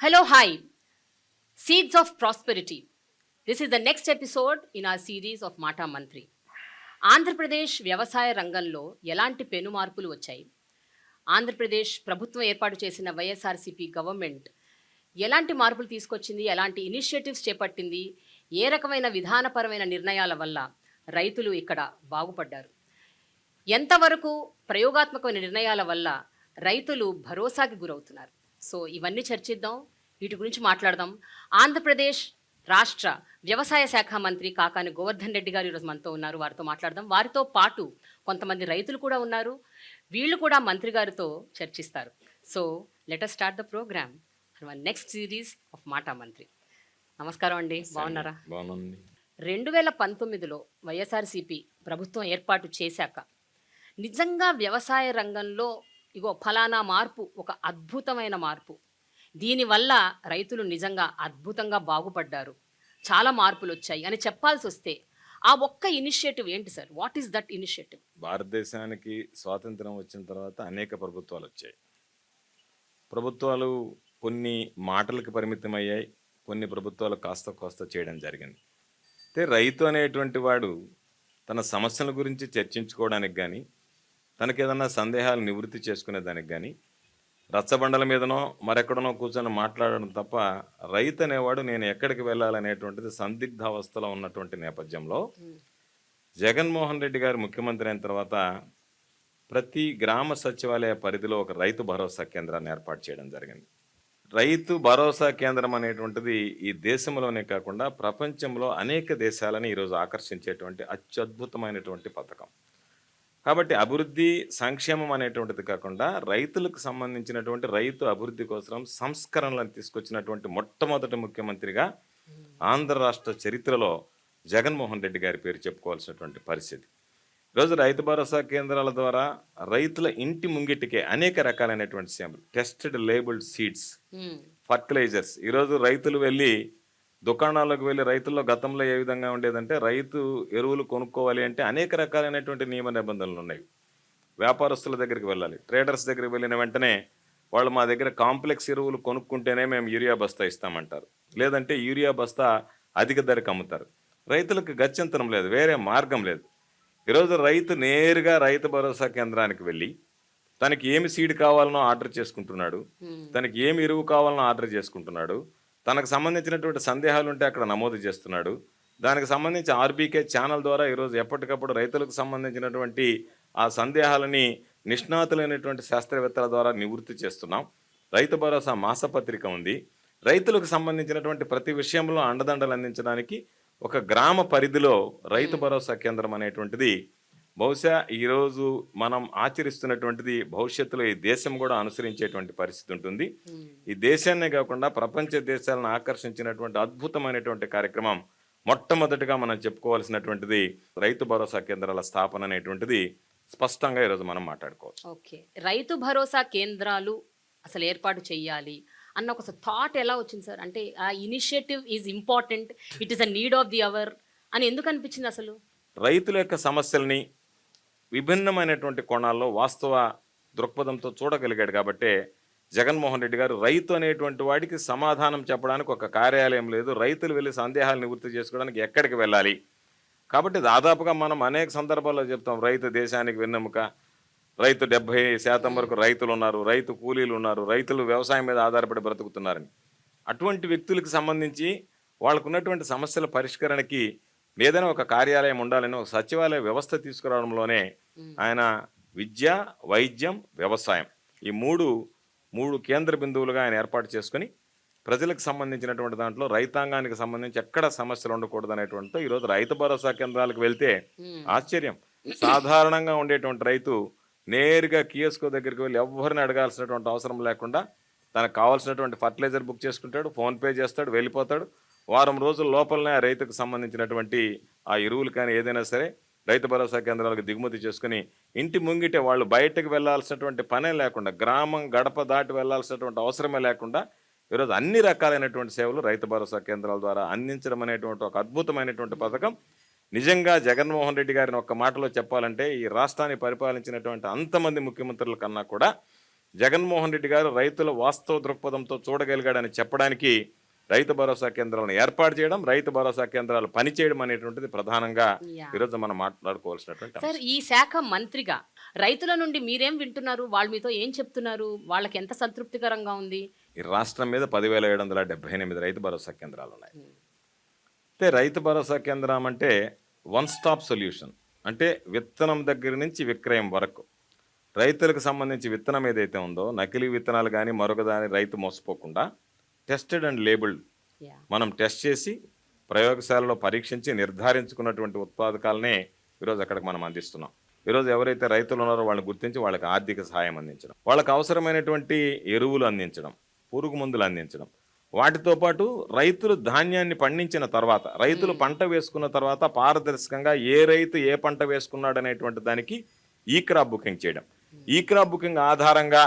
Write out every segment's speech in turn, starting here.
Hello, hi. Seeds of Prosperity. This is the next episode in our series of Mata Mantri. Andhra Pradesh వ్యవసాయ రంగంలో ఎలాంటి పెను మార్పులు వచ్చాయి? ఆంధ్రప్రదేశ్ ప్రభుత్వం ఏర్పాటు చేసిన వైఎస్ఆర్సీపీ గవర్నమెంట్ ఎలాంటి మార్పులు తీసుకొచ్చింది, ఎలాంటి ఇనిషియేటివ్స్ చేపట్టింది, ఏ రకమైన విధానపరమైన నిర్ణయాల వల్ల రైతులు ఇక్కడ బాగుపడ్డారు, ఎంతవరకు ప్రయోగాత్మకమైన నిర్ణయాల వల్ల రైతులు భరోసాకి గురవుతున్నారు. సో ఇవన్నీ చర్చిద్దాం, వీటి గురించి మాట్లాడదాం. ఆంధ్రప్రదేశ్ రాష్ట్ర వ్యవసాయ శాఖ మంత్రి కాకాని గోవర్ధన్ రెడ్డి గారు ఈరోజు మనతో ఉన్నారు. వారితో మాట్లాడదాం. వారితో పాటు కొంతమంది రైతులు కూడా ఉన్నారు. వీళ్ళు కూడా మంత్రి గారితో చర్చిస్తారు. So let us start the program for next series of మాటా మంత్రి. నమస్కారం అండి, బాగున్నారా? 2019లో వైఎస్ఆర్సీపీ ప్రభుత్వం ఏర్పాటు చేశాక నిజంగా వ్యవసాయ రంగంలో ఫలానా మార్పు, ఒక అద్భుతమైన మార్పు, దీనివల్ల రైతులు నిజంగా అద్భుతంగా బాగుపడ్డారు, చాలా మార్పులు వచ్చాయి అని చెప్పాల్సి వస్తే ఆ ఒక్క ఇనిషియేటివ్ ఏంటి sir? What is that initiative? భారతదేశానికి స్వాతంత్రం వచ్చిన తర్వాత అనేక ప్రభుత్వాలు వచ్చాయి. ప్రభుత్వాలు కొన్ని మాటలకు పరిమితమయ్యాయి, కొన్ని ప్రభుత్వాలు కాస్త చేయడం జరిగింది. అయితే రైతు అనేటువంటి వాడు తన సమస్యల గురించి చర్చించుకోవడానికి కానీ, తనకేదన్నా సందేహాలు నివృత్తి చేసుకునేదానికి కానీ రచ్చబండల మీదనో మరెక్కడనో కూర్చొని మాట్లాడడం తప్ప, రైతు అనేవాడు నేను ఎక్కడికి వెళ్ళాలనేటువంటిది సందిగ్ధావస్థలో ఉన్నటువంటి నేపథ్యంలో జగన్మోహన్ రెడ్డి గారు ముఖ్యమంత్రి అయిన తర్వాత ప్రతి గ్రామ సచివాలయ పరిధిలో ఒక రైతు భరోసా కేంద్రాన్ని ఏర్పాటు చేయడం జరిగింది. రైతు భరోసా కేంద్రం అనేటువంటిది ఈ దేశంలోనే కాకుండా ప్రపంచంలో అనేక దేశాలని ఈరోజు ఆకర్షించేటువంటి అత్యద్భుతమైనటువంటి పథకం. కాబట్టి అభివృద్ధి సంక్షేమం అనేటువంటిది కాకుండా రైతులకు సంబంధించినటువంటి రైతు అభివృద్ధి కోసం సంస్కరణలను తీసుకొచ్చినటువంటి మొట్టమొదటి ముఖ్యమంత్రిగా ఆంధ్ర రాష్ట్ర చరిత్రలో జగన్మోహన్ రెడ్డి గారి పేరు చెప్పుకోవాల్సినటువంటి పరిస్థితి. ఈరోజు రైతు భరోసా కేంద్రాల ద్వారా రైతుల ఇంటి ముంగిటికే అనేక రకాలైనటువంటి సేవలు, టెస్టెడ్ లేబుల్డ్ సీడ్స్, ఫర్టిలైజర్స్. ఈరోజు రైతులు వెళ్ళి దుకాణాలకు వెళ్ళి, రైతుల్లో గతంలో ఏ విధంగా ఉండేదంటే రైతు ఎరువులు కొనుక్కోవాలి అంటే అనేక రకాలైనటువంటి నియమ నిబంధనలు ఉన్నాయి. వ్యాపారస్తుల దగ్గరికి వెళ్ళాలి, ట్రేడర్స్ దగ్గరికి వెళ్ళిన వెంటనే వాళ్ళు మా దగ్గర కాంప్లెక్స్ ఎరువులు కొనుక్కుంటేనే మేము యూరియా బస్తా ఇస్తామంటారు, లేదంటే యూరియా బస్తా అధిక ధరకు అమ్ముతారు. రైతులకు గత్యంతరం లేదు, వేరే మార్గం లేదు. ఈరోజు రైతు నేరుగా రైతు భరోసా కేంద్రానికి వెళ్ళి తనకి ఏమి సీడ్ కావాలనో ఆర్డర్ చేసుకుంటున్నాడు, తనకి ఏమి ఎరువు కావాలనో ఆర్డర్ చేసుకుంటున్నాడు, తనకు సంబంధించినటువంటి సందేహాలు ఉంటే అక్కడ నమోదు చేస్తున్నాడు. దానికి సంబంధించి ఆర్బీకే ఛానల్ ద్వారా ఈరోజు ఎప్పటికప్పుడు రైతులకు సంబంధించినటువంటి ఆ సందేహాలని నిష్ణాతులైనటువంటి శాస్త్రవేత్తల ద్వారా నివృత్తి చేస్తున్నాం. రైతు భరోసా మాసపత్రిక ఉంది. రైతులకు సంబంధించినటువంటి ప్రతి విషయంలో అండదండలు అందించడానికి ఒక గ్రామ పరిధిలో రైతు భరోసా కేంద్రం అనేటువంటిది బహుశా ఈరోజు మనం ఆచరిస్తున్నటువంటిది భవిష్యత్తులో ఈ దేశం కూడా అనుసరించేటువంటి పరిస్థితి ఉంటుంది. ఈ దేశాన్నే కాకుండా ప్రపంచ దేశాలను ఆకర్షించినటువంటి అద్భుతమైనటువంటి కార్యక్రమం మొట్టమొదటిగా మనం చెప్పుకోవాల్సినటువంటిది రైతు భరోసా కేంద్రాల స్థాపన అనేటువంటిది స్పష్టంగా ఈరోజు మనం మాట్లాడుకోవచ్చు. ఓకే, రైతు భరోసా కేంద్రాలు అసలు ఏర్పాటు చేయాలి అన్న ఒక థాట్ ఎలా వచ్చింది సార్? అంటే ఆ initiative is important, it is a need of the hour అని ఎందుకు అనిపించింది అసలు? రైతుల యొక్క సమస్యల్ని విభిన్నమైనటువంటి కోణాల్లో వాస్తవ దృక్పథంతో చూడగలిగాడు కాబట్టే జగన్మోహన్ రెడ్డి గారు రైతు అనేటువంటి వాడికి సమాధానం చెప్పడానికి ఒక కార్యాలయం లేదు, రైతులు వెళ్ళి సందేహాలు నివృత్తి చేసుకోవడానికి ఎక్కడికి వెళ్ళాలి. కాబట్టి దాదాపుగా మనం అనేక సందర్భాల్లో చెప్తాం, రైతు దేశానికి వెన్నెముక, రైతు 70% వరకు రైతులు ఉన్నారు, రైతు కూలీలు ఉన్నారు, రైతులు వ్యవసాయం మీద ఆధారపడి బ్రతుకుతున్నారని. అటువంటి వ్యక్తులకు సంబంధించి వాళ్ళకు ఉన్నటువంటి సమస్యల పరిష్కరణకి ఏదైనా ఒక కార్యాలయం ఉండాలని ఒక సచివాలయ వ్యవస్థ తీసుకురావడంలోనే ఆయన విద్య, వైద్యం, వ్యవసాయం ఈ మూడు కేంద్ర బిందువులుగా ఆయన ఏర్పాటు చేసుకుని ప్రజలకు సంబంధించినటువంటి దాంట్లో రైతాంగానికి సంబంధించి ఎక్కడ సమస్యలు ఉండకూడదు అనేటువంటితో ఈరోజు రైతు భరోసా కేంద్రాలకు వెళ్తే ఆశ్చర్యం, సాధారణంగా ఉండేటువంటి రైతు నేరుగా కియోస్కో దగ్గరికి వెళ్ళి ఎవరిని అడగాల్సినటువంటి అవసరం లేకుండా తనకు కావాల్సినటువంటి ఫర్టిలైజర్ బుక్ చేసుకుంటాడు, ఫోన్పే చేస్తాడు, వెళ్ళిపోతాడు. వారం రోజుల లోపలనే ఆ రైతుకు సంబంధించినటువంటి ఆ ఎరువులు కానీ ఏదైనా సరే రైతు భరోసా కేంద్రాలకు దిగుమతి చేసుకుని ఇంటి ముంగిటే వాళ్ళు బయటకు వెళ్లాల్సినటువంటి పనే లేకుండా, గ్రామం గడప దాటి వెళ్లాల్సినటువంటి అవసరమే లేకుండా ఈరోజు అన్ని రకాలైనటువంటి సేవలు రైతు భరోసా కేంద్రాల ద్వారా అందించడం అనేటువంటి ఒక అద్భుతమైనటువంటి పథకం. నిజంగా జగన్మోహన్ రెడ్డి గారిని ఒక్క మాటలో చెప్పాలంటే ఈ రాష్ట్రాన్ని పరిపాలించినటువంటి అంతమంది ముఖ్యమంత్రుల కన్నా కూడా జగన్మోహన్ రెడ్డి గారు రైతుల వాస్తవ దృక్పథంతో చూడగలిగాడని చెప్పడానికి రైతు భరోసా కేంద్రాలను ఏర్పాటు చేయడం, రైతు భరోసా కేంద్రాలు పనిచేయడం అనేటువంటిది ప్రధానంగా ఈరోజు మనం మాట్లాడుకోవాల్సినటువంటి సార్, ఈ శాఖ మంత్రిగా రైతుల నుండి మీరేం వింటున్నారు? వాళ్ళు మీతో ఏం చెప్తున్నారు? వాళ్ళకి ఎంత సంతృప్తికరంగా ఉంది? ఈ రాష్ట్రం మీద 10,778 రైతు భరోసా కేంద్రాలు ఉన్నాయి. అయితే రైతు భరోసా కేంద్రం అంటే వన్ స్టాప్ సొల్యూషన్. అంటే విత్తనం దగ్గర నుంచి విక్రయం వరకు రైతులకు సంబంధించి విత్తనం ఏదైతే ఉందో, నకిలీ విత్తనాలు కానీ మరొక దాని రైతు మోసపోకుండా టెస్టెడ్ అండ్ లేబుల్డ్ మనం టెస్ట్ చేసి ప్రయోగశాలలో పరీక్షించి నిర్ధారించుకున్నటువంటి ఉత్పాదకాలనే ఈరోజు అక్కడికి మనం అందిస్తున్నాం. ఈరోజు ఎవరైతే రైతులు ఉన్నారో వాళ్ళని గుర్తించి వాళ్ళకి ఆర్థిక సహాయం అందించడం, వాళ్ళకి అవసరమైనటువంటి ఎరువులు అందించడం, పురుగు మందులు అందించడం, వాటితో పాటు రైతులు ధాన్యాన్ని పండించిన తర్వాత, రైతులు పంట వేసుకున్న తర్వాత పారదర్శకంగా ఏ రైతు ఏ పంట వేసుకున్నాడు అనేటువంటి దానికి ఈ క్రాప్ బుకింగ్ చేయడం. ఈ క్రాప్ బుకింగ్ ఆధారంగా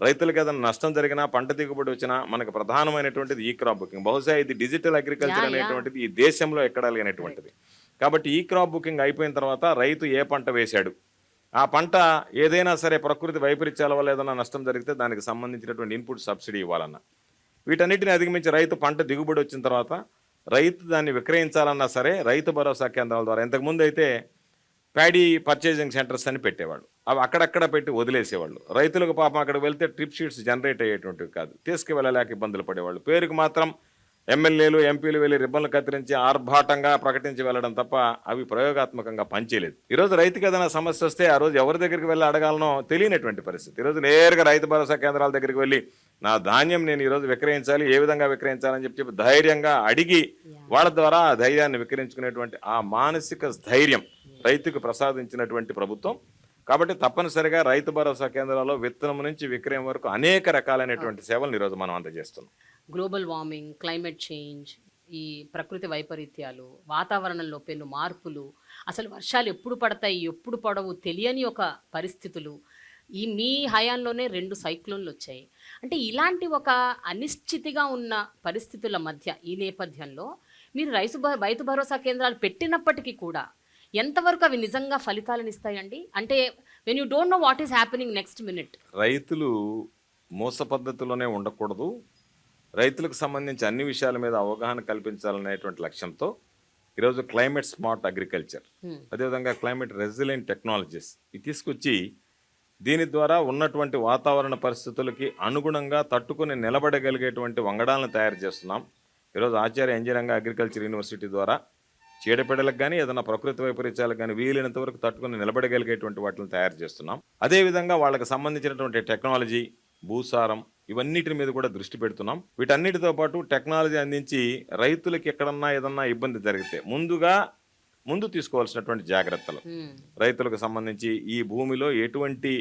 రైతులకు ఏదైనా నష్టం జరిగినా, పంట దిగుబడి వచ్చినా మనకు ప్రధానమైనటువంటిది ఈ క్రాప్ బుకింగ్. బహుశా ఇది డిజిటల్ అగ్రికల్చర్ అనేటువంటిది ఈ దేశంలో ఎక్కడ లేనటువంటిది. కాబట్టి ఈ క్రాప్ బుకింగ్ అయిపోయిన తర్వాత రైతు ఏ పంట వేశాడు, ఆ పంట ఏదైనా సరే ప్రకృతి వైపరీత్యాల వల్ల ఏదైనా నష్టం జరిగితే దానికి సంబంధించినటువంటి ఇన్పుట్ సబ్సిడీ ఇవ్వాలన్నా, వీటన్నిటిని అధిగమించి రైతు పంట దిగుబడి వచ్చిన తర్వాత రైతు దాన్ని విక్రయించాలన్నా సరే రైతు భరోసా కేంద్రాల ద్వారా, ఇంతకుముందు అయితే ప్యాడీ పర్చేజింగ్ సెంటర్స్ అని పెట్టేవాళ్ళు, అవి అక్కడక్కడ పెట్టి వదిలేసేవాళ్ళు. రైతులకు పాపం అక్కడికి వెళ్తే ట్రిప్ షీట్స్ జనరేట్ అయ్యేటువంటివి కాదు, తీసుకువెళ్ళలేక ఇబ్బందులు పడేవాళ్ళు. పేరుకు మాత్రం ఎమ్మెల్యేలు ఎంపీలు వెళ్ళి రిబ్బన్లు కత్తిరించి ఆర్భాటంగా ప్రకటించి వెళ్ళడం తప్ప అవి ప్రయోగాత్మకంగా పనిచేయలేదు. ఈరోజు రైతుకి ఏదైనా సమస్య వస్తే ఆ రోజు ఎవరి దగ్గరికి వెళ్ళి అడగాలనో తెలియనటువంటి పరిస్థితి. ఈరోజు నేరుగా రైతు భరోసా కేంద్రాల దగ్గరికి వెళ్ళి నా ధాన్యం నేను ఈరోజు విక్రయించాలి, ఏ విధంగా విక్రయించాలని చెప్పి ధైర్యంగా అడిగి వాళ్ళ ద్వారా ఆ ధైర్యాన్ని విక్రయించుకునేటువంటి ఆ మానసిక ధైర్యం రైతుకు ప్రసాదించినటువంటి ప్రభుత్వం. కాబట్టి తప్పనిసరిగా రైతు భరోసా కేంద్రాల్లో విత్తనం నుంచి విక్రయం వరకు అనేక రకాలైనటువంటి సేవలను ఈరోజు మనం అందజేస్తున్నాం. గ్లోబల్ వార్మింగ్, క్లైమేట్ చేంజ్, ఈ ప్రకృతి వైపరీత్యాలు, వాతావరణంలో పెను మార్పులు, అసలు వర్షాలు ఎప్పుడు పడతాయి ఎప్పుడు పడవు తెలియని ఒక పరిస్థితులు, ఈ మీ హయాంలోనే 2 సైక్లోన్లు వచ్చాయి. అంటే ఇలాంటి ఒక అనిశ్చితిగా ఉన్న పరిస్థితుల మధ్య ఈ నేపథ్యంలో మీరు రైతు భరోసా కేంద్రాలు పెట్టినప్పటికీ కూడా ఎంతవరకు అవి నిజంగా ఫలితాలను ఇస్తాయండి? అంటే when you don't know what is happening next minute. రైతులు మోస పద్ధతిలోనే ఉండకూడదు, రైతులకు సంబంధించి అన్ని విషయాల మీద అవగాహన కల్పించాలనేటువంటి లక్ష్యంతో ఈరోజు క్లైమేట్ స్మార్ట్ అగ్రికల్చర్, అదేవిధంగా క్లైమేట్ రెసిలియంట్ టెక్నాలజీస్ ఇది తీసుకొచ్చి దీని ద్వారా ఉన్నటువంటి వాతావరణ పరిస్థితులకి అనుగుణంగా తట్టుకుని నిలబడగలిగేటువంటి వంగడాలను తయారు చేస్తున్నాం. ఈరోజు ఆచార్య ఇంజనీరింగ్ అగ్రికల్చర్ యూనివర్సిటీ ద్వారా చీడపీడలకు కానీ ఏదైనా ప్రకృతి వైపరీత్యాలకు కానీ వీలైనంత వరకు తట్టుకుని నిలబడగలిగేటువంటి వాటిని తయారు చేస్తున్నాం. అదేవిధంగా వాళ్ళకి సంబంధించినటువంటి టెక్నాలజీ, భూసారం ఇవన్నిటి మీద కూడా దృష్టి పెడుతున్నాం. వీటన్నిటితో పాటు టెక్నాలజీ అందించి రైతులకి ఎక్కడన్నా ఏదన్నా ఇబ్బంది జరిగితే ముందు తీసుకోవాల్సినటువంటి జాగ్రత్తలు, రైతులకు సంబంధించి ఈ భూమిలో ఎటువంటి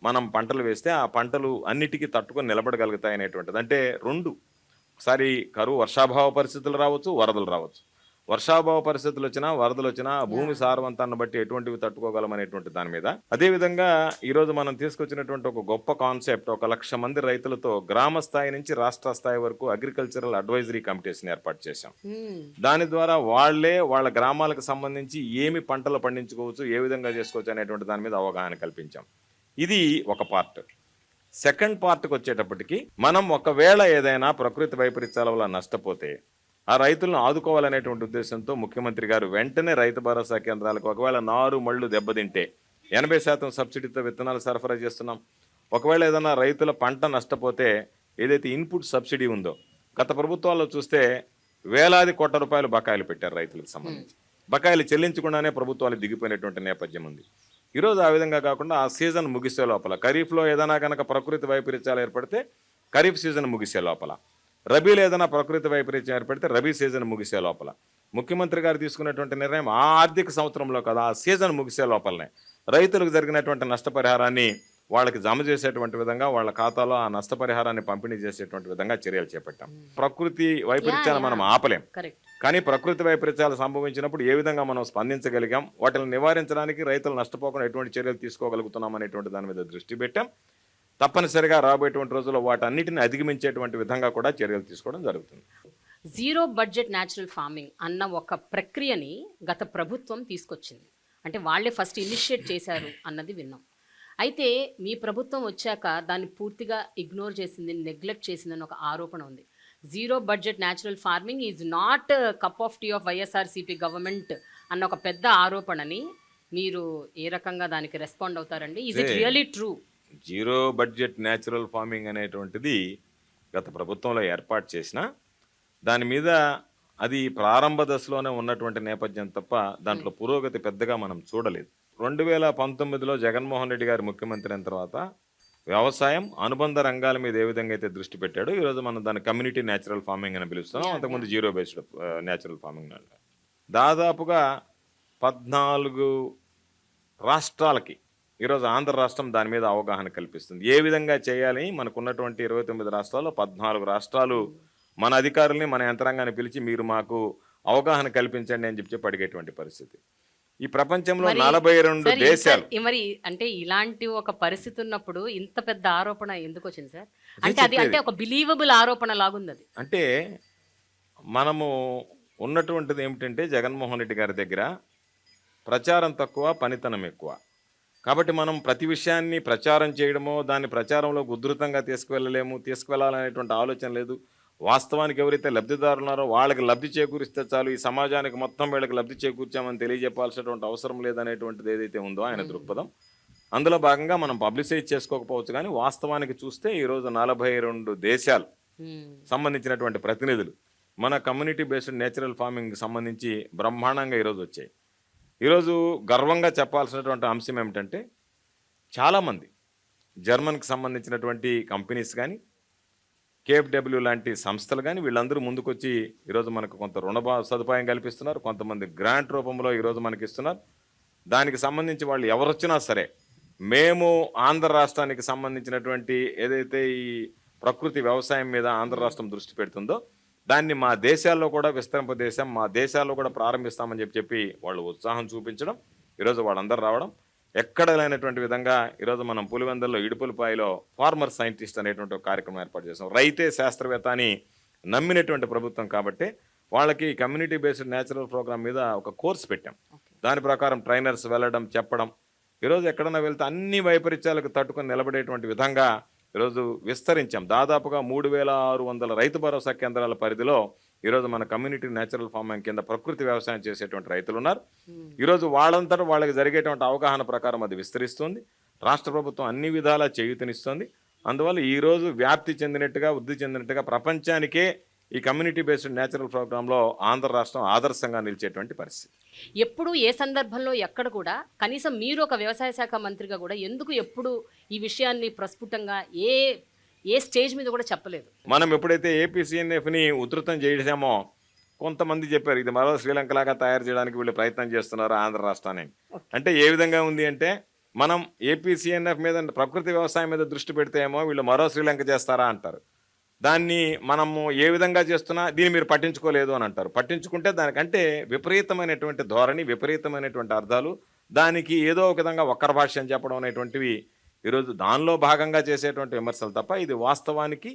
మనం పంటలు వేస్తే ఆ పంటలు అన్నిటికీ తట్టుకొని నిలబడగలుగుతాయి అనేటువంటిది. అంటే 2 ఒకసారి కరువు వర్షాభావ పరిస్థితులు రావచ్చు, వరదలు రావచ్చు. వర్షాభావ పరిస్థితులు వచ్చినా వరదలు వచ్చినా భూమి సారవంతాన్ని బట్టి ఎటువంటివి తట్టుకోగలమనేటువంటి దాని మీద. అదేవిధంగా ఈరోజు మనం తీసుకొచ్చినటువంటి ఒక గొప్ప కాన్సెప్ట్, 1,00,000 మంది రైతులతో గ్రామ స్థాయి నుంచి రాష్ట్ర స్థాయి వరకు అగ్రికల్చరల్ అడ్వైజరీ కమిటీస్ని ఏర్పాటు చేశాం. దాని ద్వారా వాళ్ళ గ్రామాలకు సంబంధించి ఏమి పంటలు పండించుకోవచ్చు, ఏ విధంగా చేసుకోవచ్చు అనేటువంటి దాని మీద అవగాహన కల్పించాం. ఇది ఒక పార్ట్. సెకండ్ పార్ట్కి వచ్చేటప్పటికి మనం ఒకవేళ ఏదైనా ప్రకృతి వైపరీత్యాల వల్ల నష్టపోతే ఆ రైతులను ఆదుకోవాలనేటువంటి ఉద్దేశంతో ముఖ్యమంత్రి గారు వెంటనే రైతు భరోసా కేంద్రాలకు ఒకవేళ నారు మళ్ళు దెబ్బతింటే 80% సబ్సిడీతో విత్తనాలు సరఫరా చేస్తున్నాం. ఒకవేళ ఏదైనా రైతుల పంట నష్టపోతే ఏదైతే ఇన్పుట్ సబ్సిడీ ఉందో, గత ప్రభుత్వాల్లో చూస్తే వేలాది కోట్ల రూపాయలు బకాయిలు పెట్టారు రైతులకు సంబంధించి. బకాయిలు చెల్లించకుండానే ప్రభుత్వాలు దిగిపోయినటువంటి నేపథ్యం ఉంది. ఈరోజు ఆ విధంగా కాకుండా ఆ సీజన్ ముగిసే లోపల, ఖరీఫ్లో ఏదైనా కనుక ప్రకృతి వైపరీత్యాలు ఏర్పడితే ఖరీఫ్ సీజన్ ముగిసే లోపల, రబీలో ఏదైనా ప్రకృతి వైపరీత్యం ఏర్పడితే రబీ సీజన్ ముగిసే లోపల ముఖ్యమంత్రి గారు తీసుకున్నటువంటి నిర్ణయం ఆ ఆర్థిక సంవత్సరంలో కదా ఆ సీజన్ ముగిసే లోపలనే రైతులకు జరిగినటువంటి నష్టపరిహారాన్ని వాళ్ళకి జమ చేసేటువంటి విధంగా వాళ్ళ ఖాతాలో ఆ నష్టపరిహారాన్ని పంపిణీ చేసేటువంటి విధంగా చర్యలు చేపట్టాం. ప్రకృతి వైపరీత్యాన్ని మనం ఆపలేం, కానీ ప్రకృతి వైపరీత్యాలు సంభవించినప్పుడు ఏ విధంగా మనం స్పందించగలిగాం, వాటిని నివారించడానికి రైతులు నష్టపోకుండా ఎటువంటి చర్యలు తీసుకోగలుగుతున్నాం అనేటువంటి దాని మీద దృష్టి పెట్టాం. తప్పనిసరిగా రాబోయేటువంటి రోజుల్లో వాటన్నిటిని అధిగమించేటువంటి విధంగా కూడా చర్యలు తీసుకోవడం జరుగుతుంది. జీరో బడ్జెట్ న్యాచురల్ ఫార్మింగ్ అన్న ఒక ప్రక్రియని గత ప్రభుత్వం తీసుకొచ్చింది. అంటే వాళ్ళే ఫస్ట్ ఇనిషియేట్ చేశారు అన్నది విన్నాం. అయితే మీ ప్రభుత్వం వచ్చాక దాన్ని పూర్తిగా ఇగ్నోర్ చేసింది, నెగ్లెక్ట్ చేసిందని ఒక ఆరోపణ ఉంది. Zero budget natural farming is not cup of tea of YSRCP government అన్న ఒక పెద్ద ఆరోపణని మీరు ఏ రకంగా దానికి రెస్పాండ్ అవుతారండి? Is it really true? Zero budget natural farming అనేటువంటిది గత ప్రభుత్వంలో ఏర్పాటు చేసిన దాని మీద అది ప్రారంభ దశలోనే ఉన్నటువంటి నేపథ్యం తప్ప దాంట్లో పురోగతి పెద్దగా మనం చూడలేదు. 2019లో జగన్మోహన్ రెడ్డి గారు ముఖ్యమంత్రి అయిన తర్వాత వ్యవసాయం అనుబంధ రంగాల మీద ఏ విధంగా అయితే దృష్టి పెట్టాడో ఈరోజు మనం దాన్ని కమ్యూనిటీ న్యాచురల్ ఫార్మింగ్ అని పిలుస్తున్నాం. అంతకుముందు జీరో బేస్డ్ న్యాచురల్ ఫార్మింగ్ అంటారు. దాదాపుగా 14 రాష్ట్రాలకి ఈరోజు ఆంధ్ర రాష్ట్రం దాని మీద అవగాహన కల్పిస్తుంది. ఏ విధంగా చేయాలని మనకున్నటువంటి 29 రాష్ట్రాల్లో 14 రాష్ట్రాలు మన అధికారుల్ని మన యంత్రాంగాన్ని పిలిచి మీరు మాకు అవగాహన కల్పించండి అని చెప్పి అడిగేటువంటి పరిస్థితి. ఈ ప్రపంచంలో 42 దేశాలు మరి అంటే ఇలాంటి ఒక పరిస్థితి ఉన్నప్పుడు ఇంత పెద్ద ఆరోపణ ఎందుకు వచ్చింది సార్? అంటే అది అంటే ఒక బిలీవబుల్ ఆరోపణ లాగుంది అది. అంటే మనము ఉన్నటువంటిది ఏమిటంటే జగన్మోహన్ రెడ్డి గారి దగ్గర ప్రచారం తక్కువ, పనితనం ఎక్కువ. కాబట్టి మనం ప్రతి విషయాన్ని ప్రచారం చేయడమో దాన్ని ప్రచారంలోకి ఉధృతంగా తీసుకువెళ్ళాలనేటువంటి ఆలోచన లేదు. వాస్తవానికి ఎవరైతే లబ్ధిదారులు ఉన్నారో వాళ్ళకి లబ్ధి చేకూరిస్తే చాలు, ఈ సమాజానికి మొత్తం వీళ్ళకి లబ్ధి చేకూర్చామని తెలియజెప్పాల్సినటువంటి అవసరం లేదనేటువంటిది ఏదైతే ఉందో ఆయన దృక్పథం. అందులో భాగంగా మనం పబ్లిసైజ్ చేసుకోకపోవచ్చు, కానీ వాస్తవానికి చూస్తే ఈరోజు 42 దేశాలు సంబంధించినటువంటి ప్రతినిధులు మన కమ్యూనిటీ బేస్డ్ నేచురల్ ఫార్మింగ్కి సంబంధించి బ్రహ్మాండంగా ఈరోజు వచ్చాయి. ఈరోజు గర్వంగా చెప్పాల్సినటువంటి అంశం ఏమిటంటే చాలామంది జర్మన్కి సంబంధించినటువంటి కంపెనీస్ కానీ కేఎఫ్డబ్ల్యూ లాంటి సంస్థలు కానీ వీళ్ళందరూ ముందుకొచ్చి ఈరోజు మనకు కొంత రుణ సదుపాయం కల్పిస్తున్నారు, కొంతమంది గ్రాంట్ రూపంలో ఈరోజు మనకి ఇస్తున్నారు. దానికి సంబంధించి వాళ్ళు ఎవరొచ్చినా సరే మేము ఆంధ్ర రాష్ట్రానికి సంబంధించినటువంటి ఏదైతే ఈ ప్రకృతి వ్యవసాయం మీద ఆంధ్ర రాష్ట్రం దృష్టి పెడుతుందో దాన్ని మా దేశాల్లో కూడా విస్తరింపదేశం, మా దేశాల్లో కూడా ప్రారంభిస్తామని చెప్పి వాళ్ళు ఉత్సాహం చూపించడం, ఈరోజు వాళ్ళందరూ రావడం, ఎక్కడ లేనటువంటి విధంగా ఈరోజు మనం పులివెందుల్లో ఇడుపులపాయలో ఫార్మర్ సైంటిస్ట్ అనేటువంటి ఒక కార్యక్రమం ఏర్పాటు చేసాం. రైతే శాస్త్రవేత్త అని నమ్మినటువంటి ప్రభుత్వం కాబట్టి వాళ్ళకి కమ్యూనిటీ బేస్డ్ న్యాచురల్ ప్రోగ్రామ్ మీద ఒక కోర్స్ పెట్టాం. దాని ప్రకారం ట్రైనర్స్ వెళ్ళడం, చెప్పడం, ఈరోజు ఎక్కడన్నా వెళ్తే అన్ని వైపరీత్యాలకు తట్టుకొని నిలబడేటువంటి విధంగా ఈరోజు విస్తరించాం. దాదాపుగా 3600 రైతు భరోసా కేంద్రాల పరిధిలో ఈరోజు మన కమ్యూనిటీ న్యాచురల్ ఫార్మింగ్ కింద ప్రకృతి వ్యవసాయం చేసేటువంటి రైతులు ఉన్నారు. ఈరోజు వాళ్ళంతటా వాళ్ళకి జరిగేటువంటి అవగాహన ప్రకారం అది విస్తరిస్తుంది. రాష్ట్ర ప్రభుత్వం అన్ని విధాలా చేయూతనిస్తుంది. అందువల్ల ఈరోజు వ్యాప్తి చెందినట్టుగా, వృద్ధి చెందినట్టుగా ప్రపంచానికే ఈ కమ్యూనిటీ బేస్డ్ న్యాచురల్ ప్రోగ్రాంలో ఆంధ్ర రాష్ట్రం ఆదర్శంగా నిలిచేటువంటి పరిస్థితి. ఎప్పుడు ఏ సందర్భంలో ఎక్కడ కూడా కనీసం మీరు ఒక వ్యవసాయ శాఖ మంత్రిగా కూడా ఎందుకు ఎప్పుడు ఈ విషయాన్ని ప్రస్ఫుటంగా ఏ స్టేజ్ మీద కూడా చెప్పలేదు? మనం ఎప్పుడైతే ఏపీసీఎన్ఎఫ్ని ఉధృతం చేసామో కొంతమంది చెప్పారు ఇది మరో శ్రీలంకలాగా తయారు చేయడానికి వీళ్ళు ప్రయత్నం చేస్తున్నారు ఆంధ్ర రాష్ట్రాన్ని. అంటే ఏ విధంగా ఉంది అంటే మనం ఏపీసీఎన్ఎఫ్ మీద ప్రకృతి వ్యవసాయం మీద దృష్టి పెడితే ఏమో వీళ్ళు మరో శ్రీలంక చేస్తారా అంటారు. దాన్ని మనము ఏ విధంగా చేస్తున్నా దీన్ని మీరు పట్టించుకోలేదు అని అంటారు. పట్టించుకుంటే దానికంటే విపరీతమైనటువంటి ధోరణి, విపరీతమైనటువంటి అర్థాలు, దానికి ఏదో ఒక విధంగా వక్ర భాష్యం చెప్పడం అనేటువంటివి ఈరోజు దానిలో భాగంగా చేసేటువంటి విమర్శలు తప్ప ఇది వాస్తవానికి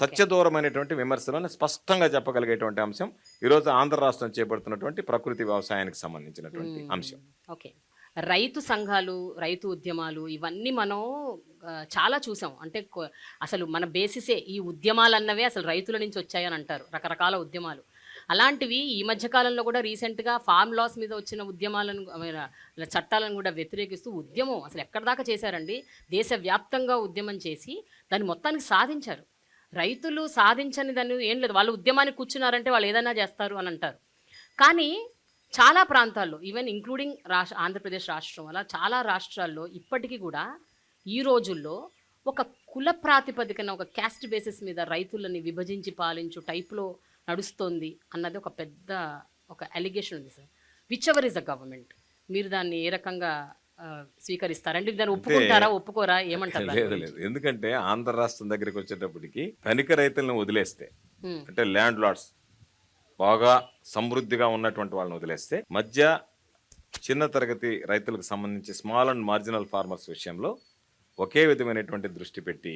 సత్యదూరమైనటువంటి విమర్శలను స్పష్టంగా చెప్పగలిగేటువంటి అంశం ఈరోజు ఆంధ్ర రాష్ట్రం చేపడుతున్నటువంటి ప్రకృతి వ్యవసాయానికి సంబంధించినటువంటి అంశం. ఓకే, రైతు సంఘాలు, రైతు ఉద్యమాలు ఇవన్నీ మనం చాలా చూసాం. అంటే అసలు మన బేసిసే ఈ ఉద్యమాలు అన్నవే అసలు రైతుల నుంచి వచ్చాయని అంటారు, రకరకాల ఉద్యమాలు. అలాంటివి ఈ మధ్యకాలంలో కూడా రీసెంట్గా ఫార్మ్ లాస్ మీద వచ్చిన ఉద్యమాలను, చట్టాలను కూడా వ్యతిరేకిస్తూ ఉద్యమం అసలు ఎక్కడి దాకా చేశారండి. దేశవ్యాప్తంగా ఉద్యమం చేసి దాన్ని మొత్తానికి సాధించారు. రైతులు సాధించని దాన్ని ఏం లేదు, వాళ్ళు ఉద్యమానికి కూర్చున్నారంటే వాళ్ళు ఏదైనా చేస్తారు అని అంటారు. కానీ చాలా ప్రాంతాల్లో ఈవెన్ ఇంక్లూడింగ్ ఆంధ్రప్రదేశ్ రాష్ట్రం అలా చాలా రాష్ట్రాల్లో ఇప్పటికీ కూడా ఈ రోజుల్లో ఒక కుల ప్రాతిపదికన, ఒక క్యాస్ట్ బేసిస్ మీద రైతులని విభజించి పాలించు టైప్లో నడుస్తోంది అన్నది ఒక పెద్ద అలిగేషన్ ఉంది sir. Which ever is the government, మీరు దాన్ని ఏ రకంగా స్వీకరిస్తారంటే దాన్ని ఒప్పుకుంటారా, ఒప్పుకోరా, ఏమంటారు? లేదు లేదు, ఎందుకంటే ఆంధ్ర రాష్ట్రం దగ్గరికి వచ్చేటప్పటికి ధనిక రైతులను వదిలేస్తే, అంటే ల్యాండ్ లార్డ్స్ బాగా సమృద్ధిగా ఉన్నటువంటి వాళ్ళని వదిలేస్తే, మధ్య చిన్న తరగతి రైతులకు సంబంధించి స్మాల్ అండ్ మార్జినల్ ఫార్మర్స్ విషయంలో ఒకే విధమైనటువంటి దృష్టి పెట్టి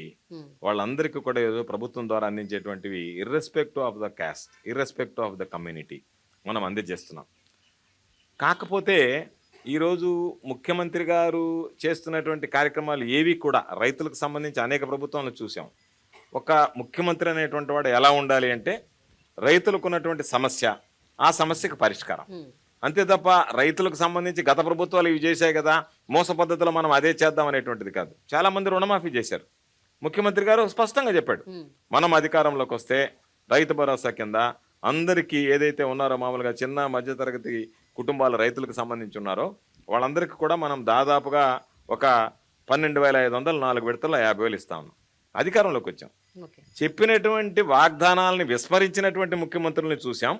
వాళ్ళందరికీ కూడా ఏదో ప్రభుత్వం ద్వారా అందించేటువంటివి irrespective of the caste, irrespective of the community మనం అందజేస్తున్నాం. కాకపోతే ఈరోజు ముఖ్యమంత్రి గారు చేస్తున్నటువంటి కార్యక్రమాలు ఏవి కూడా రైతులకు సంబంధించి అనేక ప్రభుత్వాలను చూసాం. ఒక ముఖ్యమంత్రి అనేటువంటి వాడు ఎలా ఉండాలి అంటే రైతులకు ఉన్నటువంటి సమస్య, ఆ సమస్యకు పరిష్కారం. అంతే తప్ప రైతులకు సంబంధించి గత ప్రభుత్వాలు ఇవి చేశాయి కదా, మోస పద్ధతిలో మనం అదే చేద్దాం అనేటువంటిది కాదు. చాలా మంది రుణమాఫీ చేశారు. ముఖ్యమంత్రి గారు స్పష్టంగా చెప్పాడు, మనం అధికారంలోకి వస్తే రైతు భరోసా కింద అందరికీ ఏదైతే ఉన్నారో మామూలుగా చిన్న మధ్యతరగతి కుటుంబాల రైతులకు సంబంధించి ఉన్నారో వాళ్ళందరికీ కూడా మనం దాదాపుగా ఒక 12,500 4 విడతల్లో 50,000 ఇస్తా ఉన్నాం. అధికారంలోకి వచ్చాం. చెప్పినటువంటి వాగ్దానాలని విస్మరించినటువంటి ముఖ్యమంత్రుల్ని చూసాం.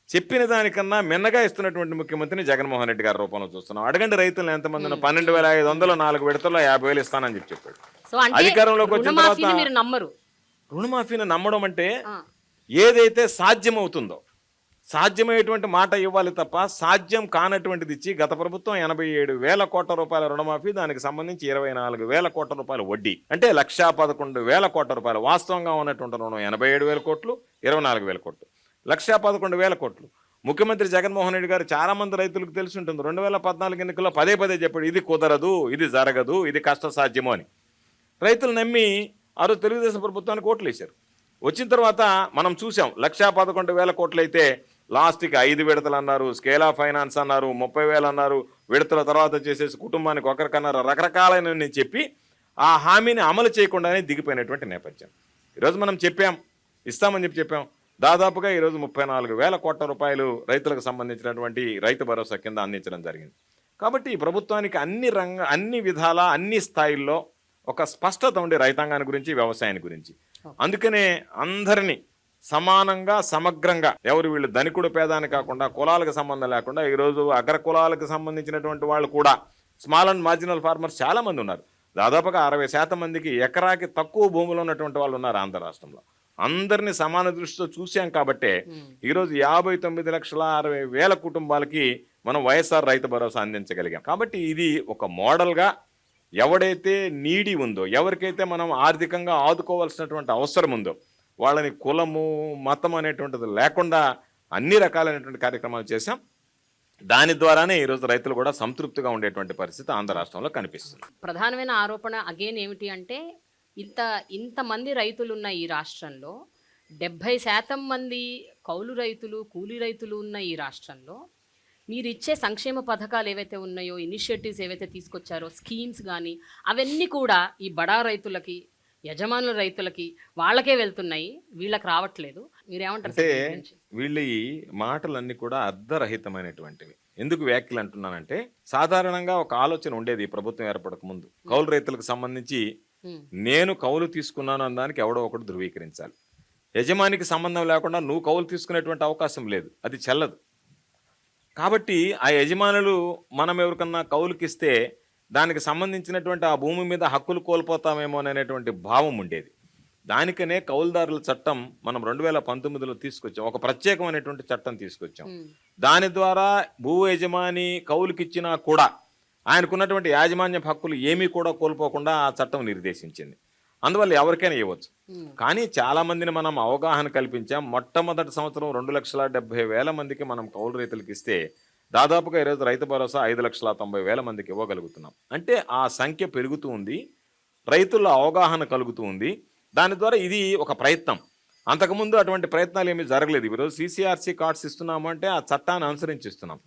చెప్పిన దానికన్నా మిన్నగా ఇస్తున్నటువంటి ముఖ్యమంత్రిని జగన్మోహన్ రెడ్డి గారి రూపంలో చూస్తున్నాం. అడగండి రైతులను ఎంతమంది 12,500 4 విడతల్లో 50,000 ఇస్తానని చెప్పాడు. అధికారంలోకి వచ్చిన తర్వాత రుణమాఫీని నమ్మడం అంటే ఏదైతే సాధ్యమవుతుందో సాధ్యమయ్యేటువంటి మాట ఇవ్వాలి తప్ప సాధ్యం కానటువంటిది ఇచ్చి గత ప్రభుత్వం 87,000 కోట్ల రూపాయల రుణమాఫీ, దానికి సంబంధించి 24,000 కోట్ల రూపాయల వడ్డీ, అంటే 1,11,000 కోట్ల రూపాయలు. వాస్తవంగా ఉన్నటువంటి రుణం 87,000 కోట్లు, 24,000 కోట్లు, 1,11,000 కోట్లు. ముఖ్యమంత్రి జగన్మోహన్ రెడ్డి గారు చాలా మంది రైతులకు తెలిసి ఉంటుంది. 2014 ఎన్నికల్లో పదే చెప్పాడు, ఇది కుదరదు, ఇది జరగదు, ఇది కష్టసాధ్యము అని. రైతులు నమ్మి ఆ రోజు తెలుగుదేశం ప్రభుత్వానికి ఓట్లు వేశారు. వచ్చిన తర్వాత మనం చూసాం 1,11,000 కోట్లు అయితే లాస్ట్కి 5 విడతలు అన్నారు, స్కేల్ ఆఫ్ ఫైనాన్స్ అన్నారు, 30,000 అన్నారు, విడతల తర్వాత చేసేసి కుటుంబానికి ఒకరికన్నారు, రకరకాలైన చెప్పి ఆ హామీని అమలు చేయకుండానే దిగిపోయినటువంటి నేపథ్యం. ఈరోజు మనం చెప్పాం, ఇస్తామని చెప్పాం. దాదాపుగా ఈరోజు 34,000 కోట్ల రూపాయలు రైతులకు సంబంధించినటువంటి రైతు భరోసా కింద అందించడం జరిగింది. కాబట్టి ఈ ప్రభుత్వానికి అన్ని విధాల అన్ని స్థాయిల్లో ఒక స్పష్టత ఉండే రైతాంగాన్ని గురించి, వ్యవసాయాన్ని గురించి. అందుకనే అందరినీ సమానంగా సమగ్రంగా, ఎవరు వీళ్ళు ధనికుడు పేదాని కాకుండా కులాలకు సంబంధం లేకుండా ఈరోజు అగ్ర కులాలకు సంబంధించినటువంటి వాళ్ళు కూడా స్మాల్ అండ్ మార్జినల్ ఫార్మర్స్ చాలా మంది ఉన్నారు. దాదాపుగా 60% మందికి ఎకరాకి తక్కువ భూములు ఉన్నటువంటి వాళ్ళు ఉన్నారు ఆంధ్ర రాష్ట్రంలో. అందరినీ సమాన దృష్టితో చూసాం కాబట్టే ఈరోజు 59,60,000 కుటుంబాలకి మనం వైఎస్ఆర్ రైతు భరోసా అందించగలిగాం. కాబట్టి ఇది ఒక మోడల్గా ఎవడైతే నీడి ఉందో, ఎవరికైతే మనం ఆర్థికంగా ఆదుకోవాల్సినటువంటి అవసరం ఉందో వాళ్ళని కులము మతం అనేటువంటిది లేకుండా అన్ని రకాలైనటువంటి కార్యక్రమాలు చేశాం. దాని ద్వారానే ఈరోజు రైతులు కూడా సంతృప్తిగా ఉండేటువంటి పరిస్థితి ఆంధ్ర రాష్ట్రంలో కనిపిస్తుంది. ప్రధానమైన ఆరోపణ అగైన్ ఏమిటి అంటే ఇంతమంది రైతులు ఉన్న ఈ రాష్ట్రంలో 70% మంది కౌలు రైతులు, కూలీ రైతులు ఉన్న ఈ రాష్ట్రంలో మీరు ఇచ్చే సంక్షేమ పథకాలు ఏవైతే ఉన్నాయో, ఇనిషియేటివ్స్ ఏవైతే తీసుకొచ్చారో, స్కీమ్స్ కానీ అవన్నీ కూడా ఈ బడా రైతులకి, యజమానుల రైతులకి వాళ్ళకే వెళ్తున్నాయి, వీళ్ళకి రావట్లేదు. మీరేమంటారు? అంటే వీళ్ళ ఈ మాటలన్నీ కూడా అర్ధరహితమైనటువంటివి. ఎందుకు వ్యాఖ్యలు అంటున్నానంటే, సాధారణంగా ఒక ఆలోచన ఉండేది ప్రభుత్వం ఏర్పడక ముందు, కౌలు రైతులకు సంబంధించి నేను కౌలు తీసుకున్నాను అన్నదానికి ఎవడో ఒకటి ధృవీకరించాలి. యజమానికి సంబంధం లేకుండా నువ్వు కౌలు తీసుకునేటువంటి అవకాశం లేదు, అది చెల్లదు. కాబట్టి ఆ యజమానులు మనం ఎవరికన్నా కౌలుకిస్తే దానికి సంబంధించినటువంటి ఆ భూమి మీద హక్కులు కోల్పోతామేమో అనేటువంటి భావం ఉండేది. దానికనే కౌలుదారుల చట్టం మనం 2019లో తీసుకొచ్చాం. ఒక ప్రత్యేకమైనటువంటి చట్టం తీసుకొచ్చాం. దాని ద్వారా భూ యజమాని కౌలుకిచ్చినా కూడా ఆయనకున్నటువంటి యాజమాన్య హక్కులు ఏమీ కూడా కోల్పోకుండా ఆ చట్టం నిర్దేశించింది. అందువల్ల ఎవరికైనా ఇవ్వచ్చు. కానీ చాలా మందిని మనం అవగాహన కల్పించాం. మొట్టమొదటి సంవత్సరం 2,70,000 మందికి మనం కౌలు రైతులకు ఇస్తే దాదాపుగా ఈరోజు రైతు భరోసా 5,90,000 మందికి ఇవ్వగలుగుతున్నాం. అంటే ఆ సంఖ్య పెరుగుతూ ఉంది, రైతుల్లో అవగాహన కలుగుతూ ఉంది. దాని ద్వారా ఇది ఒక ప్రయత్నం. అంతకుముందు అటువంటి ప్రయత్నాలు ఏమీ జరగలేదు. ఈరోజు CCRC కార్డ్స్ ఇస్తున్నాము అంటే ఆ చట్టాన్ని అనుసరించి ఇస్తున్నాం.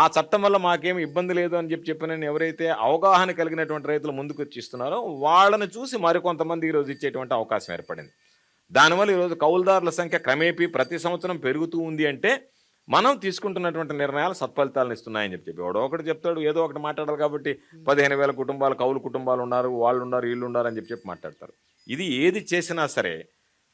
ఆ చట్టం వల్ల మాకేమి ఇబ్బంది లేదు అని చెప్పిన ఎవరైతే అవగాహన కలిగినటువంటి రైతులు ముందుకు వచ్చి ఇస్తున్నారో వాళ్ళని చూసి మరికొంతమంది ఈరోజు ఇచ్చేటువంటి అవకాశం ఏర్పడింది. దానివల్ల ఈరోజు కౌలుదారుల సంఖ్య క్రమేపీ ప్రతి సంవత్సరం పెరుగుతూ ఉంది. అంటే మనం తీసుకుంటున్నటువంటి నిర్ణయాలు సత్ఫలితాలను ఇస్తున్నాయని చెప్పి ఎవడో ఒకటి చెప్తాడు, ఏదో ఒకటి మాట్లాడాలి. కాబట్టి 15,000 కుటుంబాలు కౌలు కుటుంబాలు ఉన్నారు, వాళ్ళు ఉన్నారు, వీళ్ళు ఉన్నారు అని చెప్పి మాట్లాడతారు. ఇది ఏది చేసినా సరే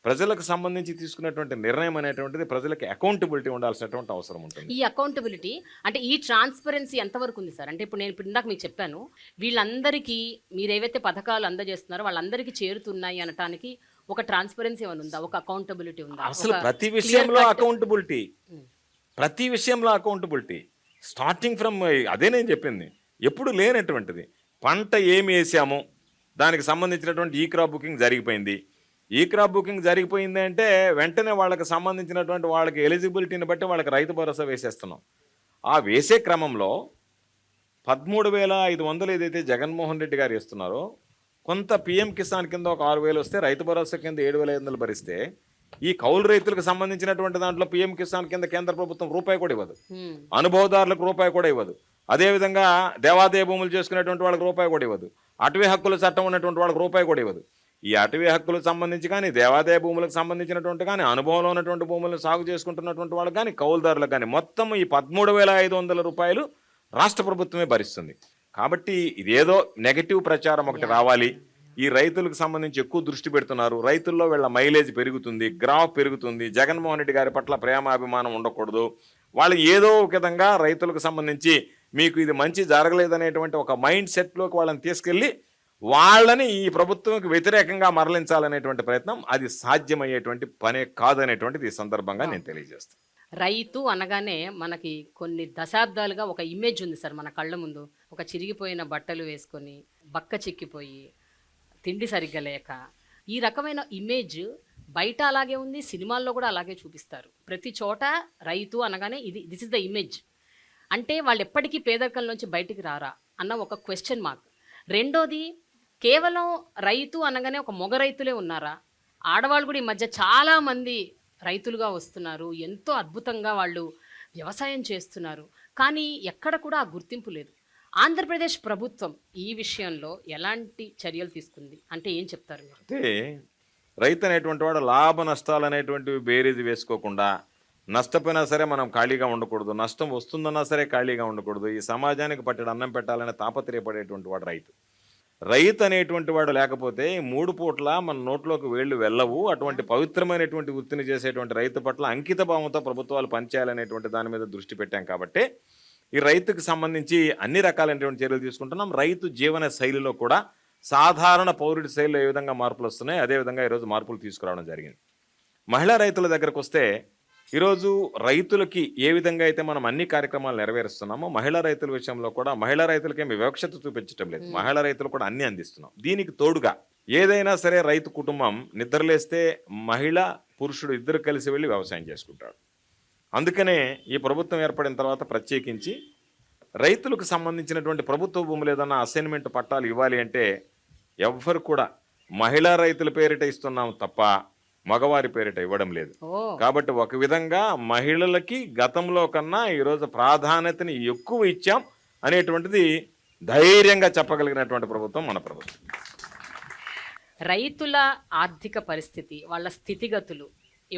ప్రజలకు సంబంధించి తీసుకున్నటువంటి నిర్ణయం అనేటువంటిది ప్రజలకు అకౌంటబిలిటీ ఉండాల్సినటువంటి అవసరం ఉంటుంది. ఈ అకౌంటబిలిటీ అంటే ఈ ట్రాన్స్పరెన్సీ ఎంతవరకు ఉంది సార్? అంటే ఇప్పుడు నేను ఇందాక మీకు చెప్పాను, వీళ్ళందరికీ మీరు ఏవైతే పథకాలు అందజేస్తున్నారో వాళ్ళందరికీ చేరుతున్నాయి అనటానికి ఒక ట్రాన్స్పరెన్సీ ఏమైనా ఉందా? ఒక అకౌంటబిలిటీ ఉందా? అసలు ప్రతి విషయంలో అకౌంటబిలిటీ స్టార్టింగ్ ఫ్రమ్ అదే నేను చెప్పింది, ఎప్పుడు లేనటువంటిది. పంట ఏమి వేసాము దానికి సంబంధించినటువంటి ఈ క్రాప్ బుకింగ్ జరిగిపోయింది. ఈ క్రాప్ బుకింగ్ జరిగిపోయింది అంటే వెంటనే వాళ్ళకి సంబంధించినటువంటి వాళ్ళకి ఎలిజిబిలిటీని బట్టి వాళ్ళకి రైతు భరోసా వేసేస్తున్నాం. ఆ వేసే క్రమంలో 13,500 ఏదైతే జగన్మోహన్ రెడ్డి గారు ఇస్తున్నారో, కొంత పిఎం కిసాన్ కింద ఒక 6,000 వస్తే, రైతు భరోసా కింద 7,500 భరిస్తే, ఈ కౌలు రైతులకు సంబంధించినటువంటి దాంట్లో పిఎం కిసాన్ కింద కేంద్ర ప్రభుత్వం రూపాయి కూడా ఇవ్వదు, అనుభవదారులకు రూపాయి కూడా ఇవ్వదు. అదేవిధంగా దేవాదాయ భూములు చేసుకునేటువంటి వాళ్ళకి రూపాయి కూడా ఇవ్వదు, అటవీ హక్కుల చట్టం ఉన్నటువంటి వాళ్ళకి రూపాయి కూడా ఇవ్వదు. ఈ అటవీ హక్కులకు సంబంధించి కానీ, దేవాదాయ భూములకు సంబంధించినటువంటి కానీ, అనుభవంలో ఉన్నటువంటి భూములను సాగు చేసుకుంటున్నటువంటి వాళ్ళకి కానీ, కౌలుదారులకు కానీ మొత్తం ఈ 13,500 రూపాయలు రాష్ట్ర ప్రభుత్వమే భరిస్తుంది. కాబట్టి ఇదేదో నెగటివ్ ప్రచారం ఒకటి రావాలి, ఈ రైతులకు సంబంధించి ఎక్కువ దృష్టి పెడుతున్నారు, రైతుల్లో వీళ్ళ మైలేజ్ పెరుగుతుంది, గ్రాఫ్ పెరుగుతుంది, జగన్మోహన్ రెడ్డి గారి పట్ల ప్రేమాభిమానం ఉండకూడదు, వాళ్ళు ఏదో ఒక విధంగా రైతులకు సంబంధించి మీకు ఇది మంచి జరగలేదనేటువంటి ఒక మైండ్ సెట్లోకి వాళ్ళని తీసుకెళ్ళి వాళ్ళని ఈ ప్రభుత్వంకి వ్యతిరేకంగా మరలించాలనేటువంటి ప్రయత్నం అది సాధ్యమయ్యేటువంటి పనే కాదనేటువంటిది ఈ సందర్భంగా నేను తెలియజేస్తాను. రైతు అనగానే మనకి కొన్ని దశాబ్దాలుగా ఒక ఇమేజ్ ఉంది సార్ మన కళ్ళ ముందు. ఒక చిరిగిపోయిన బట్టలు వేసుకొని, బక్క చిక్కిపోయి, తిండి సరిగ్గా లేక, ఈ రకమైన ఇమేజ్ బయట అలాగే ఉంది, సినిమాల్లో కూడా అలాగే చూపిస్తారు. ప్రతి చోట రైతు అనగానే దిస్ ఇస్ ద ఇమేజ్. అంటే వాళ్ళు ఎప్పటికీ పేదరికంలోంచి బయటికి రారా అన్న ఒక క్వశ్చన్ మార్క్. రెండోది, కేవలం రైతు అనగానే ఒక మొగ రైతులే ఉన్నారా? ఆడవాళ్ళు కూడా ఈ మధ్య చాలామంది రైతులుగా వస్తున్నారు, ఎంతో అద్భుతంగా వాళ్ళు వ్యవసాయం చేస్తున్నారు, కానీ ఎక్కడ కూడా ఆ గుర్తింపు లేదు. ఆంధ్రప్రదేశ్ ప్రభుత్వం ఈ విషయంలో ఎలాంటి చర్యలు తీసుకుంది అంటే ఏం చెప్తారు మీరు? అంటే రైతు అనేటువంటి వాడు లాభ నష్టాలు అనేటువంటివి బేరీజు వేసుకోకుండా, నష్టపోయినా సరే మనం ఖాళీగా ఉండకూడదు, నష్టం వస్తుందన్నా సరే ఖాళీగా ఉండకూడదు, ఈ సమాజానికి పట్టెడు అన్నం పెట్టాలని తాపత్రయపడేటువంటి వాడు రైతు. రైతు అనేటువంటి వాడు లేకపోతే 3 పూట్ల మన నోట్లోకి వేళ్ళు వెళ్ళవు. అటువంటి పవిత్రమైనటువంటి వృత్తిని చేసేటువంటి రైతు పట్ల అంకిత భావంతో ప్రభుత్వాలు పనిచేయాలనేటువంటి దాని మీద దృష్టి పెట్టాం. కాబట్టి ఈ రైతుకు సంబంధించి అన్ని రకాలైనటువంటి చర్యలు తీసుకుంటున్నాం. రైతు జీవన శైలిలో కూడా సాధారణ పౌరుడి శైలిలో ఏ విధంగా మార్పులు వస్తున్నాయి, అదేవిధంగా ఈరోజు మార్పులు తీసుకురావడం జరిగింది. మహిళా రైతుల దగ్గరకు వస్తే, ఈరోజు రైతులకి ఏ విధంగా అయితే మనం అన్ని కార్యక్రమాలు నెరవేరుస్తున్నామో, మహిళా రైతుల విషయంలో కూడా మహిళా రైతులకేమి వివక్షత చూపించడం లేదు, మహిళా రైతులు కూడా అన్ని అందిస్తున్నాం. దీనికి తోడుగా ఏదైనా సరే రైతు కుటుంబం నిద్రలేస్తే మహిళ పురుషుడు ఇద్దరు కలిసి వెళ్ళి వ్యవసాయం చేసుకుంటాడు. అందుకనే ఈ ప్రభుత్వం ఏర్పడిన తర్వాత ప్రత్యేకించి రైతులకు సంబంధించినటువంటి ప్రభుత్వ భూములు ఏదన్నా అసైన్మెంట్ పట్టాలు ఇవ్వాలి అంటే ఎవ్వరు కూడా మహిళా రైతుల పేరిట ఇస్తున్నాం తప్ప మగవారి పేరిట ఇవ్వడం లేదు. కాబట్టి ఒక విధంగా మహిళలకి గతంలో కన్నా ఈరోజు ప్రాధాన్యతని ఎక్కువ ఇచ్చాం అనేటువంటిది ధైర్యంగా చెప్పగలిగినటువంటి ప్రభుత్వం మన ప్రభుత్వం. రైతుల ఆర్థిక పరిస్థితి, వాళ్ళ స్థితిగతులు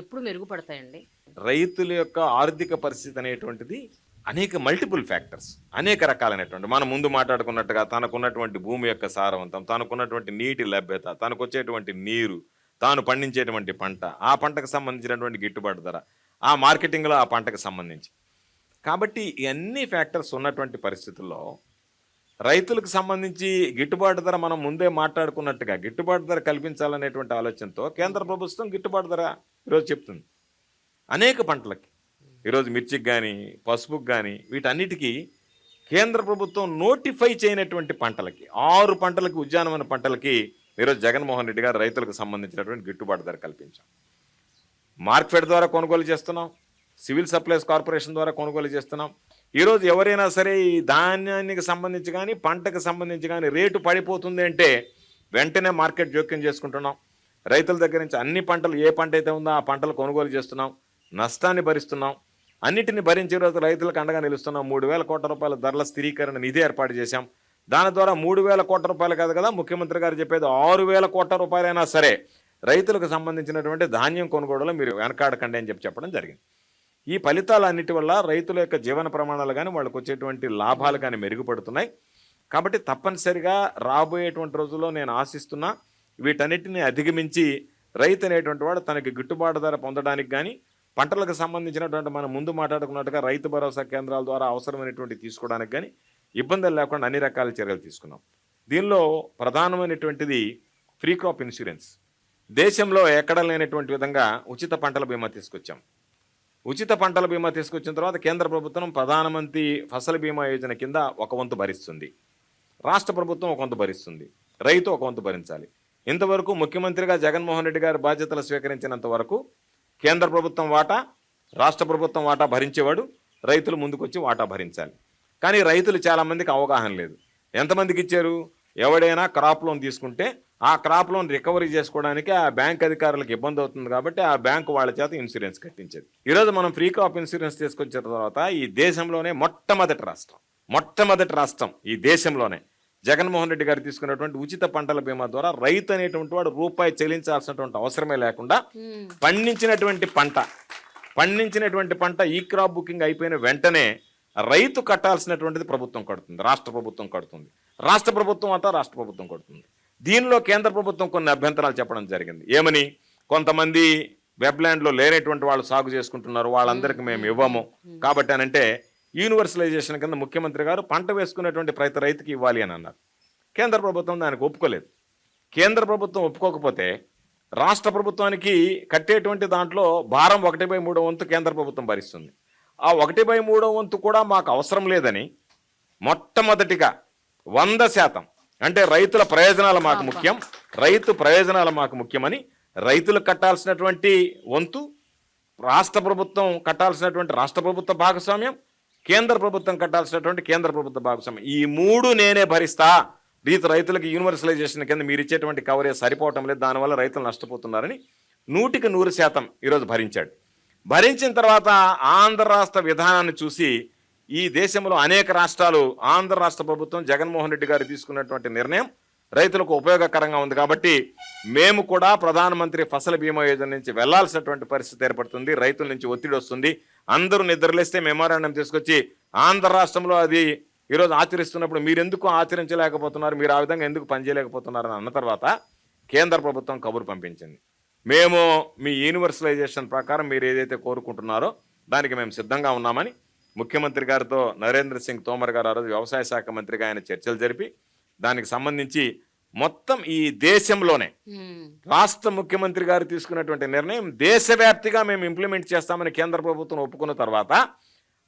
ఎప్పుడు మెరుగుపడతాయండి? రైతుల యొక్క ఆర్థిక పరిస్థితి అనేటువంటిది అనేక మల్టిపుల్ ఫ్యాక్టర్స్, అనేక రకాలైనటువంటి, మనం ముందు మాట్లాడుకున్నట్టుగా తనకున్నటువంటి భూమి యొక్క సారవంతం, తనకున్నటువంటి నీటి లభ్యత, తనకు వచ్చేటువంటి నీరు, తాను పండించేటువంటి పంట, ఆ పంటకు సంబంధించినటువంటి గిట్టుబాటు ధర, ఆ మార్కెటింగ్లో ఆ పంటకు సంబంధించి. కాబట్టి ఇవన్నీ ఫ్యాక్టర్స్ ఉన్నటువంటి పరిస్థితుల్లో రైతులకు సంబంధించి గిట్టుబాటు ధర మనం ముందే మాట్లాడుకున్నట్టుగా గిట్టుబాటు ధర కల్పించాలనేటువంటి ఆలోచనతో కేంద్ర ప్రభుత్వం గిట్టుబాటు ధర ఈరోజు చెప్తుంది. అనేక పంటలకి, ఈరోజు మిర్చికి కానీ, పసుపుకి కానీ, వీటన్నిటికీ కేంద్ర ప్రభుత్వం నోటిఫై చేయనటువంటి పంటలకి, 6 పంటలకి, ఉద్యానవన పంటలకి ఈరోజు జగన్మోహన్ రెడ్డి గారు రైతులకు సంబంధించినటువంటి గిట్టుబాటు ధర కల్పించాం. మార్కెట్ ద్వారా కొనుగోలు చేస్తున్నాం, సివిల్ సప్లైస్ కార్పొరేషన్ ద్వారా కొనుగోలు చేస్తున్నాం. ఈరోజు ఎవరైనా సరే ఈ ధాన్యానికి సంబంధించి కానీ, పంటకు సంబంధించి కానీ రేటు పడిపోతుంది అంటే వెంటనే మార్కెట్ జోక్యం చేసుకుంటున్నాం. రైతుల దగ్గర నుంచి అన్ని పంటలు, ఏ పంట అయితే ఉందో ఆ పంటలు కొనుగోలు చేస్తున్నాం, నష్టాన్ని భరిస్తున్నాం. అన్నిటిని భరించే రోజు రైతులకు అండగా నిలుస్తున్నాం. 3,000 కోట్ల రూపాయల ధరల స్థిరీకరణ నిధి ఏర్పాటు చేశాం. దాని ద్వారా 3,000 కోట్ల రూపాయలు కాదు కదా, ముఖ్యమంత్రి గారు చెప్పేది 6,000 కోట్ల రూపాయలైనా సరే రైతులకు సంబంధించినటువంటి ధాన్యం కొనుగోలులో మీరు వెనకాడకండి అని చెప్పడం జరిగింది. ఈ ఫలితాలన్నిటి వల్ల రైతుల యొక్క జీవన ప్రమాణాలు కానీ, వాళ్ళకు వచ్చేటువంటి లాభాలు కానీ మెరుగుపడుతున్నాయి. కాబట్టి తప్పనిసరిగా రాబోయేటువంటి రోజుల్లో నేను ఆశిస్తున్నా వీటన్నిటిని అధిగమించి రైతు అనేటువంటి వాడు తనకి గిట్టుబాటు ధర పొందడానికి కానీ, పంటలకు సంబంధించినటువంటి మనం ముందు మాట్లాడుకున్నట్టుగా రైతు భరోసా కేంద్రాల ద్వారా అవసరమైనటువంటి తీసుకోవడానికి కానీ ఇబ్బందులు లేకుండా అన్ని రకాల చర్యలు తీసుకున్నాం. దీనిలో ప్రధానమైనటువంటిది ఫ్రీ క్రాప్ ఇన్సూరెన్స్. దేశంలో ఎక్కడ లేనటువంటి విధంగా ఉచిత పంటల బీమా తీసుకొచ్చాం. ఉచిత పంటల బీమా తీసుకొచ్చిన తర్వాత కేంద్ర ప్రభుత్వం ప్రధానమంత్రి ఫసల్ బీమా యోజన కింద ఒక వంతు భరిస్తుంది, రాష్ట్ర ప్రభుత్వం ఒక వంతు భరిస్తుంది, రైతు ఒక వంతు భరించాలి. ఇంతవరకు ముఖ్యమంత్రిగా జగన్మోహన్ రెడ్డి గారు బాధ్యతలు స్వీకరించినంత వరకు కేంద్ర ప్రభుత్వం వాటా, రాష్ట్ర ప్రభుత్వం వాటా భరించేవాడు, రైతులు ముందుకొచ్చి వాటా భరించాలి. కానీ రైతులు చాలామందికి అవగాహన లేదు. ఎంతమందికి ఇచ్చారు? ఎవడైనా క్రాప్ లోన్ తీసుకుంటే ఆ క్రాప్ లోన్ రికవరీ చేసుకోవడానికి ఆ బ్యాంక్ అధికారులకు ఇబ్బంది అవుతుంది కాబట్టి ఆ బ్యాంకు వాళ్ళ చేత ఇన్సూరెన్స్ కట్టించేది. ఈరోజు మనం ఫ్రీ క్రాప్ ఇన్సూరెన్స్ తీసుకొచ్చిన తర్వాత ఈ దేశంలోనే మొట్టమొదటి రాష్ట్రం ఈ దేశంలోనే జగన్మోహన్ రెడ్డి గారు తీసుకున్నటువంటి ఉచిత పంటల బీమా ద్వారా రైతు అనేటువంటి వాడు రూపాయి చెల్లించాల్సినటువంటి అవసరమే లేకుండా పండించినటువంటి పంట ఈ క్రాప్ బుకింగ్ అయిపోయిన వెంటనే రైతు కట్టాల్సినటువంటిది ప్రభుత్వం కడుతుంది, రాష్ట్ర ప్రభుత్వం కడుతుంది. రాష్ట్ర ప్రభుత్వం కడుతుంది. దీనిలో కేంద్ర ప్రభుత్వం కొన్ని అభ్యంతరాలు చెప్పడం జరిగింది. ఏమని? కొంతమంది వెబ్లాండ్లో లేనటువంటి వాళ్ళు సాగు చేసుకుంటున్నారు, వాళ్ళందరికీ మేము ఇవ్వము కాబట్టి అని అంటే యూనివర్సలైజేషన్ కింద ముఖ్యమంత్రి గారు పంట వేసుకునేటువంటి ప్రతి రైతుకి ఇవ్వాలి అని అన్నారు. కేంద్ర ప్రభుత్వం దానికి ఒప్పుకోలేదు. కేంద్ర ప్రభుత్వం ఒప్పుకోకపోతే రాష్ట్ర ప్రభుత్వానికి కట్టేటువంటి దాంట్లో భారం 1/3 వంతు కేంద్ర ప్రభుత్వం భరిస్తుంది. ఆ 1/3 వంతు కూడా మాకు అవసరం లేదని మొట్టమొదటిగా 100% అంటే రైతుల ప్రయోజనాలు మాకు ముఖ్యమని రైతులకు కట్టాల్సినటువంటి వంతు, రాష్ట్ర ప్రభుత్వం కట్టాల్సినటువంటి రాష్ట్ర ప్రభుత్వ భాగస్వామ్యం, కేంద్ర ప్రభుత్వం కట్టాల్సినటువంటి కేంద్ర ప్రభుత్వ భాగస్వామ్యం, ఈ 3 నేనే భరిస్తా. రైతులకు యూనివర్సలైజేషన్ కింద మీరు ఇచ్చేటువంటి కవరేజ్ సరిపోవటం లేదు, దానివల్ల రైతులు నష్టపోతున్నారని 100% ఈరోజు భరించాడు. భరించిన తర్వాత ఆంధ్ర రాష్ట్ర విధానాన్ని చూసి ఈ దేశంలో అనేక రాష్ట్రాలు ఆంధ్ర రాష్ట్ర ప్రభుత్వం జగన్మోహన్ రెడ్డి గారు తీసుకున్నటువంటి నిర్ణయం రైతులకు ఉపయోగకరంగా ఉంది కాబట్టి మేము కూడా ప్రధానమంత్రి ఫసల్ బీమా యోజన నుంచి వెళ్లాల్సినటువంటి పరిస్థితి ఏర్పడుతుంది. రైతుల నుంచి ఒత్తిడి వస్తుంది. అందరూ నిద్రలేస్తే మెమోరాండం తీసుకొచ్చి ఆంధ్ర రాష్ట్రంలో అది ఈరోజు ఆచరిస్తున్నప్పుడు మీరు ఎందుకు ఆచరించలేకపోతున్నారు, మీరు ఆ విధంగా ఎందుకు పనిచేయలేకపోతున్నారు అని అన్న తర్వాత కేంద్ర ప్రభుత్వం కబురు పంపించింది. మేము మీ యూనివర్సలైజేషన్ ప్రకారం మీరు ఏదైతే కోరుకుంటున్నారో దానికి మేము సిద్ధంగా ఉన్నామని ముఖ్యమంత్రి గారితో నరేంద్ర సింగ్ తోమర్ గారు ఆ రోజు వ్యవసాయ శాఖ మంత్రిగా ఆయన చర్చలు జరిపి దానికి సంబంధించి మొత్తం ఈ దేశంలోనే రాష్ట్ర ముఖ్యమంత్రి గారు తీసుకున్నటువంటి నిర్ణయం దేశవ్యాప్తిగా మేము ఇంప్లిమెంట్ చేస్తామని కేంద్ర ప్రభుత్వం ఒప్పుకున్న తర్వాత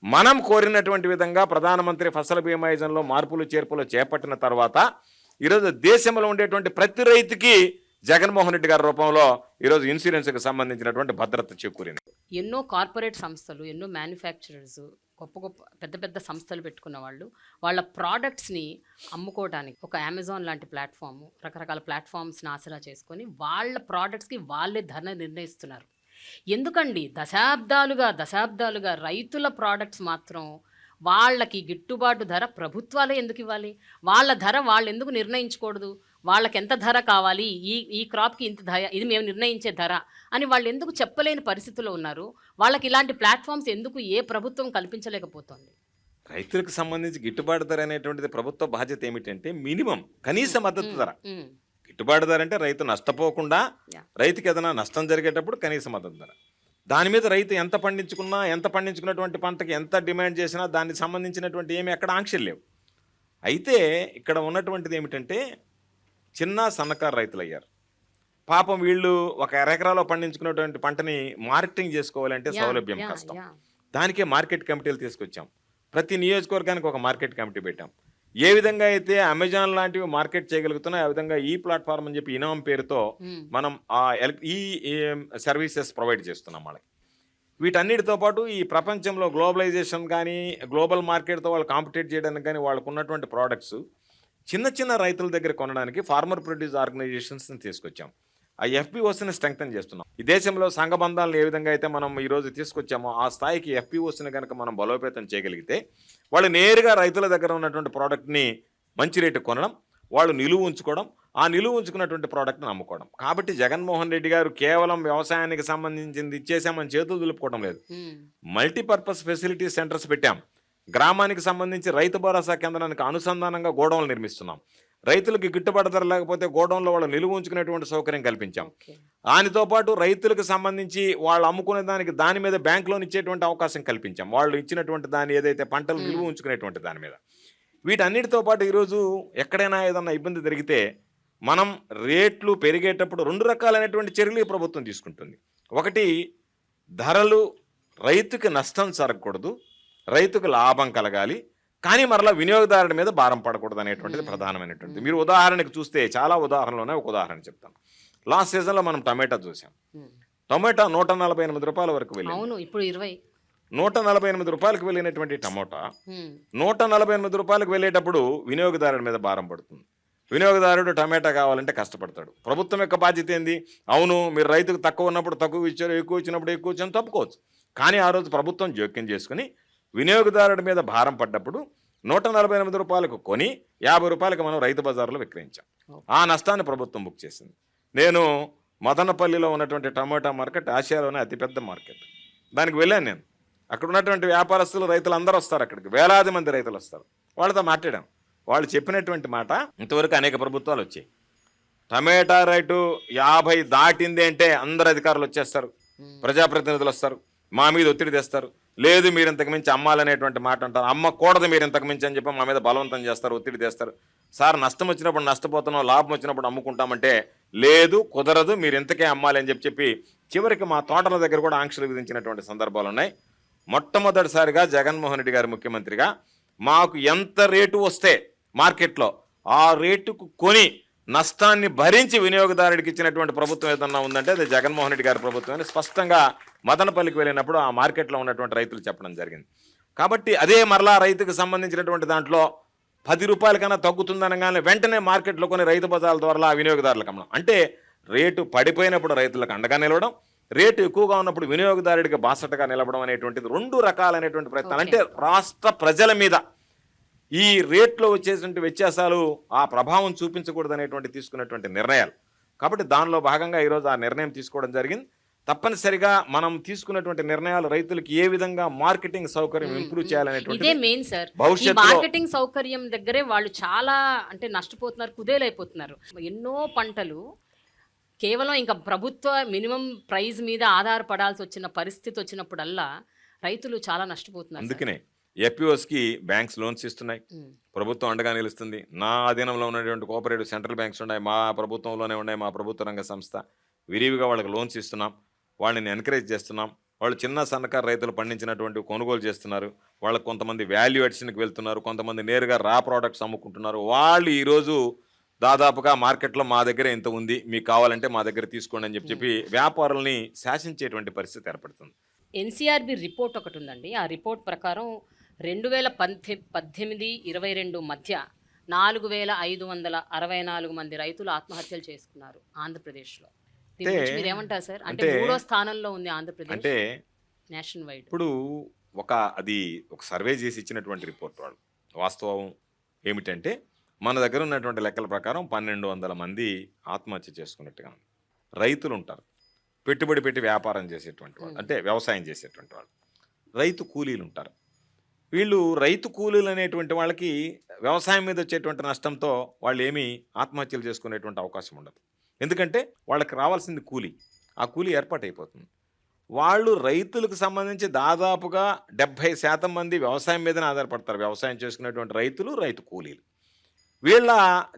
మనం కోరినటువంటి విధంగా ప్రధానమంత్రి ఫసల్ బీమా యోజనలో మార్పులు చేర్పులు చేపట్టిన తర్వాత ఈరోజు దేశంలో ఉండేటువంటి ప్రతి రైతుకి జగన్మోహన్ రెడ్డి గారి రూపంలో ఈరోజు ఇన్సూరెన్స్కి సంబంధించినటువంటి భద్రత చేకూరింది. ఎన్నో కార్పొరేట్ సంస్థలు, ఎన్నో మ్యానుఫ్యాక్చరర్స్, గొప్ప సంస్థలు పెట్టుకున్న వాళ్ళు వాళ్ళ ప్రోడక్ట్స్ని అమ్ముకోవడానికి ఒక అమెజాన్ లాంటి ప్లాట్ఫామ్, రకరకాల ప్లాట్ఫామ్స్ని ఆసరా చేసుకొని వాళ్ళ ప్రోడక్ట్స్కి వాళ్ళే ధర నిర్ణయిస్తున్నారు. ఎందుకండి దశాబ్దాలుగా రైతుల ప్రోడక్ట్స్ మాత్రం వాళ్ళకి గిట్టుబాటు ధర ప్రభుత్వాలే ఎందుకు ఇవ్వాలి? వాళ్ళ ధర వాళ్ళు ఎందుకు నిర్ణయించకూడదు? వాళ్ళకి ఎంత ధర కావాలి, ఈ క్రాప్కి ఇంత ధర, ఇది మేము నిర్ణయించే ధర అని వాళ్ళు ఎందుకు చెప్పలేని పరిస్థితిలో ఉన్నారు? వాళ్ళకి ఇలాంటి ప్లాట్ఫామ్స్ ఎందుకు ఏ ప్రభుత్వం కల్పించలేకపోతుంది? రైతులకు సంబంధించి గిట్టుబాటు ధర అనేటువంటిది ప్రభుత్వ బాధ్యత ఏమిటంటే మినిమం కనీస మద్దతు ధర. గిట్టుబాటు ధర అంటే రైతు నష్టపోకుండా, రైతుకి ఏదైనా నష్టం జరిగేటప్పుడు కనీస మద్దతు ధర. దాని మీద రైతు ఎంత పండించుకున్నటువంటి పంటకి ఎంత డిమాండ్ చేసినా దానికి సంబంధించినటువంటి ఏమి ఎక్కడ ఆంక్షలు లేవు. అయితే ఇక్కడ ఉన్నటువంటిది ఏమిటంటే చిన్న సన్నకారు రైతులు అయ్యారు. పాపం వీళ్ళు 1 ఎకరాలో పండించుకున్నటువంటి పంటని మార్కెటింగ్ చేసుకోవాలంటే సౌలభ్యం కష్టం. దానికే మార్కెట్ కమిటీలు తీసుకొచ్చాం. ప్రతి నియోజకవర్గానికి ఒక మార్కెట్ కమిటీ పెట్టాం. ఏ విధంగా అయితే అమెజాన్ లాంటివి మార్కెట్ చేయగలుగుతున్నాయో ఆ విధంగా ఈ ప్లాట్ఫామ్ అని చెప్పి ఇనాం పేరుతో మనం ఈ సర్వీసెస్ ప్రొవైడ్ చేస్తున్నాం వాళ్ళకి. వీటన్నిటితో పాటు ఈ ప్రపంచంలో గ్లోబలైజేషన్ కానీ గ్లోబల్ మార్కెట్తో వాళ్ళు కాంపిటేట్ చేయడానికి కానీ వాళ్ళకు ఉన్నటువంటి ప్రోడక్ట్స్ చిన్న రైతుల దగ్గర కొనడానికి ఫార్మర్ ప్రొడ్యూస్ ఆర్గనైజేషన్స్ని తీసుకొచ్చాం. ఆ ఎఫ్పిఓస్ని స్ట్రెంగ్తన్ చేస్తున్నాం. ఈ దేశంలో సంఘబంధాలను ఏ విధంగా అయితే మనం ఈరోజు తీసుకొచ్చామో ఆ స్థాయికి ఎఫ్పిఓస్ని కనుక మనం బలోపేతం చేయగలిగితే వాళ్ళు నేరుగా రైతుల దగ్గర ఉన్నటువంటి ప్రోడక్ట్ని మంచి రేటు కొనడం, వాళ్ళు నిలువ ఉంచుకోవడం, ఆ నిలువ ఉంచుకున్నటువంటి ప్రోడక్ట్ని అమ్ముకోవడం. కాబట్టి జగన్మోహన్ రెడ్డి గారు కేవలం వ్యవసాయానికి సంబంధించింది ఇచ్చేసామని చేతులు దులుపుకోవడం లేదు. మల్టీపర్పస్ ఫెసిలిటీ సెంటర్స్ పెట్టాం. గ్రామానికి సంబంధించి రైతు భరోసా కేంద్రానికి అనుసంధానంగా గోడౌన్లు నిర్మిస్తున్నాం. రైతులకు గిట్టుబాటు ధర లేకపోతే గోడౌన్లో వాళ్ళు నిలువ ఉంచుకునేటువంటి సౌకర్యం కల్పించాం. దానితో పాటు రైతులకు సంబంధించి వాళ్ళు అమ్ముకునే దాని మీద బ్యాంక్ లోన్ ఇచ్చేటువంటి అవకాశం కల్పించాం. వాళ్ళు ఇచ్చినటువంటి దాని ఏదైతే పంటలు నిలువ ఉంచుకునేటువంటి దాని మీద. వీటన్నిటితో పాటు ఈరోజు ఎక్కడైనా ఏదన్నా ఇబ్బంది జరిగితే మనం రేట్లు పెరిగేటప్పుడు 2 రకాలైనటువంటి చర్యలు ఈ ప్రభుత్వం తీసుకుంటుంది. ఒకటి, ధరలు రైతుకి నష్టం జరగకూడదు, రైతుకు లాభం కలగాలి, కానీ మరలా వినియోగదారుడి మీద భారం పడకూడదు అనేటువంటిది ప్రధానమైనటువంటిది. మీరు ఉదాహరణకు చూస్తే చాలా ఉదాహరణలోనే ఒక ఉదాహరణ చెప్తాను. లాస్ట్ సీజన్లో మనం టమాటా చూసాం. టమాటా 148 రూపాయల వరకు వెళ్ళింది. అవును, ఇప్పుడు 20. రూపాయలకు వెళ్ళినటువంటి టమోటా 148 రూపాయలకు వెళ్ళేటప్పుడు వినియోగదారుడి మీద భారం పడుతుంది. వినియోగదారుడు టమాటా కావాలంటే కష్టపడతాడు. ప్రభుత్వం యొక్క బాధ్యత ఏంది? అవును, మీరు రైతుకు తక్కువ ఉన్నప్పుడు తక్కువ ఇచ్చారు, ఎక్కువ ఇచ్చినప్పుడు ఎక్కువ ఇచ్చారు, తప్పుకోవచ్చు. కానీ ఆ రోజు ప్రభుత్వం జోక్యం చేసుకుని వినియోగదారుడి మీద భారం పడ్డప్పుడు 148 రూపాయలకు కొని 50 రూపాయలకు మనం రైతు బజార్లో విక్రయించాం. ఆ నష్టాన్ని ప్రభుత్వం బుక్ చేసింది. నేను మదనపల్లిలో ఉన్నటువంటి టమాటా మార్కెట్ ఆసియాలోనే అతిపెద్ద మార్కెట్. దానికి వెళ్ళాను నేను. అక్కడ ఉన్నటువంటి వ్యాపారస్తులు, రైతులు అందరూ వస్తారు. అక్కడికి వేలాది మంది రైతులు వస్తారు. వాళ్ళతో మాట్లాడాం. వాళ్ళు చెప్పినటువంటి మాట, ఇంతవరకు అనేక ప్రభుత్వాలు వచ్చాయి, టమాటా రేటు 50 దాటింది అంటే అందరు అధికారులు వచ్చేస్తారు, ప్రజాప్రతినిధులు వస్తారు, మా మీద ఒత్తిడి తెస్తారు. లేదు, మీరు ఇంతకు మించి అమ్మాలనేటువంటి మాట అంటారు. అమ్మకూడదు మీరు ఇంతకు మించి అని చెప్పి మా మీద బలవంతం చేస్తారు, ఒత్తిడి తెస్తారు. సార్, నష్టం వచ్చినప్పుడు నష్టపోతున్నాం, లాభం వచ్చినప్పుడు అమ్ముకుంటామంటే లేదు, కుదరదు, మీరు ఇంతకే అమ్మాలి అని చెప్పి చివరికి మా తోటల దగ్గర కూడా ఆంక్షలు విధించినటువంటి సందర్భాలు ఉన్నాయి. మొట్టమొదటిసారిగా జగన్మోహన్ రెడ్డి గారు ముఖ్యమంత్రిగా మాకు ఎంత రేటు వస్తే మార్కెట్లో ఆ రేటుకు కొని నష్టాన్ని భరించి వినియోగదారుడికి ఇచ్చినటువంటి ప్రభుత్వం ఏదన్నా ఉందంటే అది జగన్మోహన్ రెడ్డి గారి ప్రభుత్వం అని స్పష్టంగా మదనపల్లికి వెళ్ళినప్పుడు ఆ మార్కెట్లో ఉన్నటువంటి రైతులు చెప్పడం జరిగింది. కాబట్టి అదే మరలా రైతుకు సంబంధించినటువంటి దాంట్లో 10 రూపాయల కన్నా తగ్గుతుందనగానే వెంటనే మార్కెట్లో కొని రైతు బజార్ల ద్వారా ఆ వినియోగదారులకు అమ్మడం. అంటే రేటు పడిపోయినప్పుడు రైతులకు అండగా నిలవడం, రేటు ఎక్కువగా ఉన్నప్పుడు వినియోగదారుడికి బాసటగా నిలవడం అనేటువంటిది 2 రకాలైనటువంటి ప్రయత్నాలు. అంటే రాష్ట్ర ప్రజల మీద ఈ రేట్లో వచ్చేటువంటి వ్యత్యాసాలు ఆ ప్రభావం చూపించకూడదు అనేటువంటి తీసుకున్నటువంటి నిర్ణయాలు. కాబట్టి దానిలో భాగంగా ఈరోజు ఆ నిర్ణయం తీసుకోవడం జరిగింది. తప్పనిసరిగా మనం తీసుకున్నటువంటి నిర్ణయాలు రైతులకు ఏ విధంగా మార్కెటింగ్ సౌకర్యం ఇంప్రూవ్ చేయాలనేటువంటి ఇదే మెయిన్ సార్. ఈ మార్కెటింగ్ సౌకర్యం దగ్గరే వాళ్ళు చాలా అంటే నష్టపోతున్నారు, కుదేలైపోతున్నారు. ఎన్నో పంటలు కేవలం ఇంకా ప్రభుత్వ మినిమం ప్రైస్ మీద ఆధారపడాల్సి వచ్చిన పరిస్థితి వచ్చినప్పుడల్లా రైతులు చాలా నష్టపోతున్నారు. అందుకనే ఎఫ్పిఓస్కి బ్యాంక్స్ లోన్స్ ఇస్తున్నాయి, ప్రభుత్వం అండగా నిలుస్తుంది. నా అధీనంలో ఉన్నటువంటి కోఆపరేటివ్ సెంట్రల్ బ్యాంక్స్ ఉన్నాయి, మా ప్రభుత్వంలోనే ఉన్నాయి, మా ప్రభుత్వ రంగ సంస్థ. విరివిగా వాళ్ళకి లోన్స్ ఇస్తున్నాం, వాళ్ళని ఎంకరేజ్ చేస్తున్నాం. వాళ్ళు చిన్న సన్నకారు రైతులు పండించినటువంటి కొనుగోలు చేస్తున్నారు. వాళ్ళకి కొంతమంది వాల్యూ అడిషన్కి వెళ్తున్నారు, కొంతమంది నేరుగా రా ప్రోడక్ట్స్ అమ్ముకుంటున్నారు. వాళ్ళు ఈరోజు దాదాపుగా మార్కెట్లో మా దగ్గర ఇంత ఉంది, మీకు కావాలంటే మా దగ్గర తీసుకోండి అని చెప్పి వ్యాపారుల్ని శాసించేటువంటి పరిస్థితి ఏర్పడుతుంది. ఎన్సీఆర్బి రిపోర్ట్ ఒకటి ఉందండి. ఆ రిపోర్ట్ ప్రకారం 2018-22 మధ్య 4564 మంది రైతులు ఆత్మహత్యలు చేసుకున్నారు ఆంధ్రప్రదేశ్లో. దీని గురించి మీరు ఏమంటారు సార్? అంటే 3వ స్థానంలో ఉంది ఆంధ్రప్రదేశ్ అంటే నేషనల్ వైడ్. ఇప్పుడు అది ఒక సర్వే చేసి ఇచ్చినటువంటి రిపోర్ట్. వాళ్ళు వాస్తవం ఏమిటంటే మన దగ్గర ఉన్నటువంటి లెక్కల ప్రకారం 1200 మంది ఆత్మహత్య చేసుకున్నట్టుగా ఉంది. రైతులు ఉంటారు, పెట్టుబడి పెట్టి వ్యాపారం చేసేటువంటి వాళ్ళు, అంటే వ్యవసాయం చేసేటువంటి వాళ్ళు, రైతు కూలీలు ఉంటారు. వీళ్ళు రైతు కూలీలు అనేటువంటి వాళ్ళకి వ్యవసాయం మీద వచ్చేటువంటి నష్టంతో వాళ్ళు ఏమీ ఆత్మహత్యలు చేసుకునేటువంటి అవకాశం ఉండదు. ఎందుకంటే వాళ్ళకి రావాల్సింది కూలీ, ఆ కూలీ ఏర్పాటు అయిపోతుంది. వాళ్ళు రైతులకు సంబంధించి దాదాపుగా 70% మంది వ్యవసాయం మీదనే ఆధారపడతారు. వ్యవసాయం చేసుకునేటువంటి రైతులు, రైతు కూలీలు. వీళ్ళ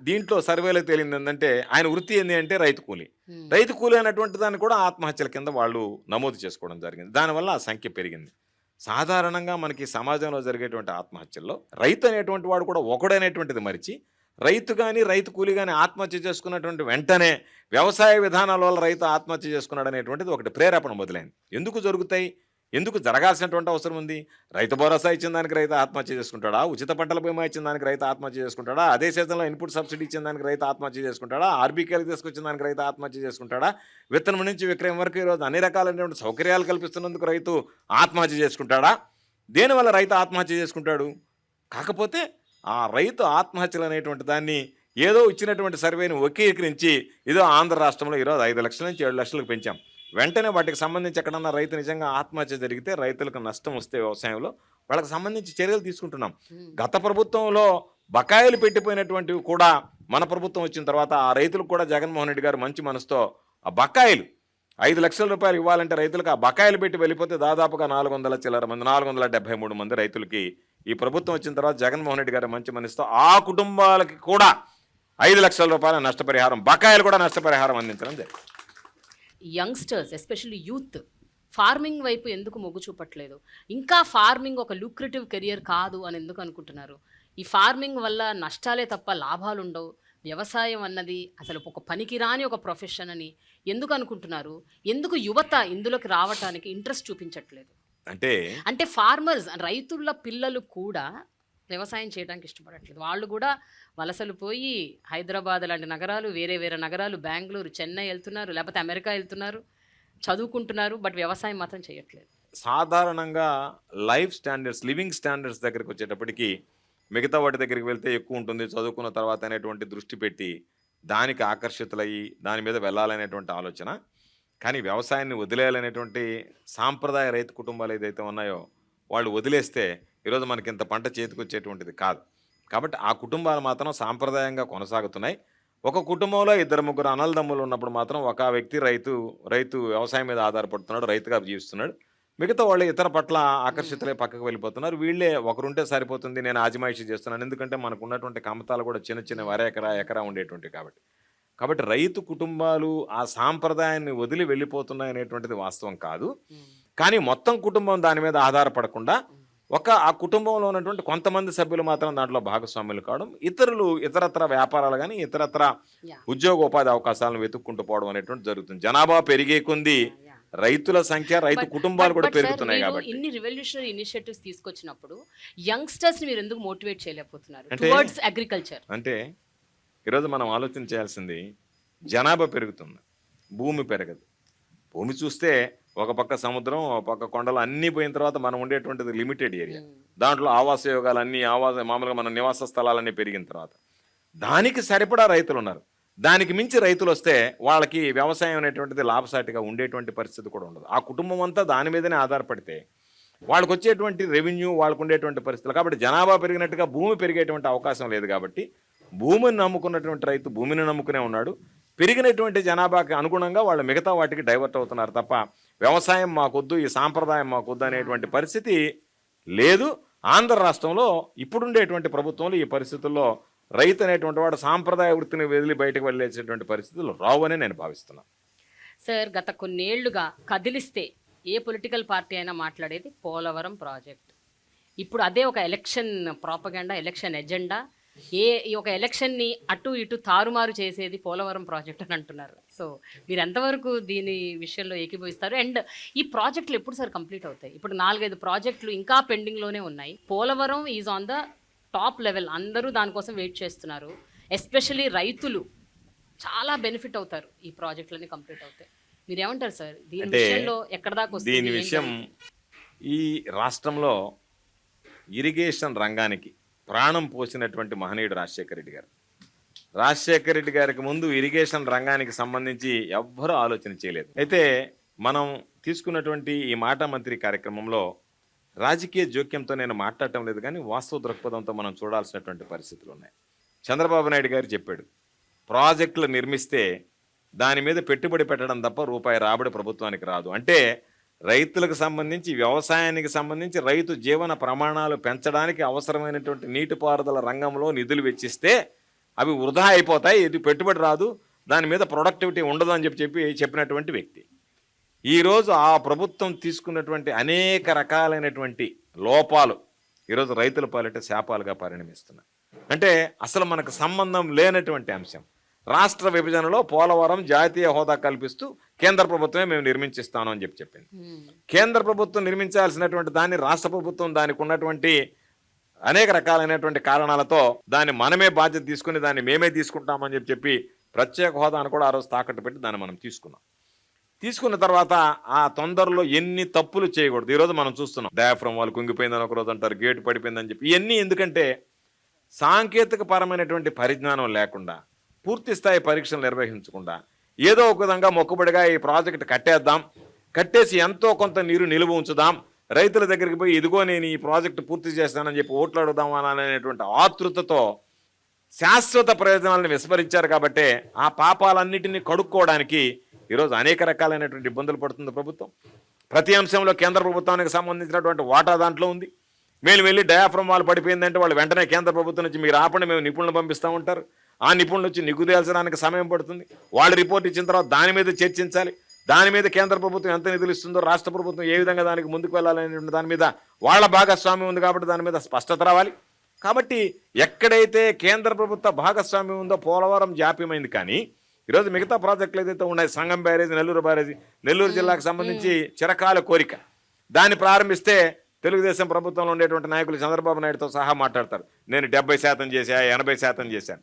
దీంట్లో సర్వేలో తేలింది ఏంటంటే ఆయన వృత్తి ఏంటి అంటే రైతు కూలీ. రైతు కూలీ అనేటువంటి దాన్ని కూడా ఆత్మహత్యల కింద వాళ్ళు నమోదు చేసుకోవడం జరిగింది. దానివల్ల ఆ సంఖ్య పెరిగింది. సాధారణంగా మనకి సమాజంలో జరిగేటువంటి ఆత్మహత్యల్లో రైతు అనేటువంటి వాడు కూడా ఒకడనేటువంటిది మరిచి రైతు కానీ రైతు కూలీ కానీ ఆత్మహత్య చేసుకున్నటువంటి వెంటనే వ్యవసాయ విధానాల వల్ల రైతు ఆత్మహత్య చేసుకున్నాడు అనేటువంటిది ఒకటి ప్రేరేపణ మొదలైంది. ఎందుకు జరుగుతాయి, ఎందుకు జరగాల్సినటువంటి అవసరం ఉంది? రైతు భరోసా ఇచ్చిన దానికి రైతు ఆత్మహత్య చేసుకుంటాడా? ఉచిత పంటల బీమా ఇచ్చిన దానికి రైతు ఆత్మహత్య చేసుకుంటాడా? అదే సీజన్లో ఇన్పుట్ సబ్సిడీ ఇచ్చిన దానికి రైతు ఆత్మహత్య చేసుకుంటాడా? ఆర్బీకేలు తీసుకొచ్చిన దానికి రైతు ఆత్మహత్య చేసుకుంటాడా? విత్తనం నుంచి విక్రయం వరకు ఈరోజు అన్ని రకాలైనటువంటి సౌకర్యాలు కల్పిస్తున్నందుకు రైతు ఆత్మహత్య చేసుకుంటాడా? దేనివల్ల రైతు ఆత్మహత్య చేసుకుంటాడు? కాకపోతే ఆ రైతు ఆత్మహత్యలు అనేటువంటి దాన్ని ఏదో ఇచ్చినటువంటి సర్వేని వక్రీకరించి ఏదో ఆంధ్ర రాష్ట్రంలో ఈరోజు 5 లక్షల నుంచి 7 లక్షలకు పెంచాం. వెంటనే వాటికి సంబంధించి ఎక్కడన్నా రైతు నిజంగా ఆత్మహత్య జరిగితే, రైతులకు నష్టం వస్తే వ్యవసాయంలో వాళ్ళకి సంబంధించి చర్యలు తీసుకుంటున్నాం. గత ప్రభుత్వంలో బకాయిలు పెట్టిపోయినటువంటివి కూడా మన ప్రభుత్వం వచ్చిన తర్వాత ఆ రైతులకు కూడా జగన్మోహన్ రెడ్డి గారు మంచి మనసుతో ఆ బకాయిలు 5 లక్షల రూపాయలు ఇవ్వాలంటే రైతులకు ఆ బకాయిలు పెట్టి వెళ్ళిపోతే దాదాపుగా 400 చిల్లర మంది, 473 మంది రైతులకి ఈ ప్రభుత్వం వచ్చిన తర్వాత జగన్మోహన్ రెడ్డి గారు మంచి మనసుతో ఆ కుటుంబాలకి కూడా 5 లక్షల రూపాయల నష్టపరిహారం, బకాయిలు కూడా నష్టపరిహారం అందించడం జరిగింది. యంగ్స్టర్స్ ఎస్పెషల్లీ యూత్ ఫార్మింగ్ వైపు ఎందుకు మొగ్గు చూపట్లేదు? ఇంకా ఫార్మింగ్ ఒక లూక్రేటివ్ కెరియర్ కాదు అని ఎందుకు అనుకుంటున్నారు? ఈ ఫార్మింగ్ వల్ల నష్టాలే తప్ప లాభాలు ఉండవు, వ్యవసాయం అన్నది అసలు ఒక పనికిరాని ఒక ప్రొఫెషన్ అని ఎందుకు అనుకుంటున్నారు? ఎందుకు యువత ఇందులోకి రావటానికి ఇంట్రెస్ట్ చూపించట్లేదు? అంటే అంటే ఫార్మర్స్ రైతుల పిల్లలు కూడా వ్యవసాయం చేయడానికి ఇష్టపడట్లేదు. వాళ్ళు కూడా వలసలు పోయి హైదరాబాద్ లాంటి నగరాలు, వేరే వేరే నగరాలు, బెంగళూరు, చెన్నై వెళ్తున్నారు, లేకపోతే అమెరికా వెళ్తున్నారు, చదువుకుంటున్నారు. బట్ వ్యవసాయం మాత్రం చేయట్లేదు. సాధారణంగా లైఫ్ స్టాండర్డ్స్, లివింగ్ స్టాండర్డ్స్ దగ్గరికి వచ్చేటప్పటికి మిగతా వాటి దగ్గరికి వెళ్తే ఎక్కువ ఉంటుంది చదువుకున్న తర్వాత అనేటువంటి దృష్టి పెట్టి దానికి ఆకర్షితులయ్యి దాని మీద వెళ్ళాలనేటువంటి ఆలోచన. కానీ వ్యవసాయాన్ని వదిలేయాలనేటువంటి సాంప్రదాయ రైతు కుటుంబాలు ఏదైతే ఉన్నాయో వాళ్ళు వదిలేస్తే ఈరోజు మనకి ఇంత పంట చేతికొచ్చేటువంటిది కాదు. కాబట్టి ఆ కుటుంబాలు మాత్రం సాంప్రదాయంగా కొనసాగుతున్నాయి. ఒక కుటుంబంలో ఇద్దరు ముగ్గురు అన్నదమ్ములు ఉన్నప్పుడు మాత్రం ఒక వ్యక్తి రైతు వ్యవసాయం మీద ఆధారపడుతున్నాడు, రైతుగా జీవిస్తున్నాడు. మిగతా వాళ్ళు ఇతర పట్ల ఆకర్షితులై పక్కకు వెళ్ళిపోతున్నారు. వీళ్ళే ఒకరుంటే సరిపోతుంది, నేను ఆజిమాయిషీ చేస్తున్నాను, ఎందుకంటే మనకు ఉన్నటువంటి కమతాలు కూడా చిన్న చిన్న ఎకరా ఉండేటువంటి కాబట్టి రైతు కుటుంబాలు ఆ సాంప్రదాయాన్ని వదిలి వెళ్ళిపోతున్నాయి అనేటువంటిది వాస్తవం కాదు. కానీ మొత్తం కుటుంబం దాని మీద ఆధారపడకుండా ఆ కుటుంబంలో ఉన్నటువంటి కొంతమంది సభ్యులు మాత్రం దాంట్లో భాగస్వాములు కావడం, ఇతరత్ర వ్యాపారాలు కానీ ఇతరత్ర ఉద్యోగోపాధి అవకాశాలను వెతుక్కుంటూ పోవడం అనేటువంటి జరుగుతుంది. జనాభా పెరిగే కొంది రైతుల సంఖ్య, రైతు కుటుంబాలు కూడా పెరుగుతున్నాయి. కాబట్టి ఇన్ని రివల్యూషనరీ ఇనిషియేటివ్స్ తీసుకొచ్చినప్పుడు యంగ్స్టర్స్ మీరు ఎందుకు మోటివేట్ చేయలేకపోతున్నారు టువర్డ్స్ అగ్రికల్చర్? అంటే ఈరోజు మనం ఆలోచన చేయాల్సింది, జనాభా పెరుగుతుంది, భూమి పెరగదు. భూమి చూస్తే ఒక పక్క సముద్రం, ఒక పక్క కొండలు అన్నీ పోయిన తర్వాత మనం ఉండేటువంటిది లిమిటెడ్ ఏరియా. దాంట్లో ఆవాస యోగాలు అన్నీ మామూలుగా మన నివాస స్థలాలన్నీ పెరిగిన తర్వాత దానికి సరిపడా రైతులు ఉన్నారు. దానికి మించి రైతులు వస్తే వాళ్ళకి వ్యవసాయం అనేటువంటిది లాభసాటిగా ఉండేటువంటి పరిస్థితి కూడా ఉండదు. ఆ కుటుంబం అంతా దాని మీదనే ఆధారపడితే వాళ్ళకు వచ్చేటువంటి రెవెన్యూ, వాళ్ళకు ఉండేటువంటి పరిస్థితులు. కాబట్టి జనాభా పెరిగినట్టుగా భూమి పెరిగేటువంటి అవకాశం లేదు. కాబట్టి భూమిని నమ్ముకున్నటువంటి రైతు భూమిని నమ్ముకునే ఉన్నాడు. పెరిగినటువంటి జనాభాకి అనుగుణంగా వాళ్ళు మిగతా వాటికి డైవర్ట్ అవుతున్నారు తప్ప వ్యవసాయం మాకొద్దు, ఈ సాంప్రదాయం మాకొద్దు అనేటువంటి పరిస్థితి లేదు. ఆంధ్ర రాష్ట్రంలో ఇప్పుడుండేటువంటి ప్రభుత్వంలో ఈ పరిస్థితుల్లో రైతు అనేటువంటి వాడు సాంప్రదాయ వృత్తిని వదిలి బయటకు వెళ్ళేసేటువంటి పరిస్థితులు రావని నేను భావిస్తున్నాను. సార్, గత కొన్నేళ్లుగా కదిలిస్తే ఏ పొలిటికల్ పార్టీ అయినా మాట్లాడేది పోలవరం ప్రాజెక్ట్. ఇప్పుడు అదే ఒక ఎలక్షన్ ప్రాపగండా, ఎలక్షన్ ఎజెండా. ఈ ఒక ఎలక్షన్ని అటు ఇటు తారుమారు చేసేది పోలవరం ప్రాజెక్ట్ అని అంటున్నారు. సో మీరు ఎంతవరకు దీని విషయంలో ఏకీభవిస్తారు? అండ్ ఈ ప్రాజెక్టులు ఎప్పుడు సార్ కంప్లీట్ అవుతాయి? ఇప్పుడు 4-5 ప్రాజెక్టులు ఇంకా పెండింగ్లోనే ఉన్నాయి. Polavaram is on the top level, అందరూ దానికోసం వెయిట్ చేస్తున్నారు. ఎస్పెషలీ రైతులు చాలా బెనిఫిట్ అవుతారు ఈ ప్రాజెక్టులన్నీ కంప్లీట్ అవుతాయి. మీరు ఏమంటారు సార్ దీని విషయంలో? ఎక్కడ దాకా వస్తుంది దీని విషయం? ఈ రాష్ట్రంలో ఇరిగేషన్ రంగానికి ప్రాణం పోసినటువంటి మహనీయుడు రాజశేఖర రెడ్డి గారు. రాజశేఖర రెడ్డి గారికి ముందు ఇరిగేషన్ రంగానికి సంబంధించి ఎవ్వరూ ఆలోచన చేయలేదు. అయితే మనం తీసుకున్నటువంటి ఈ మాట మంత్రి కార్యక్రమంలో రాజకీయ జోక్యంతో నేను మాట్లాడటం లేదు, కానీ వాస్తవ దృక్పథంతో మనం చూడాల్సినటువంటి పరిస్థితులు ఉన్నాయి. చంద్రబాబు నాయుడు గారు చెప్పాడు, ప్రాజెక్టులు నిర్మిస్తే దాని మీద పెట్టుబడి పెట్టడం తప్ప రూపాయి రాబడి ప్రభుత్వానికి రాదు. అంటే రైతులకు సంబంధించి, వ్యవసాయానికి సంబంధించి, రైతు జీవన ప్రమాణాలు పెంచడానికి అవసరమైనటువంటి నీటిపారుదల రంగంలో నిధులు వెచ్చిస్తే అవి వృధా అయిపోతాయి, ఇది పెట్టుబడి రాదు, దాని మీద ప్రొడక్టివిటీ ఉండదు అని చెప్పినటువంటి వ్యక్తి. ఈరోజు ఆ ప్రభుత్వం తీసుకున్నటువంటి అనేక రకాలైనటువంటి లోపాలు ఈరోజు రైతుల పాలిట శాపాలుగా పరిణమిస్తున్నాయి. అంటే అసలు మనకు సంబంధం లేనటువంటి అంశం. రాష్ట్ర విభజనలో పోలవరం జాతీయ హోదా కల్పిస్తూ కేంద్ర ప్రభుత్వమే మేము నిర్మించిస్తాను అని చెప్పింది. కేంద్ర ప్రభుత్వం నిర్మించాల్సినటువంటి దాన్ని రాష్ట్ర ప్రభుత్వం దానికి ఉన్నటువంటి అనేక రకాలైనటువంటి కారణాలతో దాన్ని మనమే బాధ్యత తీసుకుని దాన్ని మేమే తీసుకుంటామని చెప్పి ప్రత్యేక హోదాను కూడా ఆ రోజు తాకట్టు పెట్టి దాన్ని మనం తీసుకున్న తర్వాత ఆ తొందరలో ఎన్ని తప్పులు చేయకూడదు. ఈరోజు మనం చూస్తున్నాం, డయాఫ్రమ్ వాళ్ళు కుంగిపోయిందని ఒకరోజు అంటారు, గేటు పడిపోయిందని చెప్పి. ఇవన్నీ ఎందుకంటే సాంకేతిక పరమైనటువంటి పరిజ్ఞానం లేకుండా, పూర్తి స్థాయి పరీక్షలు నిర్వహించకుండా, ఏదో ఒక విధంగా మొక్కుబడిగా ఈ ప్రాజెక్టు కట్టేసి ఎంతో కొంత నీరు నిలువ ఉంచుదాం, రైతుల దగ్గరికి పోయి ఇదిగో నేను ఈ ప్రాజెక్టు పూర్తి చేస్తానని చెప్పి ఓట్లు అడుగుదాం అనేటువంటి ఆతృతతో శాశ్వత ప్రయోజనాలను విస్మరించారు. కాబట్టే ఆ పాపాలన్నిటినీ కడుక్కోవడానికి ఈరోజు అనేక రకాలైనటువంటి ఇబ్బందులు పడుతుంది ప్రభుత్వం. ప్రతి అంశంలో కేంద్ర ప్రభుత్వానికి సంబంధించినటువంటి వాటా దాంట్లో ఉంది. మేము వెళ్ళి డయాఫ్రమ్ వాళ్ళు పడిపోయిందంటే వాళ్ళు వెంటనే కేంద్ర ప్రభుత్వం నుంచి మీరు ఆపండి, మేము నిపుణులను పంపిస్తూ ఉంటారు. ఆ నిపుణులు వచ్చి నిగ్గుదేల్చడానికి సమయం పడుతుంది. వాళ్ళు రిపోర్ట్ ఇచ్చిన తర్వాత దాని మీద చర్చించాలి. దాని మీద కేంద్ర ప్రభుత్వం ఎంత నిధులు ఇస్తుందో, రాష్ట్ర ప్రభుత్వం ఏ విధంగా దానికి ముందుకు వెళ్ళాలనే దాని మీద వాళ్ళ భాగస్వామ్యం ఉంది. కాబట్టి దాని మీద స్పష్టత రావాలి. కాబట్టి ఎక్కడైతే కేంద్ర ప్రభుత్వ భాగస్వామ్యం ఉందో పోలవరం జాప్యమైంది. కానీ ఈరోజు మిగతా ప్రాజెక్టులు ఏదైతే ఉన్నాయి, సంగం బ్యారేజ్, నెల్లూరు బ్యారేజ్, నెల్లూరు జిల్లాకు సంబంధించి చిరకాల కోరిక, దాన్ని ప్రారంభిస్తే తెలుగుదేశం ప్రభుత్వంలో ఉండేటువంటి నాయకులు చంద్రబాబు నాయుడుతో సహా మాట్లాడతారు, నేను 70% చేశా, 80% చేశాను.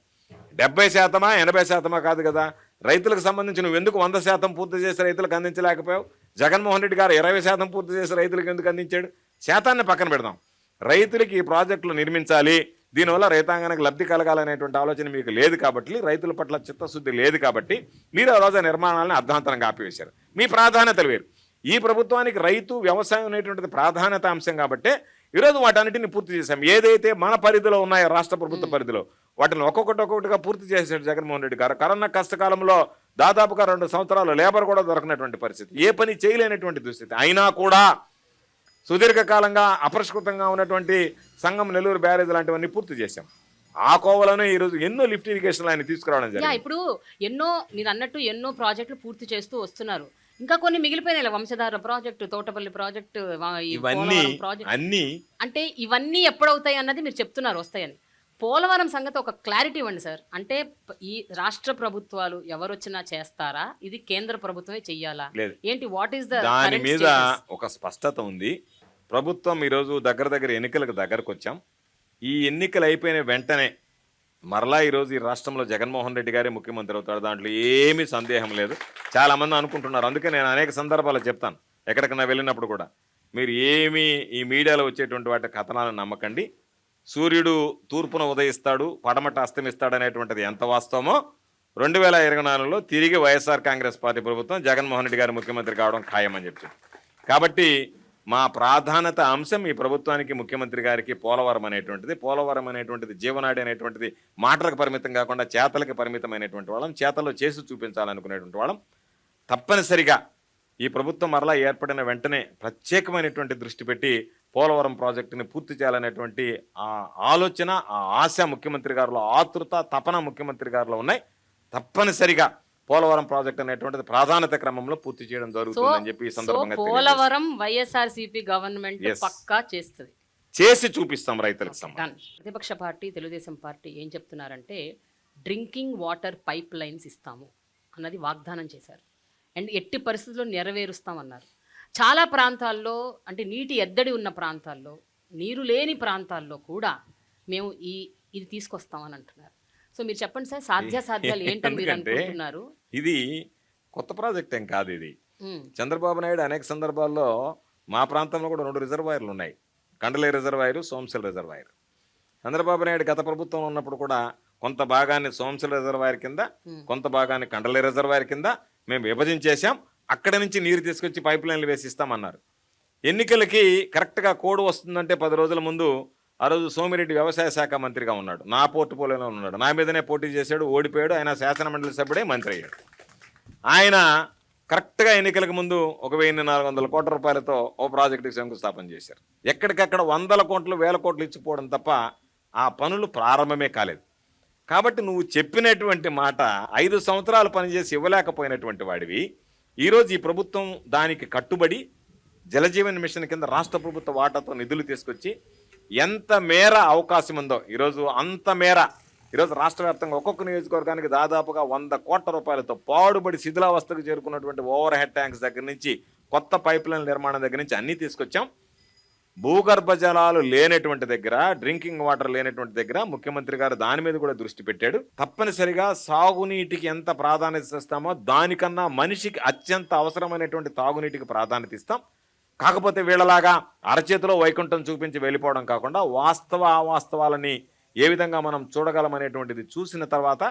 70%, 80% కాదు కదా. రైతులకు సంబంధించి నువ్వు ఎందుకు 100% పూర్తి చేసి రైతులకు అందించలేకపోయావు? జగన్మోహన్ రెడ్డి గారు 20% పూర్తి చేసి రైతులకు ఎందుకు అందించాడు? శాతాన్ని పక్కన పెడదాం. రైతులకి ఈ ప్రాజెక్టులు నిర్మించాలి, దీనివల్ల రైతాంగానికి లబ్ధి కలగాలనేటువంటి ఆలోచన మీకు లేదు కాబట్టి, రైతుల పట్ల చిత్తశుద్ధి లేదు కాబట్టి మీరు ఆ రోజు నిర్మాణాలను అర్ధాంతరంగా ఆపివేశారు. మీ ప్రాధాన్యతలు వేరు. ఈ ప్రభుత్వానికి రైతు వ్యవసాయం అనేటువంటిది ప్రాధాన్యత అంశం కాబట్టి ఈరోజు వాటన్నిటిని పూర్తి చేశాం. ఏదైతే మన పరిధిలో ఉన్నాయో రాష్ట్ర ప్రభుత్వ పరిధిలో వాటిని ఒక్కొక్కటిగా పూర్తి చేశాడు జగన్మోహన్ రెడ్డి గారు. కరోనా కష్టకాలంలో దాదాపుగా 2 సంవత్సరాలు లేబర్ కూడా దొరకనటువంటి పరిస్థితి, ఏ పని చేయలేనటువంటి దుస్థితి. అయినా కూడా సుదీర్ఘకాలంగా అపరిష్కృతంగా ఉన్నటువంటి సంగం, నెల్లూరు బ్యారేజ్ లాంటివన్నీ పూర్తి చేశాం. ఆ కోవలోనే ఈరోజు ఎన్నో లిఫ్ట్ ఇరిగేషన్లు ఆయన తీసుకురావడం జరిగింది. ఇప్పుడు మీరు అన్నట్టు ఎన్నో ప్రాజెక్టులు పూర్తి చేస్తూ వస్తున్నారు. ఇంకా కొన్ని మిగిలిపోయినాయి, వంశధార ప్రాజెక్టు, తోటపల్లి ప్రాజెక్టు, ఇవన్నీ అన్ని అంటే ఇవన్నీ ఎప్పుడవుతాయి అన్నది మీరు చెప్తున్నారు వస్తాయని. పోలవరం సంగతి ఒక క్లారిటీ ఇవ్వండి సార్. అంటే ఈ రాష్ట్ర ప్రభుత్వాలు ఎవరొచ్చినా చేస్తారా, ఇది కేంద్ర ప్రభుత్వమే చెయ్యాలా, ఏంటి, వాట్ ఈస్ దాని మీద ఒక స్పష్టత ఉంది. ప్రభుత్వం ఈరోజు దగ్గర ఎన్నికలకు దగ్గరకు వచ్చాం. ఈ ఎన్నికలు అయిపోయిన వెంటనే మరలా ఈరోజు ఈ రాష్ట్రంలో జగన్మోహన్ రెడ్డి గారే ముఖ్యమంత్రి అవుతాడు, దాంట్లో ఏమీ సందేహం లేదు. చాలామంది అనుకుంటున్నారు. అందుకే నేను అనేక సందర్భాలు చెప్తాను, ఎక్కడికైనా వెళ్ళినప్పుడు కూడా, మీరు ఏమీ ఈ మీడియాలో వచ్చేటువంటి వాటి కథనాలను నమ్మకండి. సూర్యుడు తూర్పున ఉదయిస్తాడు, పడమట అస్తమిస్తాడు అనేటువంటిది ఎంత వాస్తవమో 2024లో తిరిగి వైఎస్ఆర్ కాంగ్రెస్ పార్టీ ప్రభుత్వం జగన్మోహన్ రెడ్డి గారు ముఖ్యమంత్రి కావడం ఖాయమని చెప్పి. కాబట్టి మా ప్రాధాన్యత అంశం ఈ ప్రభుత్వానికి, ముఖ్యమంత్రి గారికి పోలవరం అనేటువంటిది జీవనాడి అనేటువంటిది మాటలకు పరిమితం కాకుండా చేతలకు పరిమితమైనటువంటి వాళ్ళం, చేతల్లో చేసి చూపించాలనుకునేటువంటి వాళ్ళం. తప్పనిసరిగా ఈ ప్రభుత్వం మరలా ఏర్పడిన వెంటనే ప్రత్యేకమైనటువంటి దృష్టి పెట్టి పోలవరం ప్రాజెక్టుని పూర్తి చేయాలనేటువంటి ఆ ఆలోచన, ఆ ఆశ ముఖ్యమంత్రి గారిలో, ఆతృత, తపన ముఖ్యమంత్రి గారిలో ఉన్నాయి. తప్పనిసరిగా పోలవరం ప్రాజెక్ట్ అనేటువంటిది ప్రాధాన్యత క్రమంలో పూర్తి చేయడం జరుగుతుందని చెప్పి ఈ సందర్భంగా పోలవరం వైఎస్ఆర్సీపీ గవర్నమెంట్ పక్కా చేస్తుంది, చేసి చూపిస్తాం రైతులకు. ప్రతిపక్ష పార్టీ తెలుగుదేశం పార్టీ ఏం చెప్తున్నారంటే డ్రింకింగ్ వాటర్ పైప్ లైన్స్ ఇస్తాము అన్నది వాగ్దానం చేశారు. అండ్ ఎట్టి పరిస్థితుల్లో నెరవేరుస్తామన్నారు. చాలా ప్రాంతాల్లో, అంటే నీటి ఎద్దడి ఉన్న ప్రాంతాల్లో, నీరు లేని ప్రాంతాల్లో కూడా మేము ఇది తీసుకొస్తామని అంటున్నారు. సో మీరు చెప్పండి సార్, సాధ్యాసాధ్యాలు ఏంటని మీరు అనుకుంటున్నారు? ఇది కొత్త ప్రాజెక్ట్ ఏం కాదు. ఇది చంద్రబాబు నాయుడు అనేక సందర్భాల్లో మా ప్రాంతంలో కూడా 2 రిజర్వాయర్లు ఉన్నాయి, కండలే రిజర్వాయర్, సోమశిల రిజర్వాయర్. చంద్రబాబు నాయుడు గత ప్రభుత్వం ఉన్నప్పుడు కూడా కొంత భాగాన్ని సోమశిల రిజర్వాయర్ కింద, కొంత భాగాన్ని కండలే రిజర్వాయర్ కింద మేము విభజించేసాం. అక్కడి నుంచి నీరు తీసుకొచ్చి పైప్ లైన్లు వేసిస్తామన్నారు. ఎన్నికలకి కరెక్ట్గా కోడ్ వస్తుందంటే 10 రోజుల ముందు ఆ రోజు సోమిరెడ్డి వ్యవసాయ శాఖ మంత్రిగా ఉన్నాడు, నా పోర్టుపోలియోలో ఉన్నాడు, నా మీదనే పోటీ చేశాడు, ఓడిపోయాడు. ఆయన శాసనమండలి సభ్యుడే మంత్రి అయ్యాడు. ఆయన కరెక్ట్గా ఎన్నికలకు ముందు 1,400 కోట్ల రూపాయలతో ఓ ప్రాజెక్టుకి శంకుస్థాపన చేశారు. ఎక్కడికక్కడ 100 కోట్లు 1000 కోట్లు ఇచ్చిపోవడం తప్ప ఆ పనులు ప్రారంభమే కాలేదు. కాబట్టి నువ్వు చెప్పినటువంటి మాట 5 సంవత్సరాలు పనిచేసి ఇవ్వలేకపోయినటువంటి వాడివి ఈరోజు ఈ ప్రభుత్వం దానికి కట్టుబడి జలజీవన్ మిషన్ కింద రాష్ట్ర ప్రభుత్వ వాటాతో నిధులు తీసుకొచ్చి ఎంత మేర అవకాశం ఉందో ఈరోజు అంత మేర ఈరోజు రాష్ట్ర వ్యాప్తంగా ఒక్కొక్క నియోజకవర్గానికి దాదాపుగా 100 కోట్ల రూపాయలతో పాడుబడి శిథిలావస్థకు చేరుకున్నటువంటి ఓవర్ హెడ్ ట్యాంక్స్ దగ్గర నుంచి, కొత్త పైప్ లైన్ నిర్మాణం దగ్గర నుంచి అన్నీ తీసుకొచ్చాం. భూగర్భ జలాలు లేనటువంటి దగ్గర, డ్రింకింగ్ వాటర్ లేనటువంటి దగ్గర ముఖ్యమంత్రి గారు దాని మీద కూడా దృష్టి పెట్టాడు. తప్పనిసరిగా సాగునీటికి ఎంత ప్రాధాన్యత ఇస్తామో దానికన్నా మనిషికి అత్యంత అవసరమైనటువంటి తాగునీటికి ప్రాధాన్యత ఇస్తాం. కాకపోతే వీళ్ళలాగా అరచేతిలో వైకుంఠం చూపించి వెళ్ళిపోవడం కాకుండా అవాస్తవాలని ఏ విధంగా మనం చూడగలమనేటువంటిది చూసిన తర్వాత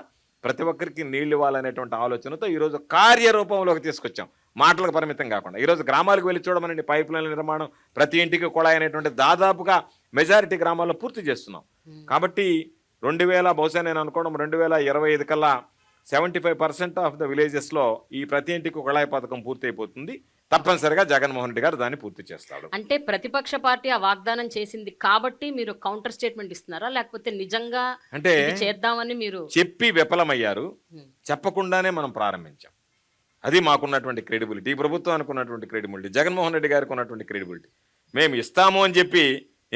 ప్రతి ఒక్కరికి నీళ్ళు ఇవ్వాలనేటువంటి ఆలోచనతో ఈరోజు కార్యరూపంలోకి తీసుకొచ్చాం, మాటలకు పరిమితం కాకుండా. ఈరోజు గ్రామాలకు వెళ్ళి చూడమనండి, పైప్ లైన్ల నిర్మాణం, ప్రతి ఇంటికి కుళాయి అనేటువంటి దాదాపుగా మెజారిటీ గ్రామాల్లో పూర్తి చేస్తున్నాం. కాబట్టి 2000 బహుశా నేను అనుకోవడం 2025 కల్లా 75% ఆఫ్ ద విలేజెస్లో ఈ ప్రతి ఇంటికి కుళాయి పథకం పూర్తి అయిపోతుంది. తప్పనిసరిగా జగన్మోహన్ రెడ్డి గారు దాన్ని పూర్తి చేస్తాడు. అంటే ప్రతిపక్ష పార్టీ ఆ వాగ్దానం చేసింది కాబట్టి మీరు కౌంటర్ స్టేట్మెంట్ ఇస్తున్నారా, లేకపోతే నిజంగా అంటే చేద్దామని మీరు చెప్పి విఫలమయ్యారు? చెప్పకుండానే మనం ప్రారంభించాం. అది మాకున్నటువంటి క్రెడిబిలిటీ, ఈ ప్రభుత్వానికి ఉన్నటువంటి క్రెడిబిలిటీ, జగన్మోహన్ రెడ్డి గారికి ఉన్నటువంటి క్రెడిబిలిటీ. మేము ఇస్తాము అని చెప్పి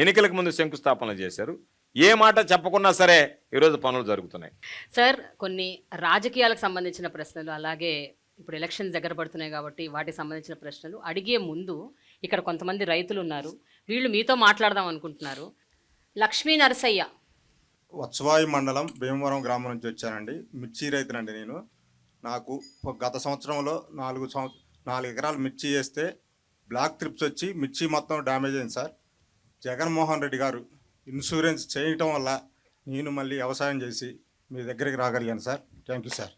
ఎన్నికలకు ముందు శంకుస్థాపన చేశారు. ఏ మాట చెప్పకున్నా సరే ఈరోజు పనులు జరుగుతున్నాయి. సార్, కొన్ని రాజకీయాలకు సంబంధించిన ప్రశ్నలు, అలాగే ఇప్పుడు ఎలక్షన్స్ దగ్గర పడుతున్నాయి కాబట్టి వాటికి సంబంధించిన ప్రశ్నలు అడిగే ముందు ఇక్కడ కొంతమంది రైతులు ఉన్నారు, వీళ్ళు మీతో మాట్లాడదాం అనుకుంటున్నారు. లక్ష్మీ నరసయ్య, వత్సవాయి మండలం భీమవరం గ్రామం నుంచి వచ్చానండి. మిర్చి రైతునండి నేను. నాకు గత సంవత్సరంలో 4 ఎకరాలు మిర్చి వేస్తే బ్లాక్ త్రిప్స్ వచ్చి మిర్చి మొత్తం డ్యామేజ్ అయింది సార్. జగన్మోహన్ రెడ్డి గారు ఇన్సూరెన్స్ చేయటం వల్ల నేను మళ్ళీ వ్యవసాయం చేసి మీ దగ్గరికి రాగలిగాను సార్. Thank you sir.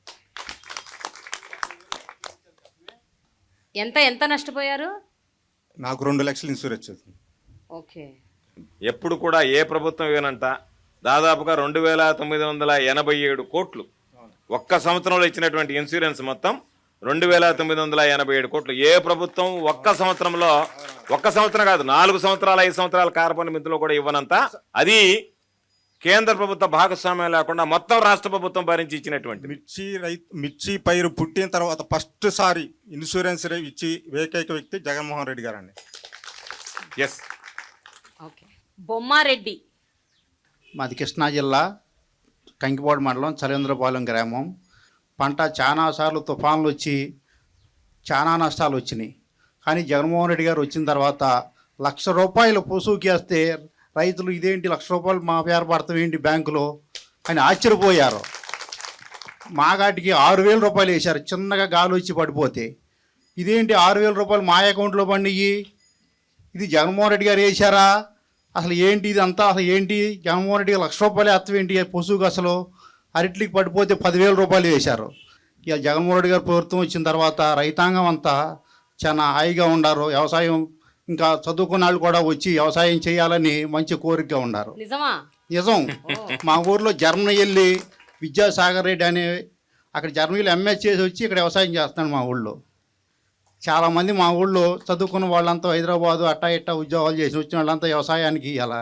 ఎంత నష్టపోయారు? నాకు 2 లక్షలు ఇన్సూరెన్స్ వచ్చింది. ఓకే. ఎప్పుడు కూడా ఏ ప్రభుత్వం ఇవ్వనంట దాదాపుగా 2,987 కోట్లు ఒక్క సంవత్సరంలో ఇచ్చినటువంటి ఇన్సూరెన్స్ మొత్తం 2,987 కోట్లు. ఏ ప్రభుత్వం ఒక్క సంవత్సరం కాదు, 4 సంవత్సరాలు 5 సంవత్సరాల కార్బన్ మిత్తులు కూడా ఇవ్వనంత. అది కేంద్ర ప్రభుత్వ భాగస్వామ్యం లేకుండా మొత్తం రాష్ట్ర ప్రభుత్వం భరించి ఇచ్చినటువంటి మిర్చి పైరు పుట్టిన తర్వాత ఫస్ట్ సారి ఇన్సూరెన్స్ ఇచ్చి ఏకైక వ్యక్తి జగన్మోహన్ రెడ్డి గారండి. ఎస్. ఓకే. బొమ్మారెడ్డి, మాది కృష్ణా జిల్లా కంకిపాడు మండలం చలేంద్రపాలెం గ్రామం. పంట చాలా సార్లు తుఫాన్లు వచ్చి చాలా నష్టాలు వచ్చినాయి. కానీ జగన్మోహన్ రెడ్డి గారు వచ్చిన తర్వాత ₹1,00,000 పొసుకేస్తే రైతులు ఇదేంటి ₹1,00,000 మా పేరు పడతాం ఏంటి బ్యాంకులో అని ఆశ్చర్యపోయారు. మాగాటికి ₹6,000 వేశారు చిన్నగా గాలి వచ్చి పడిపోతే. ఇదేంటి ₹6,000 మా అకౌంట్లో పండియి, ఇది జగన్మోహన్ రెడ్డి గారు వేశారా, అసలు ఏంటి ఇదంతా, అసలు ఏంటి జగన్మోహన్ రెడ్డి గారు ₹1,00,000 ఎత్తు ఏంటి పొసుకు, అసలు అరటికి పడిపోతే ₹10,000 వేశారు. ఇక జగన్మోహన్ రెడ్డి గారు ప్రభుత్వం వచ్చిన తర్వాత రైతాంగం అంతా చాలా హాయిగా ఉన్నారు. వ్యవసాయం ఇంకా చదువుకున్న వాళ్ళు కూడా వచ్చి వ్యవసాయం చేయాలని మంచి కోరికగా ఉన్నారు. నిజమా? నిజం. మా ఊర్లో జర్మనీ వెళ్ళి విద్యాసాగర్ రెడ్డి అనే అక్కడ జర్మనీలో ఎంఎస్ చేసి వచ్చి ఇక్కడ వ్యవసాయం చేస్తున్నాడు మా ఊళ్ళో. చాలామంది మా ఊళ్ళో చదువుకున్న వాళ్ళంతా హైదరాబాదు అట్టా ఇట్టా ఉద్యోగాలు చేసి వచ్చిన వాళ్ళంతా వ్యవసాయానికి అలా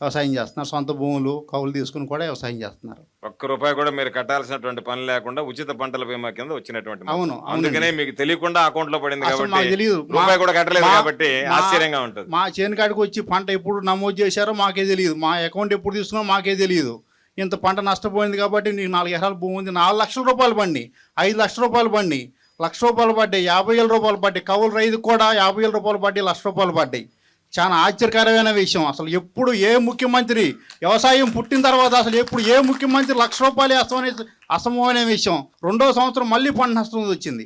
వ్యవసాయం చేస్తున్నారు. సొంత భూములు కౌలు తీసుకుని కూడా వ్యవసాయం చేస్తున్నారు. ₹1 కూడా మీరు కట్టాల్సినటువంటి పని లేకుండా ఉచిత పంటల బీమా కింద వచ్చినటువంటి. అవును. అందుకనే మీకు తెలియకుండా అకౌంట్ లో పడింది అసలు కాబట్టి మాకు తెలియదు. రూపాయి కూడా కట్టలేదు కాబట్టి ఆశ్చర్యంగా ఉంటుంది. మా చేను కాడికి వచ్చి పంట ఎప్పుడు నమోదు చేశారో మాకే తెలియదు, మా అకౌంట్ ఎప్పుడు తీసుకున్నారో మాకే తెలియదు. ఇంత పంట నష్టపోయింది కాబట్టి నీకు 4 ఎకరాల భూమి ఉంది, ₹4,00,000 పండి, ₹5,00,000 పండి, ₹1,00,000 పడ్డాయి, ₹50,000 పడ్డాయి. కౌలు రైతుకు కూడా ₹50,000 పడ్డాయి, ₹1,00,000 పడ్డాయి. చాలా ఆశ్చర్యకరమైన విషయం. అసలు ఎప్పుడు ఏ ముఖ్యమంత్రి వ్యవసాయం పుట్టిన తర్వాత అసలు ఎప్పుడు ఏ ముఖ్యమంత్రి ₹1,00,000 వేస్తామనే అసమమైన విషయం. 2వ సంవత్సరం మళ్ళీ పంట నష్టం వచ్చింది,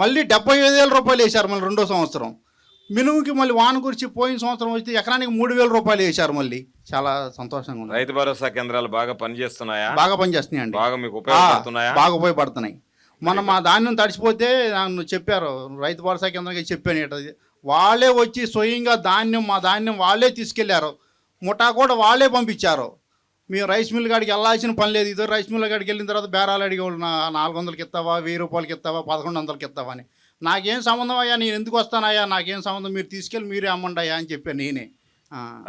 మళ్ళీ ₹75,000 వేశారు. మళ్ళీ 2వ సంవత్సరం మినుముకి మళ్ళీ వాన గురించి పోయిన సంవత్సరం వస్తే ఎకరానికి ₹3,000 వేశారు. మళ్ళీ చాలా సంతోషంగా ఉంది. రైతు భరోసా కేంద్రాలు బాగా పనిచేస్తున్నాయా? బాగా పనిచేస్తున్నాయండి. బాగా మీకు ఉపయోగపడుతున్నాయా? బాగా ఉపయోగపడుతున్నాయి. మొన్న మా ధాన్యం తడిచిపోతే నన్ను చెప్పారు, రైతు భరోసా కేంద్రానికి చెప్పాను. వాళ్ళే వచ్చి స్వయంగా మా ధాన్యం వాళ్ళే తీసుకెళ్లారు. ముఠా కూడా వాళ్ళే పంపించారు. మేము రైస్ మిల్ కాడికి వెళ్ళాల్సిన పని లేదు. ఇదో రైస్ మిల్ కాడికి వెళ్ళిన తర్వాత బేరాలు అడిగేవాళ్ళు, 400కి ఇస్తావా, ₹1,000 ఇస్తావా, 1,100కి ఇస్తావా అని. నాకేం సంబంధం అయ్యా, నేను ఎందుకు వస్తానయ్యా, నాకేం సంబంధం, మీరు తీసుకెళ్ళి మీరే అమ్మండి అయ్యా అని చెప్పాను నేనే.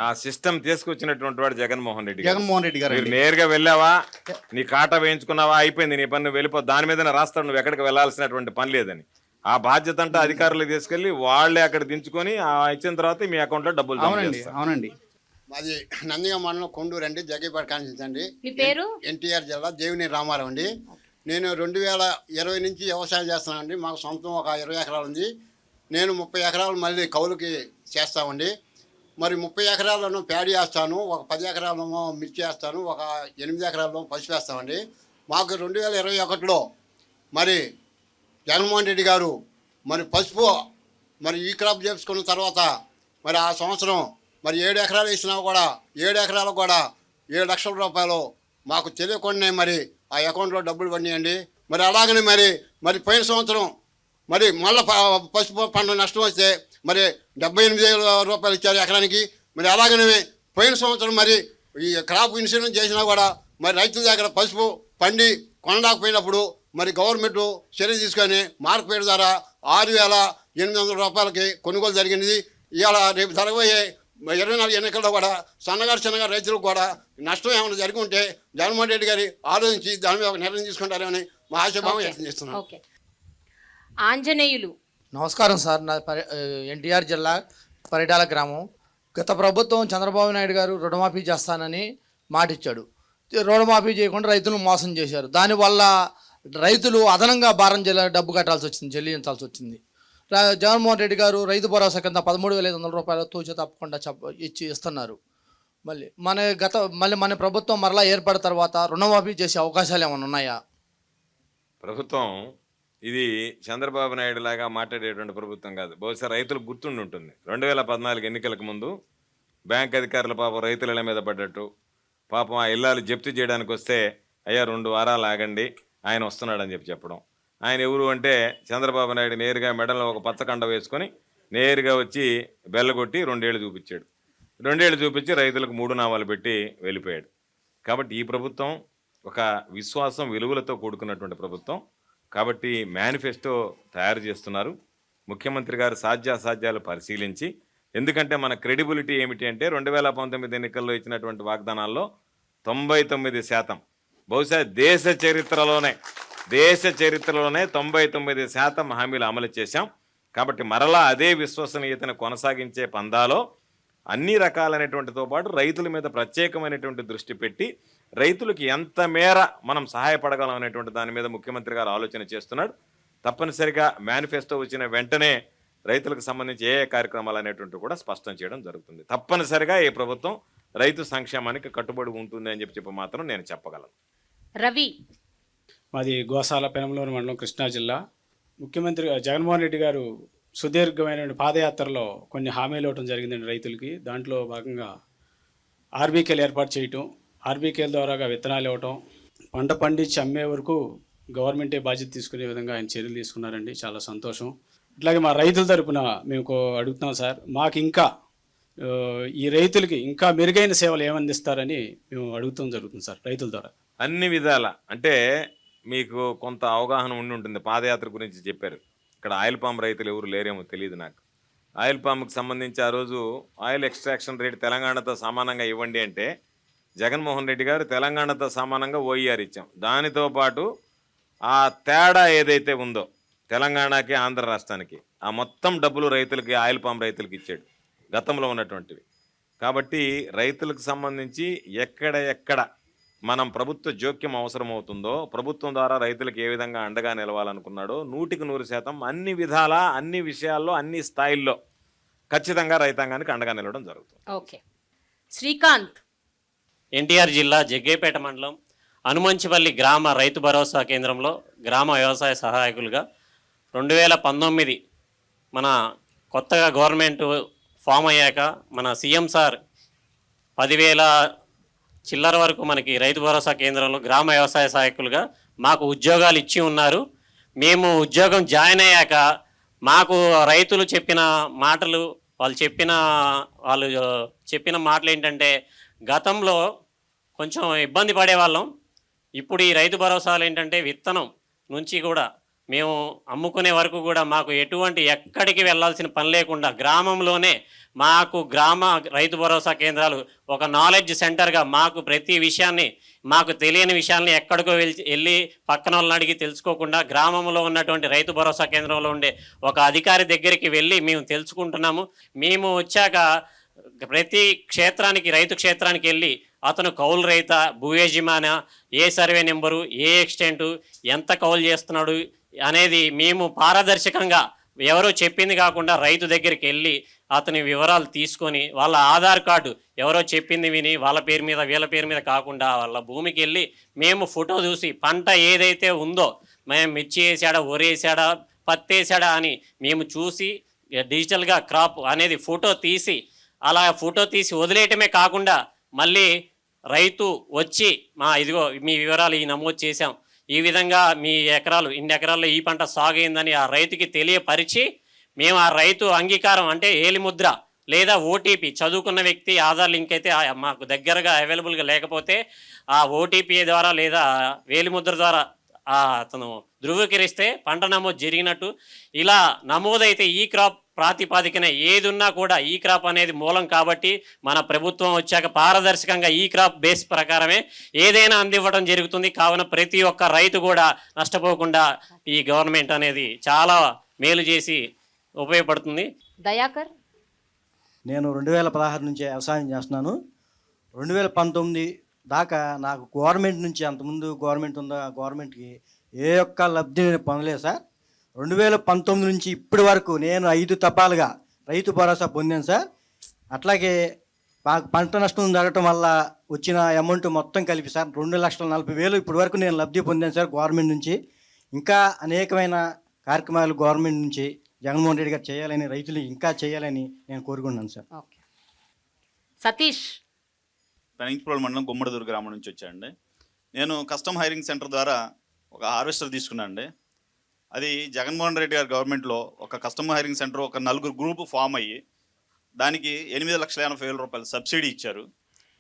ఆ సిస్టమ్ తీసుకొచ్చినటువంటి వాడు జగన్మోహన్ రెడ్డి గారు. మీరు నేరుగా వెళ్ళావా, నీ కాటా వేయించుకున్నావా, అయిపోయింది, నీ పని వెళ్ళిపో, దాని మీద రాస్తాడు, నువ్వు ఎక్కడికి వెళ్ళాల్సినటువంటి పని లేదని. ఆ బాధ్యత అంటే అధికారులకు తీసుకెళ్లి వాళ్ళే అక్కడ దించుకొని ఇచ్చిన తర్వాత మీ అకౌంట్ లో డబ్బులు. అవునండి. మాది నందిగా మండలం కొండూరు అండి, జగ్గైపేట కాన్స్టిట్యూన్సీ అండి. మీ పేరు? ఎన్టీఆర్ జిల్లా దేవిని రామారావు అండి. నేను 2020 నుంచి వ్యవసాయం చేస్తానండి. మాకు సొంతం ఒక 20 ఎకరాలు ఉంది. నేను 30 ఎకరాలు మళ్ళీ కౌలుకి చేస్తామండి. మరి 30 ఎకరాలను ప్యాడీ వేస్తాను, ఒక 10 ఎకరాలను మిర్చి వేస్తాను, ఒక 8 ఎకరాలను పసుపు వేస్తామండి. మాకు 2021లో మరి జగన్మోహన్ రెడ్డి గారు మరి పసుపు మరి ఈ క్రాప్ చేసుకున్న తర్వాత మరి ఆ సంవత్సరం మరి 7 ఎకరాలు వేసినా కూడా 7 ఎకరాలకు కూడా ₹7,00,000 మాకు తెలియకుండానే మరి ఆ అకౌంట్లో డబ్బులు పడినాయండి. మరి అలాగనే మరి పోయిన సంవత్సరం మరి మళ్ళీ పసుపు పంట నష్టం వస్తే మరి ₹78,000 ఇచ్చారు ఎకరానికి. మరి అలాగనే పోయిన సంవత్సరం మరి ఈ క్రాప్ ఇన్సూరెన్స్ చేసినా కూడా మరి రైతుల దగ్గర పసుపు పండి కొనలేకపోయినప్పుడు మరి గవర్నమెంట్ చర్య తీసుకొని మార్కెట్ ధర ₹6,800 కొనుగోలు జరిగింది. ఇవాళ రేపు జరగబోయే 24 ఎన్నికల్లో కూడా చిన్నగా రైతులకు కూడా నష్టం ఏమైనా జరిగి ఉంటే జగన్మోహన్ రెడ్డి గారి ఆలోచించి దాని మీద ఒక నిర్ణయం తీసుకుంటారని మా ఆశాభావం వ్యక్తం చేస్తున్నాం. ఆంజనేయులు, నమస్కారం సార్. నా ఎన్టీఆర్ జిల్లా పరిటాల గ్రామం. గత ప్రభుత్వం చంద్రబాబు నాయుడు గారు రుణమాఫీ చేస్తానని మాటిచ్చాడు. రుణమాఫీ చేయకుండా రైతులను మోసం చేశారు. దానివల్ల రైతులు అదనంగా భారం డబ్బు కట్టాల్సి వచ్చింది, చెల్లించాల్సి వచ్చింది. జగన్మోహన్ రెడ్డి గారు రైతు భరోసా కింద 13,500 రూపాయలు తూచ తప్పకుండా ఇస్తున్నారు. మళ్ళీ మన ప్రభుత్వం మరలా ఏర్పడిన తర్వాత రుణమాఫీ చేసే అవకాశాలు ఏమైనా ఉన్నాయా? ప్రభుత్వం ఇది చంద్రబాబు నాయుడు లాగా మాట్లాడేటువంటి ప్రభుత్వం కాదు. బహుశా రైతులకు గుర్తుండి ఉంటుంది, 2014 ఎన్నికలకు ముందు బ్యాంక్ అధికారులు పాపం రైతుల ఇళ్ళ మీద పడ్డట్టు, పాపం ఆ ఇల్లాలు జప్తు చేయడానికి వస్తే అయ్యా 2 వారాలు ఆగండి ఆయన వస్తున్నాడని చెప్పడం. ఆయన ఎవరు అంటే చంద్రబాబు నాయుడు నేరుగా మెడలో ఒక పచ్చకండ వేసుకొని నేరుగా వచ్చి బెల్లగొట్టి 2 ఏళ్ళు చూపించాడు. 2 ఏళ్ళు చూపించి రైతులకు 3 నామాలు పెట్టి వెళ్ళిపోయాడు. కాబట్టి ఈ ప్రభుత్వం ఒక విశ్వాసం విలువలతో కూడుకున్నటువంటి ప్రభుత్వం. కాబట్టి మేనిఫెస్టో తయారు చేస్తున్నారు. ముఖ్యమంత్రి గారు సాధ్యాసాధ్యాలు పరిశీలించి, ఎందుకంటే మన క్రెడిబిలిటీ ఏమిటి అంటే 2019 ఎన్నికల్లో ఇచ్చినటువంటి వాగ్దానాల్లో 99%, బహుశా దేశ చరిత్రలోనే 99% హామీలు అమలు చేశాం. కాబట్టి మరలా అదే విశ్వసనీయతను కొనసాగించే పందాలో అన్ని రకాలైనటువంటితో పాటు రైతుల మీద ప్రత్యేకమైనటువంటి దృష్టి పెట్టి రైతులకు ఎంత మేర మనం సహాయపడగలం అనేటువంటి దాని మీద ముఖ్యమంత్రి గారు ఆలోచన చేస్తున్నాడు. తప్పనిసరిగా మేనిఫెస్టో వచ్చిన వెంటనే రైతులకు సంబంధించి ఏ కార్యక్రమాలు అనేటువంటి కూడా స్పష్టం చేయడం జరుగుతుంది. తప్పనిసరిగా ఈ ప్రభుత్వం రైతు సంక్షేమానికి కట్టుబడి ఉంటుంది అని చెప్పి మాత్రం నేను చెప్పగలను. రవి, మాది గోసాల పెనంలూరు మండలం, కృష్ణా జిల్లా. ముఖ్యమంత్రి జగన్మోహన్ రెడ్డి గారు సుదీర్ఘమైన పాదయాత్రలో కొన్ని హామీలు ఇవ్వడం జరిగిందండి రైతులకి. దాంట్లో భాగంగా ఆర్బీకేలు ఏర్పాటు చేయటం, ఆర్బీకేల ద్వారాగా విత్తనాలు ఇవ్వటం, పంట పండించి అమ్మే వరకు గవర్నమెంటే బాధ్యత తీసుకునే విధంగా ఆయన చర్యలు తీసుకున్నారండి. చాలా సంతోషం. అట్లాగే మా రైతుల తరపున మేము అడుగుతున్నాం సార్, మాకు ఇంకా ఈ రైతులకి ఇంకా మెరుగైన సేవలు ఏమందిస్తారని మేము అడుగుతాం జరుగుతుంది సార్ రైతుల ద్వారా. అన్ని విధాల అంటే మీకు కొంత అవగాహన ఉండి ఉంటుంది. పాదయాత్ర గురించి చెప్పారు. ఇక్కడ ఆయిల్ పామ్ రైతులు ఎవరు లేరేమో తెలియదు నాకు. ఆయిల్ పామ్కి సంబంధించి ఆ రోజు ఆయిల్ ఎక్స్ట్రాక్షన్ రేట్ తెలంగాణతో సమానంగా ఇవ్వండి అంటే జగన్మోహన్ రెడ్డి గారు తెలంగాణతో సమానంగా ఓఈఆర్ ఇచ్చాం. దానితో పాటు ఆ తేడా ఏదైతే ఉందో తెలంగాణకి ఆంధ్ర రాష్ట్రానికి ఆ మొత్తం డబ్బులు రైతులకి, ఆయిల్ పామ్ రైతులకి ఇచ్చాడు గతంలో ఉన్నటువంటివి. కాబట్టి రైతులకు సంబంధించి ఎక్కడ మనం ప్రభుత్వ జోక్యం అవసరమవుతుందో, ప్రభుత్వం ద్వారా రైతులకు ఏ విధంగా అండగా నిలవాలనుకున్నాడో 100% అన్ని విధాల, అన్ని విషయాల్లో, అన్ని స్థాయిల్లో ఖచ్చితంగా రైతాంగానికి అండగా నిలవడం జరుగుతుంది. ఓకే. శ్రీకాంత్, ఎన్టీఆర్ జిల్లా జగ్గేపేట మండలం అనుమంచిపల్లి గ్రామ రైతు భరోసా కేంద్రంలో గ్రామ వ్యవసాయ సహాయకులుగా 2019 మన కొత్తగా గవర్నమెంట్ ఫామ్ అయ్యాక మన సీఎం సార్ 10,000 చిల్లర వరకు మనకి రైతు భరోసా కేంద్రంలో గ్రామ వ్యవసాయ సహాయకులుగా మాకు ఉద్యోగాలు ఇచ్చి ఉన్నారు. మేము ఉద్యోగం జాయిన్ అయ్యాక మాకు రైతులు చెప్పిన మాటలు, వాళ్ళు చెప్పిన మాటలు ఏంటంటే, గతంలో కొంచెం ఇబ్బంది పడేవాళ్ళం. ఇప్పుడు ఈ రైతు భరోసాలు ఏంటంటే విత్తనం నుంచి కూడా మేము అమ్ముకునే వరకు కూడా మాకు ఎక్కడికి వెళ్ళాల్సిన పని లేకుండా గ్రామంలోనే మాకు గ్రామ రైతు భరోసా కేంద్రాలు ఒక నాలెడ్జ్ సెంటర్గా మాకు ప్రతి విషయాన్ని, మాకు తెలియని విషయాల్ని ఎక్కడికో వెళ్ళి పక్కన వాళ్ళని అడిగి తెలుసుకోకుండా గ్రామంలో ఉన్నటువంటి రైతు భరోసా కేంద్రంలో ఉండే ఒక అధికారి దగ్గరికి వెళ్ళి మేము తెలుసుకుంటున్నాము. మేము వచ్చాక ప్రతి క్షేత్రానికి, రైతు క్షేత్రానికి వెళ్ళి అతను కౌలు రైత, భూ యజమాన, ఏ సర్వే నెంబరు, ఏ ఎక్స్టెంటు, ఎంత కౌలు చేస్తున్నాడు అనేది మేము పారదర్శకంగా ఎవరో చెప్పింది కాకుండా రైతు దగ్గరికి వెళ్ళి అతని వివరాలు తీసుకొని వాళ్ళ ఆధార్ కార్డు ఎవరో చెప్పింది విని వాళ్ళ పేరు మీద వీళ్ళ పేరు మీద కాకుండా వాళ్ళ భూమికి వెళ్ళి మేము ఫోటో చూసి పంట ఏదైతే ఉందో, మేము మిర్చి వేసాడా, వరి వేసాడా, పత్తి వేసాడా అని మేము చూసి డిజిటల్గా క్రాప్ అనేది ఫోటో తీసి, అలా ఫోటో తీసి వదిలేయటమే కాకుండా మళ్ళీ రైతు వచ్చి ఇదిగో మీ వివరాలు ఈ నమోదు చేశాం, ఈ విధంగా మీ ఎకరాలు ఇన్ని ఎకరాల్లో ఈ పంట సాగు అయిందని ఆ రైతుకి తెలియపరిచి మేము ఆ రైతు అంగీకారం అంటే ఏలిముద్ర లేదా ఓటీపీ, చదువుకున్న వ్యక్తి ఆధార్ లింక్ అయితే మాకు దగ్గరగా అవైలబుల్గా లేకపోతే ఆ ఓటీపీ ద్వారా లేదా వేలిముద్ర ద్వారా అతను ధృవీకరిస్తే పంట నమోదు జరిగినట్టు. ఇలా నమోదైతే ఈ క్రాప్ ప్రాతిపాదికన ఏది ఉన్నా కూడా ఈ క్రాప్ అనేది మూలం కాబట్టి మన ప్రభుత్వం వచ్చాక పారదర్శకంగా ఈ క్రాప్ బేస్ ప్రకారమే ఏదైనా అందివ్వడం జరుగుతుంది. కావున ప్రతి ఒక్క రైతు కూడా నష్టపోకుండా ఈ గవర్నమెంట్ అనేది చాలా మేలు చేసి ఉపయోగపడుతుంది. దయాకర్, నేను 2016 నుంచి వ్యవసాయం చేస్తున్నాను. 2019 దాకా నాకు గవర్నమెంట్ నుంచి, అంతకుముందు గవర్నమెంట్ ఉందా, గవర్నమెంట్కి ఏ ఒక్క లబ్ధి నేను పొందలేదు సార్. 2019 నుంచి ఇప్పటి వరకు నేను 5 తపాలుగా రైతు భరోసా పొందాను సార్. అట్లాగే మాకు పంట నష్టం జరగటం వల్ల వచ్చిన అమౌంట్ మొత్తం కలిపి సార్ 2,40,000 ఇప్పటి వరకు నేను లబ్ధి పొందాను సార్ గవర్నమెంట్ నుంచి. ఇంకా అనేకమైన కార్యక్రమాలు గవర్నమెంట్ నుంచి జగన్మోహన్ రెడ్డి గారు చేయాలని, రైతులు ఇంకా చేయాలని నేను కోరుకుంటున్నాను సార్. ఓకే. సతీష్. పెనంకిప్రోలు మండలం గుమ్మడిదూరు గ్రామం నుంచి వచ్చానండి. నేను కస్టమ్ హైరింగ్ సెంటర్ ద్వారా ఒక హార్వెస్టర్ తీసుకున్నాను అండి. అది జగన్మోహన్ రెడ్డి గారి గవర్నమెంట్లో ఒక కస్టమ్ హైరింగ్ సెంటర్ ఒక 4 గ్రూపు ఫామ్ అయ్యి దానికి 8,80,000 రూపాయలు సబ్సిడీ ఇచ్చారు.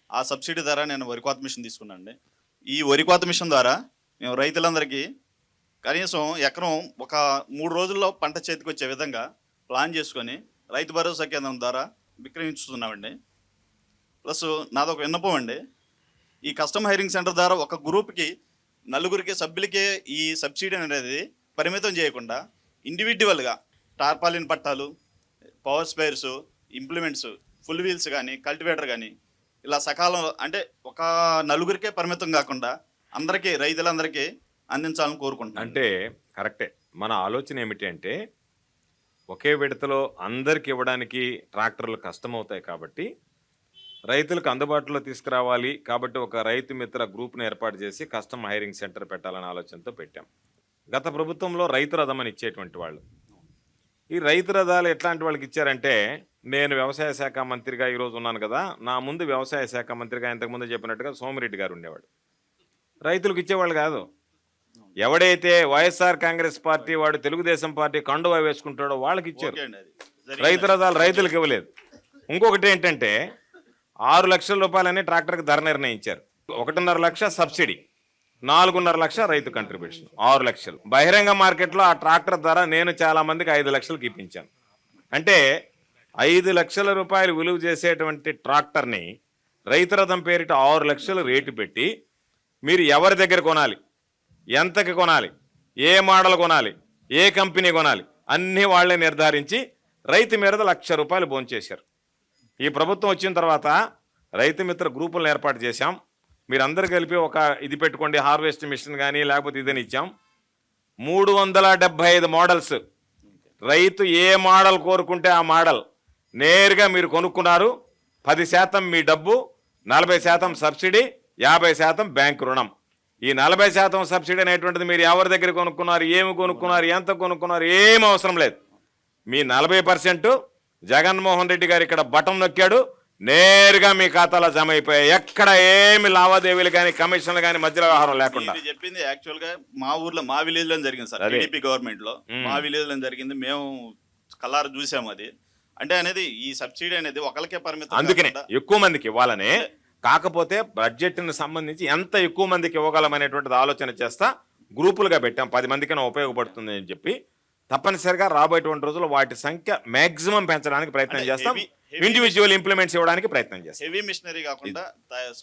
ఆ సబ్సిడీ ద్వారా నేను వరి కోత మిషన్ తీసుకున్నాను అండి. ఈ వరి కోత మిషన్ ద్వారా మేము రైతులందరికీ కనీసం ఎకరం ఒక 3 రోజుల్లో పంట చేతికి వచ్చే విధంగా ప్లాన్ చేసుకొని రైతు భరోసా కేంద్రం ద్వారా విక్రయించుతున్నామండి. ప్లస్ నాదొక విన్నపం అండి, ఈ కస్టమ్ హైరింగ్ సెంటర్ ద్వారా ఒక గ్రూప్కి 4 సభ్యులకే ఈ సబ్సిడీ అనేది పరిమితం చేయకుండా ఇండివిజువల్గా టార్పాలిన్ పట్టాలు, power spares, implements, full wheels కానీ, కల్టివేటర్ కానీ ఇలా సకాలంలో అంటే ఒక 4 పరిమితం కాకుండా అందరికీ రైతులందరికీ అందించాలని కోరుకుంటున్నాను. అంటే కరెక్టే. మన ఆలోచన ఏమిటి అంటే ఒకే విడతలో అందరికి ఇవ్వడానికి ట్రాక్టర్లు కష్టమవుతాయి కాబట్టి రైతులకు అందుబాటులో తీసుకురావాలి కాబట్టి ఒక రైతు మిత్ర గ్రూప్ను ఏర్పాటు చేసి కస్టమ్ హైరింగ్ సెంటర్ పెట్టాలనే ఆలోచనతో పెట్టాం. గత ప్రభుత్వంలో రైతు రథం అని ఇచ్చేటువంటి వాళ్ళు, ఈ రైతు రథాలు ఎట్లాంటి వాళ్ళకి ఇచ్చారంటే, నేను వ్యవసాయ శాఖ మంత్రిగా ఈరోజు ఉన్నాను కదా, నా ముందు వ్యవసాయ శాఖ మంత్రిగా ఇంతకుముందు చెప్పినట్టుగా సోమిరెడ్డి గారు ఉండేవాడు. రైతులకు ఇచ్చేవాళ్ళు కాదు. ఎవడైతే వైఎస్ఆర్ కాంగ్రెస్ పార్టీ వాడు తెలుగుదేశం పార్టీ కండువా వేసుకుంటాడో వాళ్ళకి ఇచ్చారు. రైతు రథాలు రైతులకు ఇవ్వలేదు. ఇంకొకటి ఏంటంటే 6 లక్షల రూపాయలని ట్రాక్టర్కి ధర నిర్ణయించారు. 1.5 లక్ష సబ్సిడీ, 4.5 లక్ష రైతు కంట్రిబ్యూషన్, 6 లక్షలు. బహిరంగ మార్కెట్లో ఆ ట్రాక్టర్ ధర నేను చాలా మందికి 5 లక్షలకు ఇప్పించాను. అంటే 5 లక్షల రూపాయలు విలువ చేసేటువంటి ట్రాక్టర్ని రైతు రథం పేరిట 6 లక్షలు రేటు పెట్టి మీరు ఎవరి దగ్గర కొనాలి, ఎంతకి కొనాలి, ఏ మోడల్ కొనాలి, ఏ కంపెనీ కొనాలి అన్నీ వాళ్ళే నిర్ధారించి రైతు మీద 1,00,000 రూపాయలు భోంచేశారు. ఈ ప్రభుత్వం వచ్చిన తర్వాత రైతు మిత్ర గ్రూపులను ఏర్పాటు చేశాం. మీరందరూ కలిపి ఒక ఇది పెట్టుకోండి, హార్వెస్ట్ మిషన్ కానీ లేకపోతే ఇదని ఇచ్చాం. 375 మోడల్స్, రైతు ఏ మోడల్ కోరుకుంటే ఆ మోడల్ నేరుగా మీరు కొనుక్కున్నారు. 10% మీ డబ్బు, 40% సబ్సిడీ, 50% బ్యాంకు రుణం. ఈ 40% సబ్సిడీ అనేటువంటిది మీరు ఎవరి దగ్గర కొనుక్కున్నారు, ఏమి కొనుక్కున్నారు, ఎంత కొనుక్కున్నారు ఏం అవసరం లేదు. మీ 40% జగన్మోహన్ రెడ్డి గారు ఇక్కడ బటన్ నొక్కాడు, నేరుగా మీ ఖాతాలో జమ అయిపోయాయి. ఎక్కడ ఏమి లావాదేవీలు కానీ కమిషన్లు కానీ మధ్యలో వ్యవహారం లేకుండా. చెప్పింది యాక్చువల్ గా మా ఊర్లో మా విలేజ్ లో జరిగింది సార్. టీడీపీ గవర్నమెంట్ లో మా విలేజ్ లో జరిగింది. మేము కల్లారు చూసాము. అది అంటే అనేది ఈ సబ్సిడీ అనేది ఒకరికే పరిమితం, అందుకనే ఎక్కువ మందికి ఇవ్వాలని. కాకపోతే బడ్జెట్ని సంబంధించి ఎంత ఎక్కువ మందికి ఇవ్వగలమనేటువంటిది ఆలోచన చేస్తా గ్రూపులుగా పెట్టాం. 10 మందికైనా ఉపయోగపడుతుంది అని చెప్పి తప్పనిసరిగా రాబోయేటువంటి రోజుల్లో వాటి సంఖ్య మాక్సిమం పెంచడానికి ప్రయత్నం చేస్తాం. ఇండివిజువల్ ఇంప్లిమెంట్స్ ఇవ్వడానికి ప్రయత్నం చేస్తాం. హెవీ మిషనరీ కాకుండా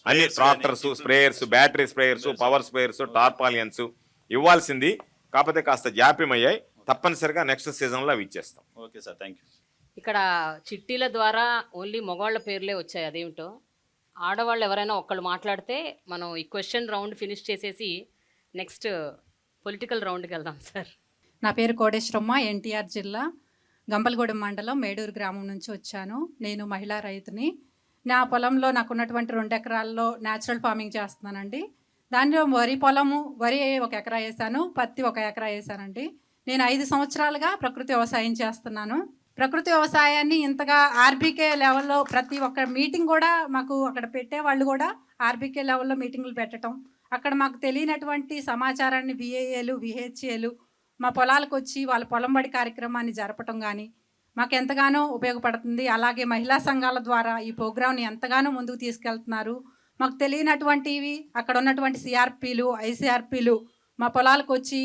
అన్ని tractors, sprayers, battery sprayers, power sprayers, tarpaulins ఇవ్వాల్సింది. కాకపోతే కాస్త జాప్యం అయ్యాయి. తప్పనిసరిగా నెక్స్ట్ సీజన్లో అవి ఇచ్చేస్తాం. Okay sir, thank you. ఇక్కడ చిట్టీల ద్వారా ఓన్లీ మగవాళ్ళ పేర్లే వచ్చాయి. అదేమిటో ఆడవాళ్ళు ఎవరైనా ఒక్కళ్ళు మాట్లాడితే మనం ఈ క్వశ్చన్ రౌండ్ ఫినిష్ చేసేసి నెక్స్ట్ పొలిటికల్ రౌండ్కి వెళ్దాం సార్. నా పేరు కోటేశ్వరమ్మ, ఎన్టీఆర్ జిల్లా గంపలగూడెం మండలం మేడూరు గ్రామం నుంచి వచ్చాను. నేను మహిళా రైతుని. నా పొలంలో నాకున్నటువంటి 2 ఎకరాల్లో న్యాచురల్ ఫార్మింగ్ చేస్తున్నానండి. దానిలో వరి పొలము, వరి 1 ఎకరా వేసాను, పత్తి 1 ఎకరా వేసానండి. నేను 5 సంవత్సరాలుగా ప్రకృతి వ్యవసాయం చేస్తున్నాను. ప్రకృతి వ్యవసాయాన్ని ఇంతగా ఆర్బీకే లెవెల్లో ప్రతి ఒక్క మీటింగ్ కూడా మాకు అక్కడ పెట్టేవాళ్ళు కూడా ఆర్బీకే లెవెల్లో మీటింగులు పెట్టడం, అక్కడ మాకు తెలియనటువంటి సమాచారాన్ని విఏఏలు, విహెచ్ఏలు మా పొలాలకు వచ్చి వాళ్ళ పొలం బడి కార్యక్రమాన్ని జరపటం కానీ మాకు ఎంతగానో ఉపయోగపడుతుంది. అలాగే మహిళా సంఘాల ద్వారా ఈ ప్రోగ్రామ్ని ఎంతగానో ముందుకు తీసుకెళ్తున్నారు. మాకు తెలియనటువంటివి అక్కడ ఉన్నటువంటి సిఆర్పీలు, ఐసీఆర్పీలు మా పొలాలకు వచ్చి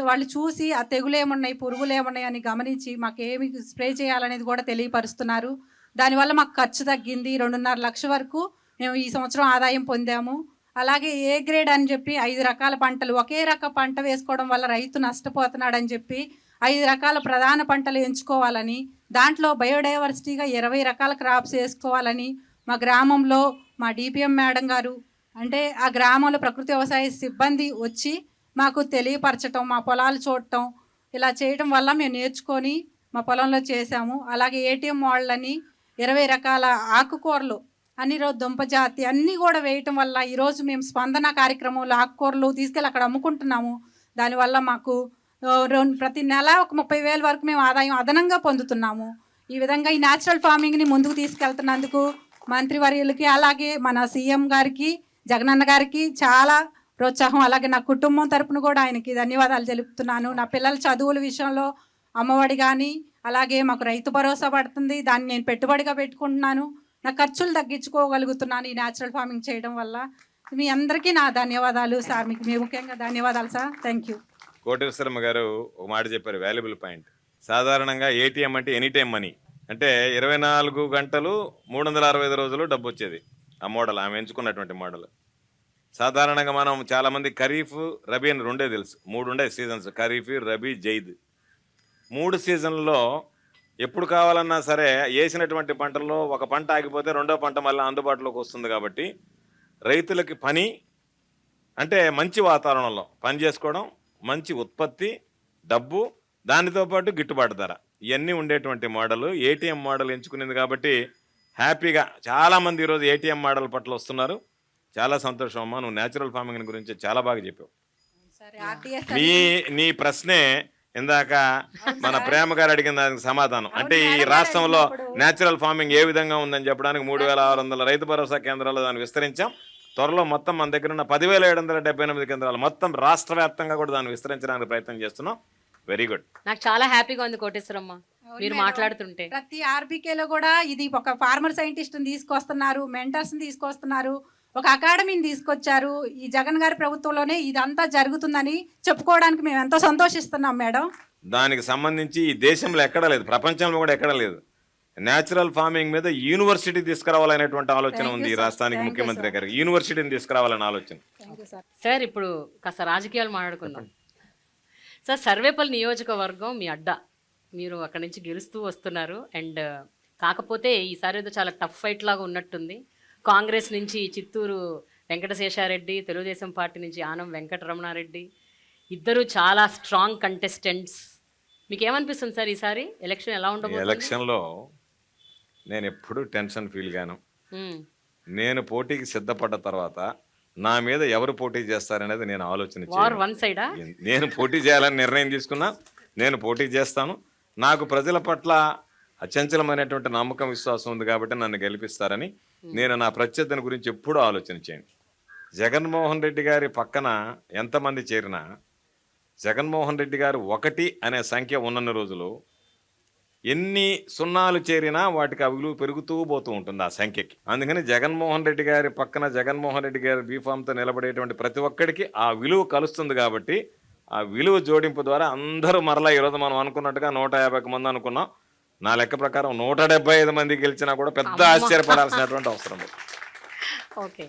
వాళ్ళు చూసి ఆ తెగులు ఏమున్నాయి, పురుగులు ఏమున్నాయి అని గమనించి మాకు ఏమి స్ప్రే చేయాలనేది కూడా తెలియపరుస్తున్నారు. దానివల్ల మాకు ఖర్చు తగ్గింది. 2.5 లక్షల వరకు మేము ఈ సంవత్సరం ఆదాయం పొందాము. అలాగే ఏ గ్రేడ్ అని చెప్పి 5 రకాల పంటలు, ఒకే రక పంట వేసుకోవడం వల్ల రైతు నష్టపోతున్నాడని చెప్పి 5 రకాల ప్రధాన పంటలు ఎంచుకోవాలని, దాంట్లో బయోడైవర్సిటీగా 20 రకాల క్రాప్స్ వేసుకోవాలని మా గ్రామంలో మా డిపిఎం మేడం గారు, అంటే ఆ గ్రామంలో ప్రకృతి వ్యవసాయ సిబ్బంది వచ్చి మాకు తెలియపరచటం, మా పొలాలు చూడటం, ఇలా చేయడం వల్ల మేము నేర్చుకొని మా పొలంలో చేసాము. అలాగే ఏటీఎం వాళ్ళని 20 రకాల ఆకుకూరలు అన్ని దుంప జాతి అన్నీ కూడా వేయటం వల్ల ఈరోజు మేము స్పందన కార్యక్రమంలో ఆకుకూరలు తీసుకెళ్ళి అక్కడ అమ్ముకుంటున్నాము. దానివల్ల మాకు ప్రతి నెల ఒక 30,000 వరకు మేము ఆదాయం అదనంగా పొందుతున్నాము. ఈ విధంగా ఈ న్యాచురల్ ఫార్మింగ్ని ముందుకు తీసుకెళ్తున్నందుకు మంత్రివర్యులకి, అలాగే మన సీఎం గారికి, జగనన్న గారికి చాలా ప్రోత్సాహం. అలాగే నా కుటుంబం తరపున కూడా ఆయనకి ధన్యవాదాలు తెలుపుతున్నాను. నా పిల్లల చదువుల విషయంలో అమ్మఒడి కానీ, అలాగే మాకు రైతు భరోసా పడుతుంది, దాన్ని నేను పెట్టుబడిగా పెట్టుకుంటున్నాను. నా ఖర్చులు తగ్గించుకోగలుగుతున్నాను ఈ న్యాచురల్ ఫార్మింగ్ చేయడం వల్ల. మీ అందరికీ నా ధన్యవాదాలు సార్. మీకు ముఖ్యంగా ధన్యవాదాలు సార్. Thank you. కోటేశ్వరమ్మ గారు ఒక మాట చెప్పారు, వాల్యుబుల్ పాయింట్. సాధారణంగా ఏటీఎం అంటే ఎనీ టైం మనీ, అంటే 24 గంటలు 365 రోజులు డబ్బు వచ్చేది. ఆ మోడల్ ఆమె ఎంచుకున్నటువంటి మోడల్. సాధారణంగా మనం చాలామంది ఖరీఫ్, రబీ అని రెండే తెలుసు, 3 ఉండే సీజన్స్, ఖరీఫ్, రబీ, జైద్. 3 సీజన్లలో ఎప్పుడు కావాలన్నా సరే వేసినటువంటి పంటల్లో ఒక పంట ఆగిపోతే రెండో పంట మళ్ళీ అందుబాటులోకి వస్తుంది. కాబట్టి రైతులకి పని అంటే మంచి వాతావరణంలో పని చేసుకోవడం, మంచి ఉత్పత్తి, డబ్బు, దానితో పాటు గిట్టుబాటు ధర, ఇవన్నీ ఉండేటువంటి మోడల్ ఏటీఎం మోడల్ ఎంచుకునేది. కాబట్టి హ్యాపీగా చాలామంది ఈరోజు ఏటీఎం మోడల్ పట్ల వస్తున్నారు. చాలా సంతోషం అమ్మా. నువ్వు న్యాచురల్ ఫార్మింగ్ గురించి చాలా బాగా చెప్పావు. నీ ప్రశ్నే ఇందాక మన ప్రేమ గారు అడిగిన దానికి సమాధానం. అంటే ఈ రాష్ట్రంలో న్యాచురల్ ఫార్మింగ్ ఏ విధంగా ఉందని చెప్పడానికి 3,600 రైతు భరోసా కేంద్రాలు దాన్ని విస్తరించాం. త్వరలో మొత్తం మన దగ్గర ఉన్న 10,778 కేంద్రాలు మొత్తం రాష్ట్ర వ్యాప్తంగా కూడా దాన్ని విస్తరించడానికి ప్రయత్నం చేస్తున్నాం. Very good. నాకు చాలా హ్యాపీగా ఉంది కోటేశ్వరమ్మ మీరు మాట్లాడుతుంటే. ప్రతి ఆర్బీకేలో కూడా ఇది ఒక ఫార్మర్ సైంటిస్ట్ని తీసుకొస్తున్నారు, మెంటర్స్ని తీసుకొస్తున్నారు, ఒక అకాడమీని తీసుకొచ్చారు. ఈ జగన్ గారి ప్రభుత్వంలోనే ఇదంతా జరుగుతుందని చెప్పుకోవడానికి మేము ఎంతో సంతోషిస్తున్నాం మేడం. దానికి సంబంధించి ఈ దేశంలో ఎక్కడా లేదు, ప్రపంచంలో కూడా ఎక్కడా లేదు. న్యాచురల్ ఫార్మింగ్ మీద యూనివర్సిటీ తీసుకురావాలనేటువంటి ఆలోచన ఉంది ఈ రాష్ట్రానికి. ముఖ్యమంత్రి గారికి యూనివర్సిటీని తీసుకురావాలనే ఆలోచన. సార్ ఇప్పుడు కాస్త రాజకీయాలు మాట్లాడుకుందాం. సార్ సర్వేపల్లి నియోజకవర్గం మీ అడ్డా, మీరు అక్కడి నుంచి గెలుస్తూ వస్తున్నారు. అండ్ కాకపోతే ఈసారి ఏదో చాలా టఫ్ ఫైట్ లాగా ఉన్నట్టుంది. కాంగ్రెస్ నుంచి చిత్తూరు వెంకటశేషారెడ్డి, తెలుగుదేశం పార్టీ నుంచి ఆనం వెంకటరమణారెడ్డి, ఇద్దరు చాలా స్ట్రాంగ్ కంటెస్టెంట్స్. మీకు ఏమనిపిస్తుంది సార్ ఈసారి ఎలక్షన్ ఎలా ఉండబోతుంది? ఎలక్షన్లో నేను ఎప్పుడూ టెన్షన్ ఫీల్ గాను. నేను పోటీకి సిద్ధపడ్డ తర్వాత నా మీద ఎవరు పోటీ చేస్తారనేది నేను ఆలోచన చేయను. నేను పోటీ చేయాలని నిర్ణయం తీసుకున్నా, నేను పోటీ చేస్తాను. నాకు ప్రజల పట్ల అచంచలమైనటువంటి నమ్మకం, విశ్వాసం ఉంది కాబట్టి నన్ను గెలిపిస్తారని నేను నా ప్రత్యర్థిని గురించి ఎప్పుడూ ఆలోచన చేయను. జగన్మోహన్ రెడ్డి గారి పక్కన ఎంతమంది చేరినా జగన్మోహన్ రెడ్డి గారు 1 అనే సంఖ్య ఉన్నన్ని రోజులు ఎన్ని సున్నాలు చేరినా వాటికి ఆ విలువ పెరుగుతూ పోతూ ఉంటుంది ఆ సంఖ్యకి. అందుకని జగన్మోహన్ రెడ్డి గారి పక్కన జగన్మోహన్ రెడ్డి గారి బీఫామ్తో నిలబడేటువంటి ప్రతి ఒక్కడికి ఆ విలువ కలుస్తుంది. కాబట్టి ఆ విలువ జోడింపు ద్వారా అందరూ మరలా ఈరోజు మనం అనుకున్నట్టుగా 150 మంది అనుకున్నాం. నా లెక్క ప్రకారం 175 మంది గెలిచినా కూడా పెద్ద ఆశ్చర్యపడాల్సినటువంటి అవసరం లేదు. ఓకే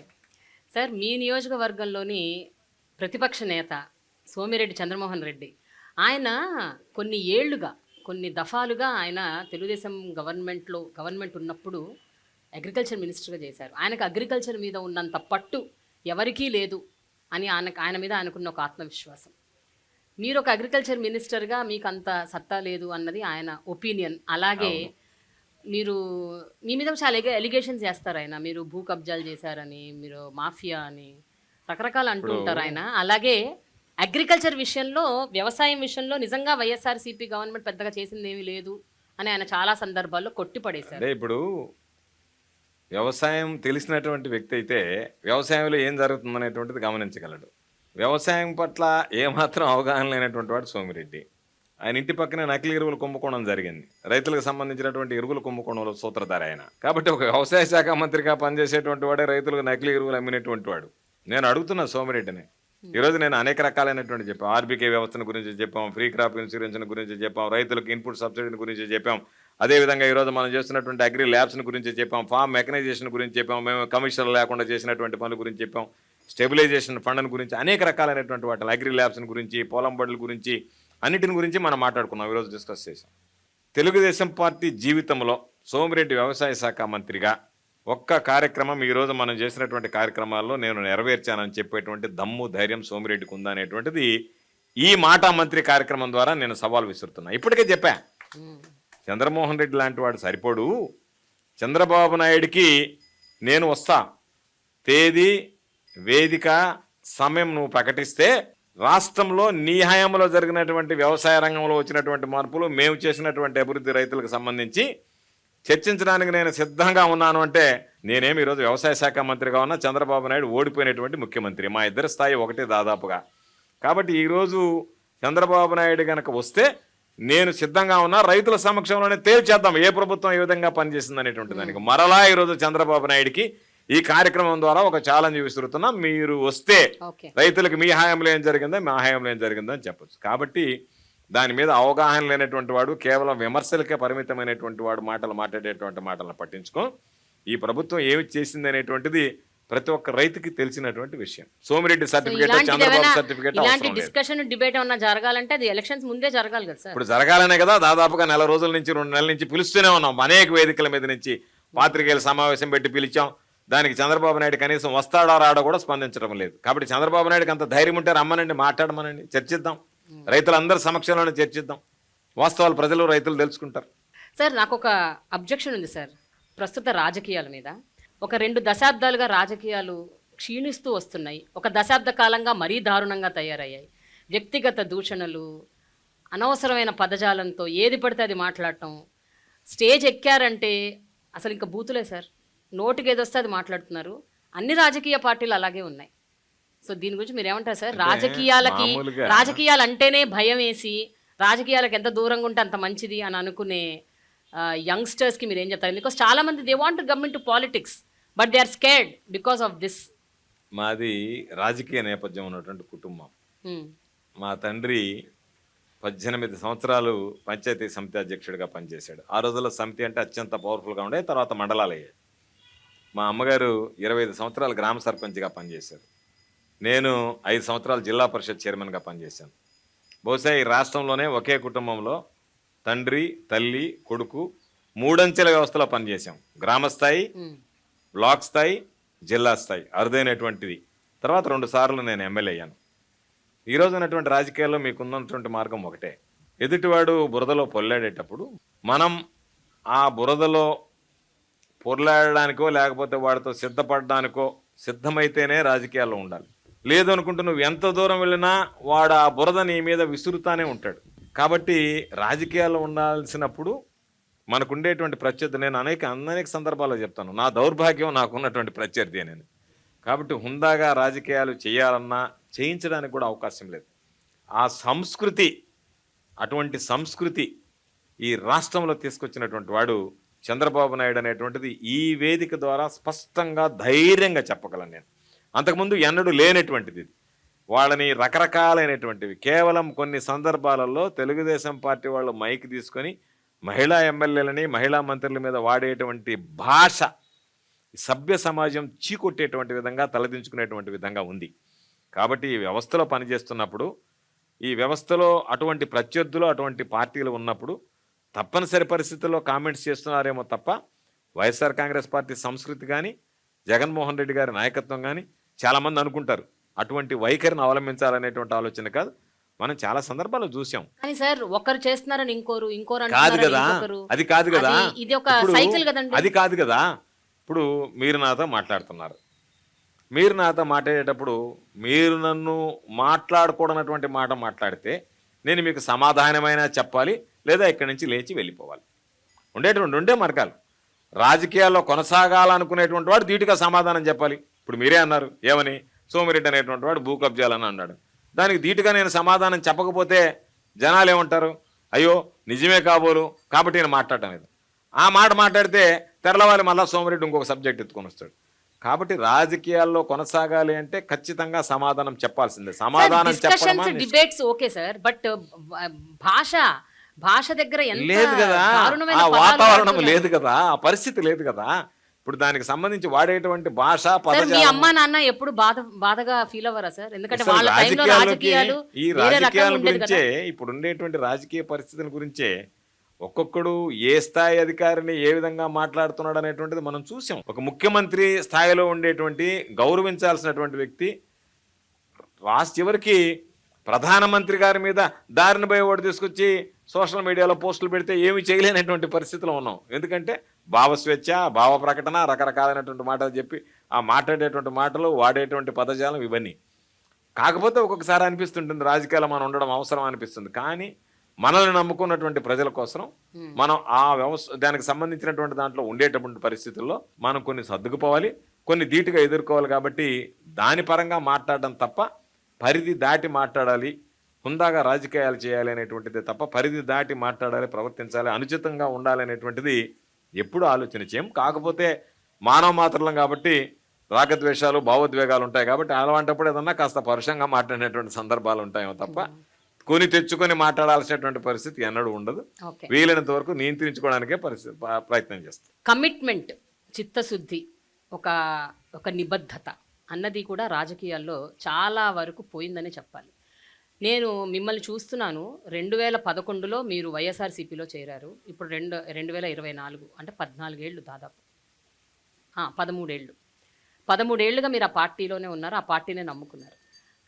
సార్, మీ నియోజకవర్గంలోని ప్రతిపక్ష నేత సోమిరెడ్డి చంద్రమోహన్ రెడ్డి, ఆయన కొన్ని దఫాలుగా ఆయన తెలుగుదేశం గవర్నమెంట్ ఉన్నప్పుడు అగ్రికల్చర్ మినిస్టర్గా చేశారు. ఆయనకు అగ్రికల్చర్ మీద ఉన్నంత పట్టు ఎవరికీ లేదు అని ఆయన మీద ఆయనకున్న ఒక ఆత్మవిశ్వాసం. మీరు ఒక అగ్రికల్చర్ మినిస్టర్గా మీకు అంత సత్తా లేదు అన్నది ఆయన ఒపీనియన్. అలాగే మీ మీద చాలా ఎలిగేషన్స్ చేస్తారు ఆయన. మీరు భూ కబ్జాలు చేశారని, మీరు మాఫియా అని రకరకాలు అంటూ ఉంటారు ఆయన. అలాగే అగ్రికల్చర్ విషయంలో, వ్యవసాయం విషయంలో నిజంగా వైఎస్ఆర్సీపీ గవర్నమెంట్ పెద్దగా చేసింది ఏమీ లేదు అని ఆయన చాలా సందర్భాల్లో కొట్టిపడేశారు. ఇప్పుడు వ్యవసాయం తెలిసినటువంటి వ్యక్తి అయితే వ్యవసాయంలో ఏం జరుగుతుందనేటువంటిది గమనించగలడు. వ్యవసాయం పట్ల ఏమాత్రం అవగాహన లేనటువంటి వాడు సోమిరెడ్డి. ఆయన ఇంటి పక్కనే నకిలీ ఎరువులు కుంభకోణం జరిగింది. రైతులకు సంబంధించినటువంటి ఎరువులు కుంభకోణంలో సూత్రధార ఆయన. కాబట్టి ఒక వ్యవసాయ శాఖ మంత్రిగా పనిచేసేటువంటి వాడే రైతులకు నకిలీ ఎరువులు అమ్మినటువంటి వాడు. నేను అడుగుతున్నా సోమిరెడ్డిని. ఈరోజు నేను అనేక రకాలైనటువంటి చెప్పాం. ఆర్బీకే వ్యవస్థను గురించి చెప్పాం, ఫ్రీ క్రాప్ ఇన్సూరెన్స్ గురించి చెప్పాం, రైతులకు ఇన్పుట్ సబ్సిడీ గురించి చెప్పాం. అదేవిధంగా ఈరోజు మనం చేస్తున్నటువంటి అగ్రి ల్యాబ్స్ని గురించి చెప్పాం, ఫార్మ్ మెకనైజేషన్ గురించి చెప్పాం, మేము కమిషన్లు లేకుండా చేసినటువంటి పనుల గురించి చెప్పాం, స్టెబిలైజేషన్ ఫండ్ గురించి, అనేక రకాలైనటువంటి వాటి అగ్రి ల్యాబ్స్ని గురించి, పొలం బడుల గురించి, అన్నిటిని గురించి మనం మాట్లాడుకున్నాం, ఈరోజు డిస్కస్ చేసాం. తెలుగుదేశం పార్టీ జీవితంలో సోమిరెడ్డి వ్యవసాయ శాఖ మంత్రిగా ఒక్క కార్యక్రమం ఈరోజు మనం చేసినటువంటి కార్యక్రమాల్లో నేను నెరవేర్చానని చెప్పేటువంటి దమ్ము, ధైర్యం సోమిరెడ్డికి ఉందనేటువంటిది ఈ మాటా మంత్రి కార్యక్రమం ద్వారా నేను సవాల్ విసురుతున్నా. ఇప్పటికే చెప్పా, చంద్రమోహన్ రెడ్డి లాంటి వాడు సరిపోడు, చంద్రబాబు నాయుడికి నేను వస్తా, తేదీ వేదిక సమయం నువ్వు ప్రకటిస్తే రాష్ట్రంలో నీ హయాంలో జరిగినటువంటి వ్యవసాయ రంగంలో వచ్చినటువంటి మార్పులు, మేము చేసినటువంటి అభివృద్ధి రైతులకు సంబంధించి చర్చించడానికి నేను సిద్ధంగా ఉన్నాను అంటే, నేనేమి ఈరోజు వ్యవసాయ శాఖ మంత్రిగా ఉన్నా, చంద్రబాబు నాయుడు ఓడిపోయినటువంటి ముఖ్యమంత్రి, మా ఇద్దరి స్థాయి ఒకటే దాదాపుగా. కాబట్టి ఈరోజు చంద్రబాబు నాయుడు కనుక వస్తే నేను సిద్ధంగా ఉన్నా, రైతుల సమక్షంలోనే తేల్చేద్దాం ఏ ప్రభుత్వం ఏ విధంగా పనిచేసింది అనేటువంటి దానికి. మరలా ఈరోజు చంద్రబాబు నాయుడికి ఈ కార్యక్రమం ద్వారా ఒక ఛాలెంజ్ విసురుతున్నా, మీరు వస్తే రైతులకు మీ హయాంలో ఏం జరిగిందో మా హయాంలో ఏం జరిగిందో అని చెప్పొచ్చు. కాబట్టి దాని మీద అవగాహన లేనటువంటి వాడు, కేవలం విమర్శలకే పరిమితమైనటువంటి వాడు మాట్లాడేటువంటి మాటలను పట్టించుకో. ఈ ప్రభుత్వం ఏమి చేసింది అనేటువంటిది ప్రతి ఒక్క రైతుకి తెలిసినటువంటి విషయం. సోమిరెడ్డి సర్టిఫికేట్, చంద్రబాబు సర్టిఫికేట్ ఇలాంటి డిస్కషన్ డిబేట్ ఏమన్నా జరగాలంటే అది ఎలక్షన్స్ ముందే జరగాలి కదా సార్. ఇప్పుడు జరగాలనే కదా దాదాపుగా 4 రోజుల నుంచి 2 నెలల నుంచి పిలుస్తూనే ఉన్నాం. అనేక వేదికల మీద నుంచి పాత్రికేయుల సమావేశం పెట్టి పిలిచాం. దానికి చంద్రబాబు నాయుడు కనీసం వస్తాడో రాడో కూడా స్పందించడం లేదు. కాబట్టి చంద్రబాబు నాయుడుకి అంత ధైర్యం ఉంటే రమ్మనండి, మాట్లాడమనండి, చర్చిద్దాం, రైతులందరి సమక్షంలోనే చర్చిద్దాం. వాస్తవాలు ప్రజలు రైతులు తెలుసుకుంటారు. సార్ నాకు ఒక అబ్జెక్షన్ ఉంది సార్ ప్రస్తుత రాజకీయాల మీద. ఒక 2 దశాబ్దాలుగా రాజకీయాలు క్షీణిస్తూ వస్తున్నాయి. ఒక దశాబ్ద కాలంగా మరీ దారుణంగా తయారయ్యాయి. వ్యక్తిగత దూషణలు, అనవసరమైన పదజాలంతో ఏది పడితే అది మాట్లాడటం. స్టేజ్ ఎక్కారంటే అసలు ఇంకా బూతులే సార్, నోటికి ఏదొస్తే అది మాట్లాడుతున్నారు. అన్ని రాజకీయ పార్టీలు అలాగే ఉన్నాయి. సో దీని గురించి మీరు ఏమంటారు సార్? రాజకీయాలు అంటేనే భయం వేసి, రాజకీయాలకు ఎంత దూరంగా ఉంటే అంత మంచిది అని అనుకునే యంగ్స్టర్స్కి మీరు ఏం చెప్తారు? బికాస్ చాలా మంది they want to come into politics but they are scared because of this. మాది రాజకీయ నేపథ్యం ఉన్నటువంటి కుటుంబం. మా తండ్రి 18 సంవత్సరాలు పంచాయతీ సమితి అధ్యక్షుడిగా పనిచేశాడు. ఆ రోజుల్లో సమితి అంటే అత్యంత పవర్ఫుల్గా ఉండే, తర్వాత మండలాలు అయ్యాయి. మా అమ్మగారు 25 సంవత్సరాలు గ్రామ సర్పంచ్గా పనిచేశారు. నేను 5 సంవత్సరాలు జిల్లా పరిషత్ చైర్మన్గా పనిచేశాను. బహుశా ఈ రాష్ట్రంలోనే ఒకే కుటుంబంలో తండ్రి, తల్లి, కొడుకు 3 అంచెల వ్యవస్థలో పనిచేశాం. గ్రామ స్థాయి, బ్లాక్ స్థాయి, జిల్లా స్థాయి అరుదైనటువంటిది. తర్వాత 2 సార్లు నేను ఎమ్మెల్యే అయ్యాను. ఈరోజు ఉన్నటువంటి రాజకీయాల్లో మీకున్నటువంటి మార్గం ఒకటే. ఎదుటివాడు బురదలో పొల్లాడేటప్పుడు మనం ఆ బురదలో పొర్లాడడానికో లేకపోతే వాడితో సిద్ధపడడానికో సిద్ధమైతేనే రాజకీయాల్లో ఉండాలి. లేదు అనుకుంటూ నువ్వు ఎంత దూరం వెళ్ళినా వాడు ఆ బురద నీ మీద విసురుతానే ఉంటాడు. కాబట్టి రాజకీయాల్లో ఉండాల్సినప్పుడు మనకు ఉండేటువంటి ప్రత్యర్థి, నేను అనేక సందర్భాల్లో చెప్తాను, నా దౌర్భాగ్యం నాకున్నటువంటి ప్రత్యర్థి నేను. కాబట్టి హుందాగా రాజకీయాలు చేయాలన్నా చేయించడానికి కూడా అవకాశం లేదు. ఆ సంస్కృతి, అటువంటి సంస్కృతి ఈ రాష్ట్రంలో తీసుకొచ్చినటువంటి వాడు చంద్రబాబు నాయుడు అనేటువంటిది ఈ వేదిక ద్వారా స్పష్టంగా ధైర్యంగా చెప్పగలను నేను. అంతకుముందు ఎన్నడూ లేనటువంటిది. వాళ్ళని రకరకాలైనటువంటివి, కేవలం కొన్ని సందర్భాలలో తెలుగుదేశం పార్టీ వాళ్ళు మైక్ తీసుకొని మహిళా ఎమ్మెల్యేలని, మహిళా మంత్రుల మీద వాడేటువంటి భాష సభ్య సమాజం చీకొట్టేటువంటి విధంగా, తలదించుకునేటువంటి విధంగా ఉంది. కాబట్టి ఈ వ్యవస్థలో పనిచేస్తున్నప్పుడు, ఈ వ్యవస్థలో అటువంటి ప్రత్యర్థులు, అటువంటి పార్టీలు ఉన్నప్పుడు తప్పనిసరి పరిస్థితుల్లో కామెంట్స్ చేస్తున్నారేమో తప్ప వైఎస్ఆర్ కాంగ్రెస్ పార్టీ సంస్కృతి కానీ, జగన్మోహన్ రెడ్డి గారి నాయకత్వం కానీ చాలామంది అనుకుంటారు అటువంటి వైఖరిని అవలంబించాలనేటువంటి ఆలోచన కాదు. మనం చాలా సందర్భాల్లో చూసాం. కానీ సార్ ఒకరు చేస్తున్నారని ఇంకోరు కాదు కదా, అది కాదు కదా, ఇది ఒక సైకిల్ కదండి. అది కాదు కదా. ఇప్పుడు మీరు నాతో మాట్లాడుతున్నారు, మీరు నాతో మాట్లాడేటప్పుడు మీరు నన్ను మాట్లాడకూడనటువంటి మాట మాట్లాడితే నేను మీకు సమాధానమైనా చెప్పాలి, లేదా ఇక్కడి నుంచి లేచి వెళ్ళిపోవాలి. రెండే మార్గాలు. రాజకీయాల్లో కొనసాగాలనుకునేటువంటి వాడు ధీటుగా సమాధానం చెప్పాలి. ఇప్పుడు మీరే అన్నారు, ఏమని? సోమిరెడ్డి అనేటువంటి వాడు భూ కబ్జాలని అన్నాడు. దానికి ధీటుగా నేను సమాధానం చెప్పకపోతే జనాలు ఏమంటారు? అయ్యో నిజమే కాబోలు, కాబట్టి నేను మాట్లాడటం లేదు. ఆ మాట మాట్లాడితే తెరలవాలి, మళ్ళీ సోమిరెడ్డి ఇంకొక సబ్జెక్ట్ ఎత్తుకొని వస్తాడు. కాబట్టి రాజకీయాల్లో కొనసాగాలి అంటే ఖచ్చితంగా సమాధానం చెప్పాల్సిందే. సమాధానం చెప్పడం డిబేట్స్ ఓకే సార్, బట్ భాష దగ్గర లేదు కదా, ఆ వాతావరణం లేదు కదా, ఆ పరిస్థితి లేదు కదా. ఇప్పుడు దానికి సంబంధించి వాడేటువంటి భాష మీ అమ్మ నాన్న ఎప్పుడు బాధగా ఫీల్ అవ్వరా సార్? ఎందుకంటే వాళ్ళ టైంలో రాజకీయాలు ఈ రాజకీయాల గురించే, ఇప్పుడు ఉండేటువంటి రాజకీయ పరిస్థితుల గురించే ఒక్కొక్కడు ఏ స్థాయి అధికారిని ఏ విధంగా మాట్లాడుతున్నాడు అనేటువంటిది మనం చూసాం. ఒక ముఖ్యమంత్రి స్థాయిలో ఉండేటువంటి గౌరవించాల్సినటువంటి వ్యక్తి చివరికి ప్రధానమంత్రి గారి మీద దారిన పోయి ఓటు తీసుకొచ్చి సోషల్ మీడియాలో పోస్టులు పెడితే ఏమి చేయలేనటువంటి పరిస్థితిలో ఉన్నాం. ఎందుకంటే భావస్వేచ్ఛ, భావ ప్రకటన, రకరకాలైనటువంటి మాటలు చెప్పి ఆ మాట్లాడేటువంటి మాటలు, వాడేటువంటి పదజాలం ఇవన్నీ. కాకపోతే ఒక్కొక్కసారి అనిపిస్తుంటుంది రాజకీయాలు మనం ఉండడం అవసరం అనిపిస్తుంది. కానీ మనల్ని నమ్ముకున్నటువంటి ప్రజల కోసం మనం ఆ దానికి సంబంధించినటువంటి దాంట్లో ఉండేటటువంటి పరిస్థితుల్లో మనం కొన్ని సర్దుకుపోవాలి, కొన్ని ధీటుగా ఎదుర్కోవాలి. కాబట్టి దాని పరంగా మాట్లాడడం తప్ప పరిధి దాటి మాట్లాడాలి, హుందాగా రాజకీయాలు చేయాలి అనేటువంటిది తప్ప పరిధి దాటి మాట్లాడాలి, ప్రవర్తించాలి, అనుచితంగా ఉండాలి అనేటువంటిది ఎప్పుడూ ఆలోచన చేయం. కాకపోతే మానవ మాత్రలం కాబట్టి రాగద్వేషాలు, భావోద్వేగాలు ఉంటాయి. కాబట్టి అలాంటప్పుడు ఏదన్నా కాస్త పరుషంగా మాట్లాడేటువంటి సందర్భాలు ఉంటాయేమో తప్ప కొని తెచ్చుకొని మాట్లాడాల్సినటువంటి పరిస్థితి ఎన్నడూ ఉండదు. వీలైనంత వరకు నియంత్రించుకోవడానికే ప్రయత్నం చేస్తాం. కమిట్మెంట్, చిత్తశుద్ధి, ఒక నిబద్ధత అన్నది కూడా రాజకీయాల్లో చాలా వరకు పోయిందని చెప్పాలి. నేను మిమ్మల్ని చూస్తున్నాను. 2011లో మీరు వైఎస్ఆర్సీపీలో చేరారు. ఇప్పుడు 2024 అంటే 14 ఏళ్ళు, దాదాపు 13 ఏళ్ళుగా మీరు ఆ పార్టీలోనే ఉన్నారు, ఆ పార్టీనే నమ్ముకున్నారు.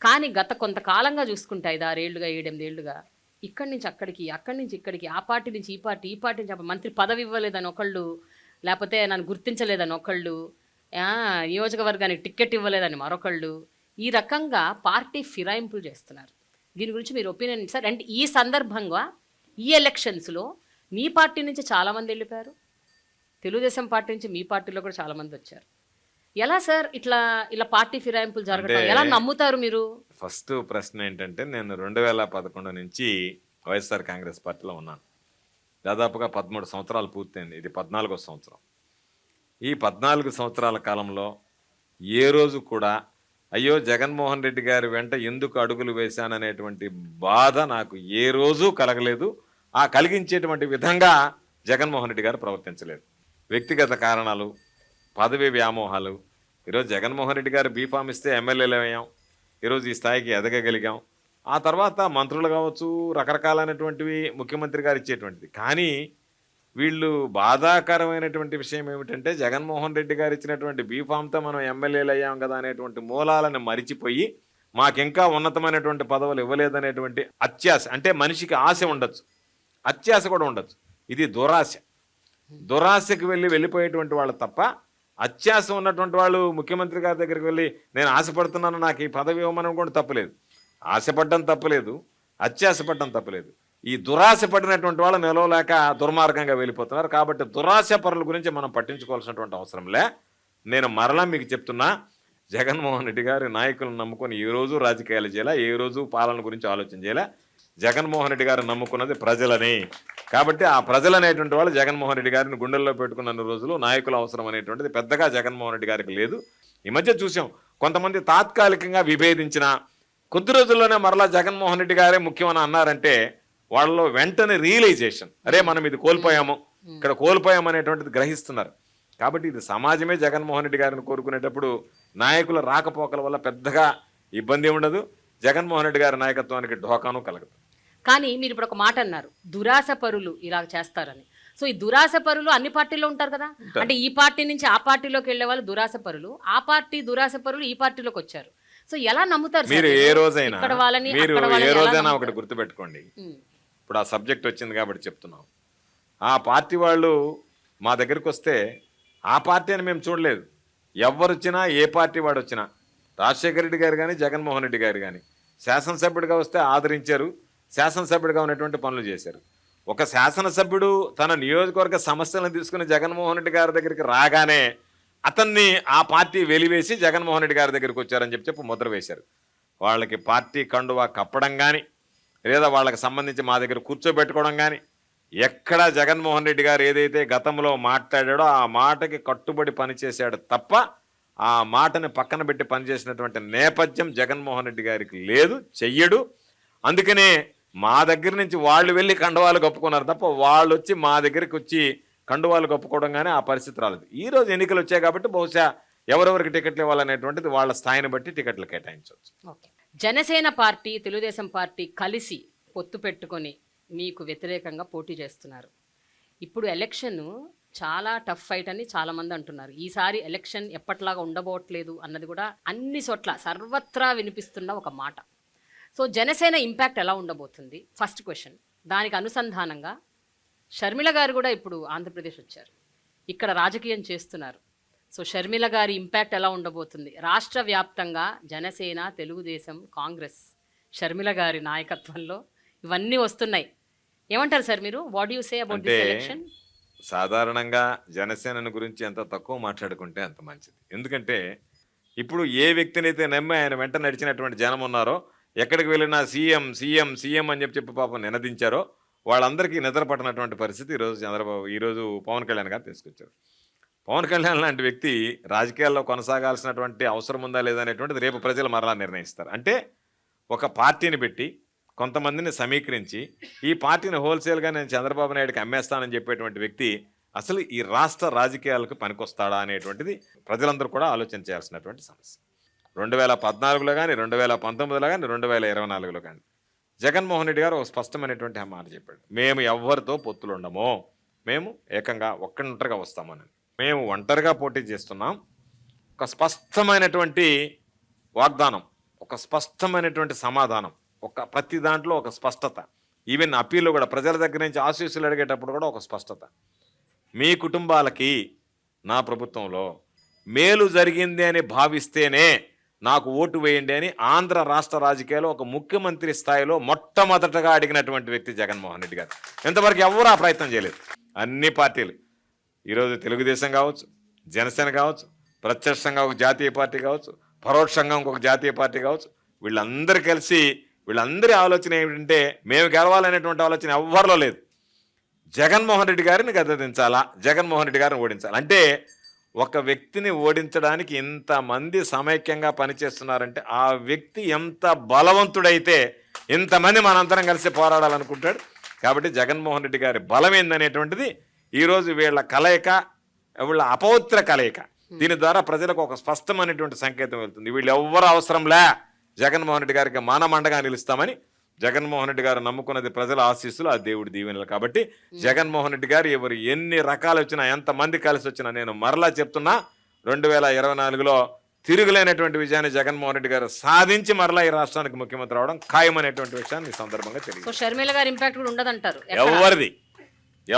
కానీ గత కొంతకాలంగా చూసుకుంటే 5-6 ఏళ్ళుగా, 7-8 ఏళ్ళుగా ఇక్కడి నుంచి అక్కడికి, అక్కడి నుంచి ఇక్కడికి, ఆ పార్టీ నుంచి ఈ పార్టీ, ఈ పార్టీ నుంచి మంత్రి పదవి ఇవ్వలేదని ఒకళ్ళు, లేకపోతే నన్ను గుర్తించలేదని ఒకళ్ళు, నియోజకవర్గానికి టికెట్ ఇవ్వలేదని మరొకళ్ళు, ఈ రకంగా పార్టీ ఫిరాయింపులు చేస్తున్నారు. దీని గురించి మీరు ఒపీనియన్ సార్. అంటే ఈ సందర్భంగా ఈ ఎలక్షన్స్లో మీ పార్టీ నుంచి చాలామంది వెళ్ళిపోయారు, తెలుగుదేశం పార్టీ నుంచి మీ పార్టీలో కూడా చాలామంది వచ్చారు. ఎలా సార్ ఇలా పార్టీ ఫిరాయింపులు జరగడం ఎలా నమ్ముతారు మీరు? ఫస్ట్ ప్రశ్న ఏంటంటే, నేను 2011 నుంచి వైఎస్ఆర్ కాంగ్రెస్ పార్టీలో ఉన్నాను. దాదాపుగా 13 సంవత్సరాలు పూర్తయింది. ఇది 14వ సంవత్సరం. ఈ 14 సంవత్సరాల కాలంలో ఏ రోజు కూడా అయ్యో జగన్మోహన్ రెడ్డి గారి వెంట ఎందుకు అడుగులు వేశాననేటువంటి బాధ నాకు ఏ రోజు కలగలేదు. ఆ కలిగించేటువంటి విధంగా జగన్మోహన్ రెడ్డి గారు ప్రవర్తించలేదు. వ్యక్తిగత కారణాలు, పదవి వ్యామోహాలు. ఈరోజు జగన్మోహన్ రెడ్డి గారు బీఫామ్ ఇస్తే ఎమ్మెల్యేలు అయ్యాం, ఈరోజు ఈ స్థాయికి ఎదగగలిగాం. ఆ తర్వాత మంత్రులు కావచ్చు, రకరకాలైనటువంటివి ముఖ్యమంత్రి గారు ఇచ్చేటువంటిది. కానీ వీళ్ళు బాధాకరమైనటువంటి విషయం ఏమిటంటే, జగన్మోహన్ రెడ్డి గారు ఇచ్చినటువంటి బీఫామ్తో మనం ఎమ్మెల్యేలు అయ్యాం కదా అనేటువంటి మూలాలను మరిచిపోయి మాకింకా ఉన్నతమైనటువంటి పదవులు ఇవ్వలేదనేటువంటి అత్యాశ. అంటే మనిషికి ఆశ ఉండొచ్చు, అత్యాశ కూడా ఉండొచ్చు. ఇది దురాశ. దురాశకి వెళ్ళిపోయేటువంటి వాళ్ళు తప్ప అత్యాశ ఉన్నటువంటి వాళ్ళు ముఖ్యమంత్రి గారి దగ్గరికి వెళ్ళి నేను ఆశపడుతున్నాను, నాకు ఈ పదవి ఇవ్వమని కూడా తప్పలేదు. ఆశపడడం తప్పలేదు, అత్యాశపడడం తప్పలేదు. ఈ దురాశ పడినటువంటి వాళ్ళు నిలవలేక దుర్మార్గంగా వెళ్ళిపోతున్నారు. కాబట్టి దురాశ పరుల గురించి మనం పట్టించుకోవాల్సినటువంటి అవసరంలే. నేను మరలా మీకు చెప్తున్నా, జగన్మోహన్ రెడ్డి గారి నాయకులను నమ్ముకొని ఏ రోజు రాజకీయాలు చేయాలా, ఏ రోజు పాలన గురించి ఆలోచన చేయాలా. జగన్మోహన్ రెడ్డి గారు నమ్ముకున్నది ప్రజలని. కాబట్టి ఆ ప్రజలు అనేటువంటి వాళ్ళు జగన్మోహన్ రెడ్డి గారిని గుండెల్లో పెట్టుకున్న రోజులు నాయకుల అవసరం అనేటువంటిది పెద్దగా జగన్మోహన్ రెడ్డి గారికి లేదు. ఈ మధ్య చూసాం, కొంతమంది తాత్కాలికంగా విభేదించిన కొద్ది రోజుల్లోనే మరలా జగన్మోహన్ రెడ్డి గారే ముఖ్యమని అన్నారంటే వాళ్ళలో వెంటనే రియలైజేషన్, అరే మనం ఇది కోల్పోయాము, ఇక్కడ కోల్పోయాము అనేటువంటిది గ్రహిస్తున్నారు. కాబట్టి ఇది సమాజమే జగన్మోహన్ రెడ్డి గారిని కోరుకునేటప్పుడు నాయకుల రాకపోకల వల్ల పెద్దగా ఇబ్బంది ఉండదు. జగన్మోహన్ రెడ్డి గారి నాయకత్వానికి ఢోకాను కలగదు. కానీ మీరు ఇప్పుడు ఒక మాట అన్నారు, దురాశ పరులు ఇలా చేస్తారని. సో ఈ దురాశ పరులు అన్ని పార్టీల్లో ఉంటారు కదా. అంటే ఈ పార్టీ నుంచి ఆ పార్టీలోకి వెళ్ళే వాళ్ళు దురాశ పరులు, ఆ పార్టీ దురాశ పరులు ఈ పార్టీలోకి వచ్చారు. సో ఎలా నమ్ముతారు మీరు? ఏ రోజైనా ఒకటి గుర్తుపెట్టుకోండి. ఇప్పుడు ఆ సబ్జెక్ట్ వచ్చింది కాబట్టి చెప్తున్నాం. ఆ పార్టీ వాళ్ళు మా దగ్గరికి వస్తే ఆ పార్టీ అని మేము చూడలేదు. ఎవరు వచ్చినా, ఏ పార్టీ వాడు వచ్చినా, రాజశేఖర రెడ్డి గారు కానీ, జగన్మోహన్ రెడ్డి గారు కానీ శాసనసభ్యుడిగా వస్తే ఆదరించారు, శాసనసభ్యుడిగా ఉన్నటువంటి పనులు చేశారు. ఒక శాసనసభ్యుడు తన నియోజకవర్గ సమస్యలను తీసుకుని జగన్మోహన్ రెడ్డి గారి దగ్గరికి రాగానే అతన్ని ఆ పార్టీ వెలివేసి జగన్మోహన్ రెడ్డి గారి దగ్గరికి వచ్చారని చెప్పి ముద్ర వేశారు. వాళ్ళకి పార్టీ కండువా కప్పడం కానీ, లేదా వాళ్ళకి సంబంధించి మా దగ్గర కూర్చోబెట్టుకోవడం కానీ, ఎక్కడా జగన్మోహన్ రెడ్డి గారు ఏదైతే గతంలో మాట్లాడాడో ఆ మాటకి కట్టుబడి పనిచేశాడు తప్ప ఆ మాటని పక్కన పెట్టి పనిచేసినటువంటి నేపథ్యం జగన్మోహన్ రెడ్డి గారికి లేదు, చెయ్యడు. అందుకనే మా దగ్గర నుంచి వాళ్ళు వెళ్ళి కండువాలు కప్పుకున్నారు తప్ప వాళ్ళు వచ్చి మా దగ్గరికి వచ్చి కండువాలు కప్పుకోవడం కానీ ఆ పరిస్థితి రాలేదు. ఈరోజు ఎన్నికలు వచ్చాయి కాబట్టి బహుశా ఎవరెవరికి టికెట్లు ఇవ్వాలనేటువంటిది వాళ్ళ స్థాయిని బట్టి టికెట్లు కేటాయించవచ్చు. జనసేన పార్టీ, తెలుగుదేశం పార్టీ కలిసి పొత్తు పెట్టుకొని మీకు వ్యతిరేకంగా పోటీ చేస్తున్నారు. ఇప్పుడు ఎలక్షన్ చాలా టఫ్ ఫైట్ అని చాలామంది అంటున్నారు. ఈసారి ఎలక్షన్ ఎప్పట్లాగా ఉండబోట్లేదు అన్నది కూడా అన్ని చోట్ల సర్వత్రా వినిపిస్తున్న ఒక మాట. సో జనసేన ఇంపాక్ట్ ఎలా ఉండబోతుంది ఫస్ట్ క్వశ్చన్. దానికి అనుసంధానంగా షర్మిల గారు కూడా ఇప్పుడు ఆంధ్రప్రదేశ్ వచ్చారు, ఇక్కడ రాజకీయం చేస్తున్నారు. సో షర్మిల గారి ఇంపాక్ట్ ఎలా ఉండబోతుంది? రాష్ట్ర వ్యాప్తంగా జనసేన, తెలుగుదేశం, కాంగ్రెస్, షర్మిల గారి నాయకత్వంలో ఇవన్నీ వస్తున్నాయి. ఏమంటారు సార్ మీరు? What you say about this election? సాధారణంగా జనసేన గురించి ఎంత తక్కువ మాట్లాడుకుంటే అంత మంచిది. ఎందుకంటే ఇప్పుడు ఏ వ్యక్తినైతే నమ్మి ఆయన వెంట నడిచినటువంటి జనం ఉన్నారో, ఎక్కడికి వెళ్ళినా సీఎం సీఎం సీఎం అని చెప్పి పాపం నినదించారో వాళ్ళందరికీ నిద్ర పట్టినటువంటి పరిస్థితి ఈరోజు పవన్ కళ్యాణ్ గారు తీసుకొచ్చారు. పవన్ కళ్యాణ్ లాంటి వ్యక్తి రాజకీయాల్లో కొనసాగాల్సినటువంటి అవసరం ఉందా లేదా అనేటువంటిది రేపు ప్రజలు మరలా నిర్ణయిస్తారు. అంటే ఒక పార్టీని పెట్టి కొంతమందిని సమీకరించి ఈ పార్టీని హోల్సేల్గా నేను చంద్రబాబు నాయుడుకి అమ్మేస్తానని చెప్పేటువంటి వ్యక్తి అసలు ఈ రాష్ట్ర రాజకీయాలకు పనికొస్తాడా అనేటువంటిది ప్రజలందరూ కూడా ఆలోచన చేయాల్సినటువంటి సమస్య. 2014లో కానీ, 2019లో కానీ, 2024లో కానీ జగన్మోహన్ రెడ్డి గారు ఒక స్పష్టమైనటువంటి మాట చెప్పాడు. మేము ఎవరితో పొత్తులు ఉండము, మేము ఏకంగా ఒంటరిగా వస్తామని. మేము ఒంటరిగా పోటీ చేస్తున్నాం. ఒక స్పష్టమైనటువంటి వాగ్దానం, ఒక స్పష్టమైనటువంటి సమాధానం, ప్రతి దాంట్లో ఒక స్పష్టత. ఈవెన్ అప్పీల్లో కూడా ప్రజల దగ్గర నుంచి ఆశీస్సులు అడిగేటప్పుడు కూడా ఒక స్పష్టత. మీ కుటుంబాలకి నా ప్రభుత్వంలో మేలు జరిగింది అని భావిస్తేనే నాకు ఓటు వేయండి అని ఆంధ్ర రాష్ట్ర రాజకీయాల్లో ఒక ముఖ్యమంత్రి స్థాయిలో మొట్టమొదటగా అడిగినటువంటి వ్యక్తి జగన్మోహన్ రెడ్డి గారు. ఇంతవరకు ఎవరు ఆ ప్రయత్నం చేయలేదు. అన్ని పార్టీలు, ఈరోజు తెలుగుదేశం కావచ్చు, జనసేన కావచ్చు, ప్రత్యక్షంగా ఒక జాతీయ పార్టీ కావచ్చు, పరోక్షంగా ఇంకొక జాతీయ పార్టీ కావచ్చు, వీళ్ళందరూ కలిసి వీళ్ళందరి ఆలోచన ఏమిటంటే మేము గెలవాలనేటువంటి ఆలోచన ఎవ్వరిలో లేదు. జగన్మోహన్ రెడ్డి గారిని గద్దెదించాలా, జగన్మోహన్ రెడ్డి గారిని ఓడించాలి. అంటే ఒక వ్యక్తిని ఓడించడానికి ఇంతమంది సమైక్యంగా పనిచేస్తున్నారంటే ఆ వ్యక్తి ఎంత బలవంతుడైతే ఇంతమంది మనందరం కలిసి పోరాడాలనుకుంటాడు. కాబట్టి జగన్మోహన్ రెడ్డి గారి బలం ఏందనేటువంటిది ఈరోజు వీళ్ళ కలయిక, వీళ్ళ అపవిత్ర కలయిక, దీని ద్వారా ప్రజలకు ఒక స్పష్టమైనటువంటి సంకేతం వెళ్తుంది. వీళ్ళు ఎవ్వరు అవసరంలే, జగన్మోహన్ రెడ్డి గారికి మానమండగా నిలుస్తామని జగన్మోహన్ రెడ్డి గారు నమ్ముకున్నది ప్రజల ఆశీస్సులు, ఆ దేవుడి దీవెనలు. కాబట్టి జగన్మోహన్ రెడ్డి గారు ఎవరు ఎన్ని రకాలు వచ్చినా, ఎంతమంది కలిసి వచ్చినా, నేను మరలా చెప్తున్నా 2024లో తిరుగులేనటువంటి విజయాన్ని జగన్మోహన్ రెడ్డి గారు సాధించి మరలా ఈ రాష్ట్రానికి ముఖ్యమంత్రి అవడం ఖాయమనేటువంటి విషయాన్ని ఈ సందర్భంగా తెలియదు. సో షర్మిల గారి ఇంపాక్ట్ కూడా ఉండదంటారు?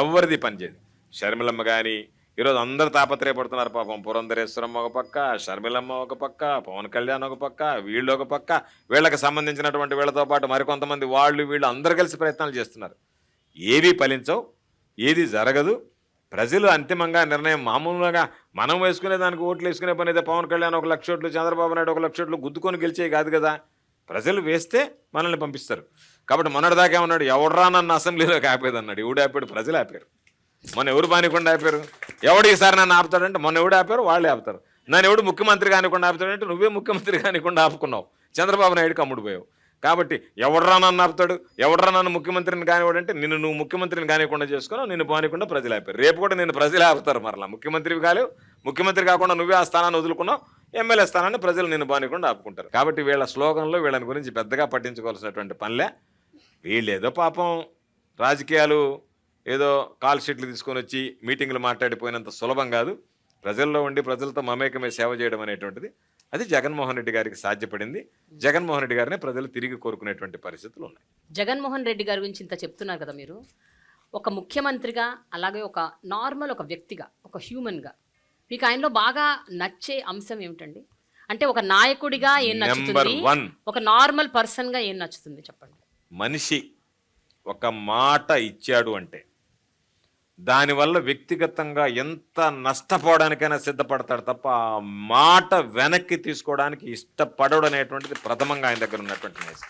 ఎవరిది పనిచేయదు. షర్మిలమ్మ కానీ ఈరోజు అందరు తాపత్రయపడుతున్నారు పాపం. పురంధరేశ్వరమ్మ ఒక పక్క, షర్మిలమ్మ ఒక పక్క, పవన్ కళ్యాణ్ ఒక పక్క, వీళ్ళు ఒక పక్క, వీళ్ళకి సంబంధించినటువంటి వీళ్ళతో పాటు మరికొంతమంది వీళ్ళు అందరు కలిసి ప్రయత్నాలు చేస్తున్నారు. ఏవి ఫలించవు, ఏది జరగదు. ప్రజలు అంతిమంగా నిర్ణయం, మామూలుగా మనం వేసుకునే దానికి ఓట్లు వేసుకునే పని అయితే పవన్ కళ్యాణ్ 1 లక్ష ఓట్లు, చంద్రబాబు నాయుడు 1 లక్ష ఓట్లు గుద్దుకొని గెలిచే కాదు కదా. ప్రజలు వేస్తే మనల్ని పంపిస్తారు. కాబట్టి మొన్నటిదాకా ఉన్నాడు, ఎవడరా నన్ను అసెంబ్లీలోకి ఆపేదన్నాడు. ఎవడు ఆపాడు? ప్రజలు ఆపారు. మొన్న ఎవరు బానికుండా ఆపారు? ఎవడు ఈసారి నన్ను ఆపుతాడంటే మొన్న ఎవడు ఆపారు? వాళ్ళే ఆపుతారు. నన్ను ఎవడు ముఖ్యమంత్రి కానికుండా ఆపుతాడంటే నువ్వే ముఖ్యమంత్రి కానికుండా ఆపుకున్నావు, చంద్రబాబు నాయుడుకి అమ్ముడుపోయావు. కాబట్టి ఎవడరా నన్ను ఆపుతాడు, ఎవడరా నన్ను ముఖ్యమంత్రిని కానివాడంటే నువ్వు ముఖ్యమంత్రిని కానికుండా చేసుకున్నావు, నిన్ను బానికుండా ప్రజలు ఆపారు. రేపు కూడా నేను ప్రజలు ఆపుతారు. మరలా ముఖ్యమంత్రివి కాలేవు, ముఖ్యమంత్రి కాకుండా నువ్వే ఆ స్థానాన్ని వదులుకున్నావు, ఎమ్మెల్యే స్థానాన్ని ప్రజలు నిన్ను బానికుండా ఆపుకుంటారు. కాబట్టి వీళ్ళ స్లోగన్లో వీళ్ళని గురించి పెద్దగా పట్టించుకోవాల్సినటువంటి పనిలే. వీళ్ళేదో పాపం రాజకీయాలు ఏదో కాల్ షీట్లు తీసుకొని వచ్చి మీటింగ్లు మాట్లాడిపోయినంత సులభం కాదు. ప్రజల్లో ఉండి ప్రజలతో మమేకమే సేవ చేయడం అనేటువంటిది అది జగన్మోహన్ రెడ్డి గారికి సాధ్యపడింది. జగన్మోహన్ రెడ్డి గారిని ప్రజలు తిరిగి కోరుకునేటువంటి పరిస్థితులు ఉన్నాయి. జగన్మోహన్ రెడ్డి గారి గురించి ఇంత చెప్తున్నారు కదా మీరు, ఒక ముఖ్యమంత్రిగా, అలాగే ఒక నార్మల్ ఒక వ్యక్తిగా, ఒక హ్యూమన్గా మీకు ఆయనలో బాగా నచ్చే అంశం ఏమిటండి? అంటే ఒక నాయకుడిగా ఏం నచ్చుతుంది, ఒక నార్మల్ పర్సన్గా ఏం నచ్చుతుంది చెప్పండి. మనిషి ఒక మాట ఇచ్చాడు అంటే దానివల్ల వ్యక్తిగతంగా ఎంత నష్టపోవడానికైనా సిద్ధపడతాడు తప్ప ఆ మాట వెనక్కి తీసుకోవడానికి ఇష్టపడడు అనేటువంటిది ప్రథమంగా ఆయన దగ్గర ఉన్నటువంటి నైజం.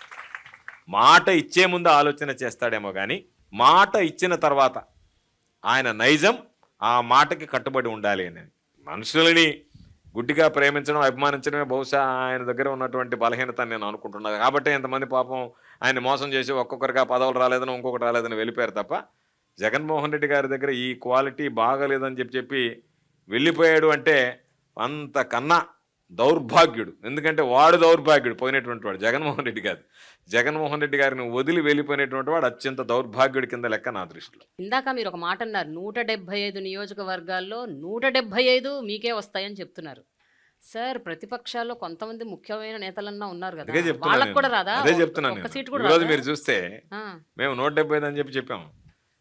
మాట ఇచ్చే ముందు ఆలోచన చేస్తాడేమో కానీ మాట ఇచ్చిన తర్వాత ఆయన నైజం ఆ మాటకి కట్టుబడి ఉండాలి అని. మనుషులని గుడ్డిగా ప్రేమించడం, అభిమానించడమే బహుశా ఆయన దగ్గర ఉన్నటువంటి బలహీనత నేను అనుకుంటున్నాను. కాబట్టి ఎంతమంది పాపం ఆయన మోసం చేసి ఒక్కొక్కరిగా పదవులు రాలేదని, ఇంకొకటి రాలేదని వెళ్ళిపోయారు తప్ప జగన్మోహన్ రెడ్డి గారి దగ్గర ఈ క్వాలిటీ బాగలేదని చెప్పి వెళ్ళిపోయాడు అంటే అంతకన్నా దౌర్భాగ్యుడు. ఎందుకంటే వాడు దౌర్భాగ్యుడు, పోయినటువంటి వాడు జగన్మోహన్ రెడ్డి కాదు. జగన్మోహన్ రెడ్డి గారిని వదిలి వెళ్ళిపోయినటువంటి వాడు అత్యంత దౌర్భాగ్యుడి కింద లెక్క నా దృష్టిలో. ఇందాక మీరు ఒక మాట అన్నారు, 175 నియోజకవర్గాల్లో 175 మీకే వస్తాయని చెప్తున్నారు. సార్ ప్రతిపక్షాల్లో కొంతమంది ముఖ్యమైన నేతలన్నా ఉన్నారు కదా, అదే చెప్తున్నాను వాళ్ళకు కూడా నేను. రాదా? అదే చెప్తున్నాను ఒక్క నేను. సీట్ కూడా ఈరోజు రాదా? మీరు చూస్తే ఆ, మేము 175 అని చెప్పాము.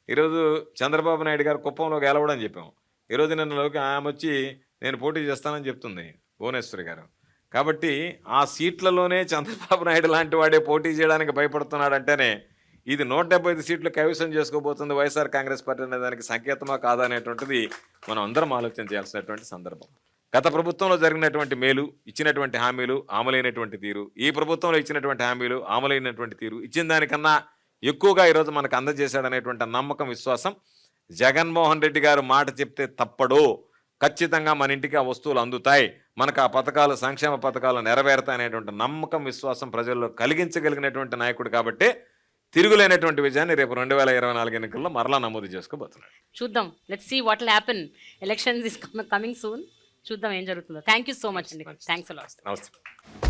ఈరోజు చంద్రబాబు నాయుడు గారు కుప్పంలో గెలవడం చెప్పాము. ఈరోజు నిన్నలోకి ఆమె వచ్చి నేను పోటీ చేస్తానని చెప్తుంది భువనేశ్వరి గారు. కాబట్టి ఆ సీట్లలోనే చంద్రబాబు నాయుడు లాంటి వాడే పోటీ చేయడానికి భయపడుతున్నాడంటేనే ఇది 175 సీట్లు కైవసం చేసుకోబోతుంది వైఎస్ఆర్ కాంగ్రెస్ పార్టీ అనే దానికి సంకేతమా కాదా అనేటువంటిది మనం అందరం ఆలోచన చేయాల్సినటువంటి సందర్భం. గత ప్రభుత్వంలో జరిగినటువంటి మేలు, ఇచ్చినటువంటి హామీలు, అమలైనటువంటి తీరు, ఈ ప్రభుత్వంలో ఇచ్చినటువంటి హామీలు, అమలైనటువంటి తీరు, ఇచ్చిన దానికన్నా ఎక్కువగా ఈరోజు మనకు అందజేశాడనేటువంటి నమ్మకం, విశ్వాసం, జగన్మోహన్ రెడ్డి గారు మాట చెప్తే తప్పడు, ఖచ్చితంగా మన ఇంటికి ఆ వస్తువులు అందుతాయి, మనకు ఆ పథకాలు, సంక్షేమ పథకాలు నెరవేరుతాయి అనేటువంటి నమ్మకం, విశ్వాసం ప్రజల్లో కలిగించగలిగినటువంటి నాయకుడు కాబట్టి తిరుగులేనటువంటి విజయాన్ని రేపు 2024 ఎన్నికల్లో మరలా నమోదు చేసుకోబోతున్నాడు. చూద్దాం. Let's see what will happen. Elections is coming soon. చూద్దాం ఏం జరుగుతుందో. థ్యాంక్ యూ సో మచ్ అండి. Thanks a lot. నమస్తే.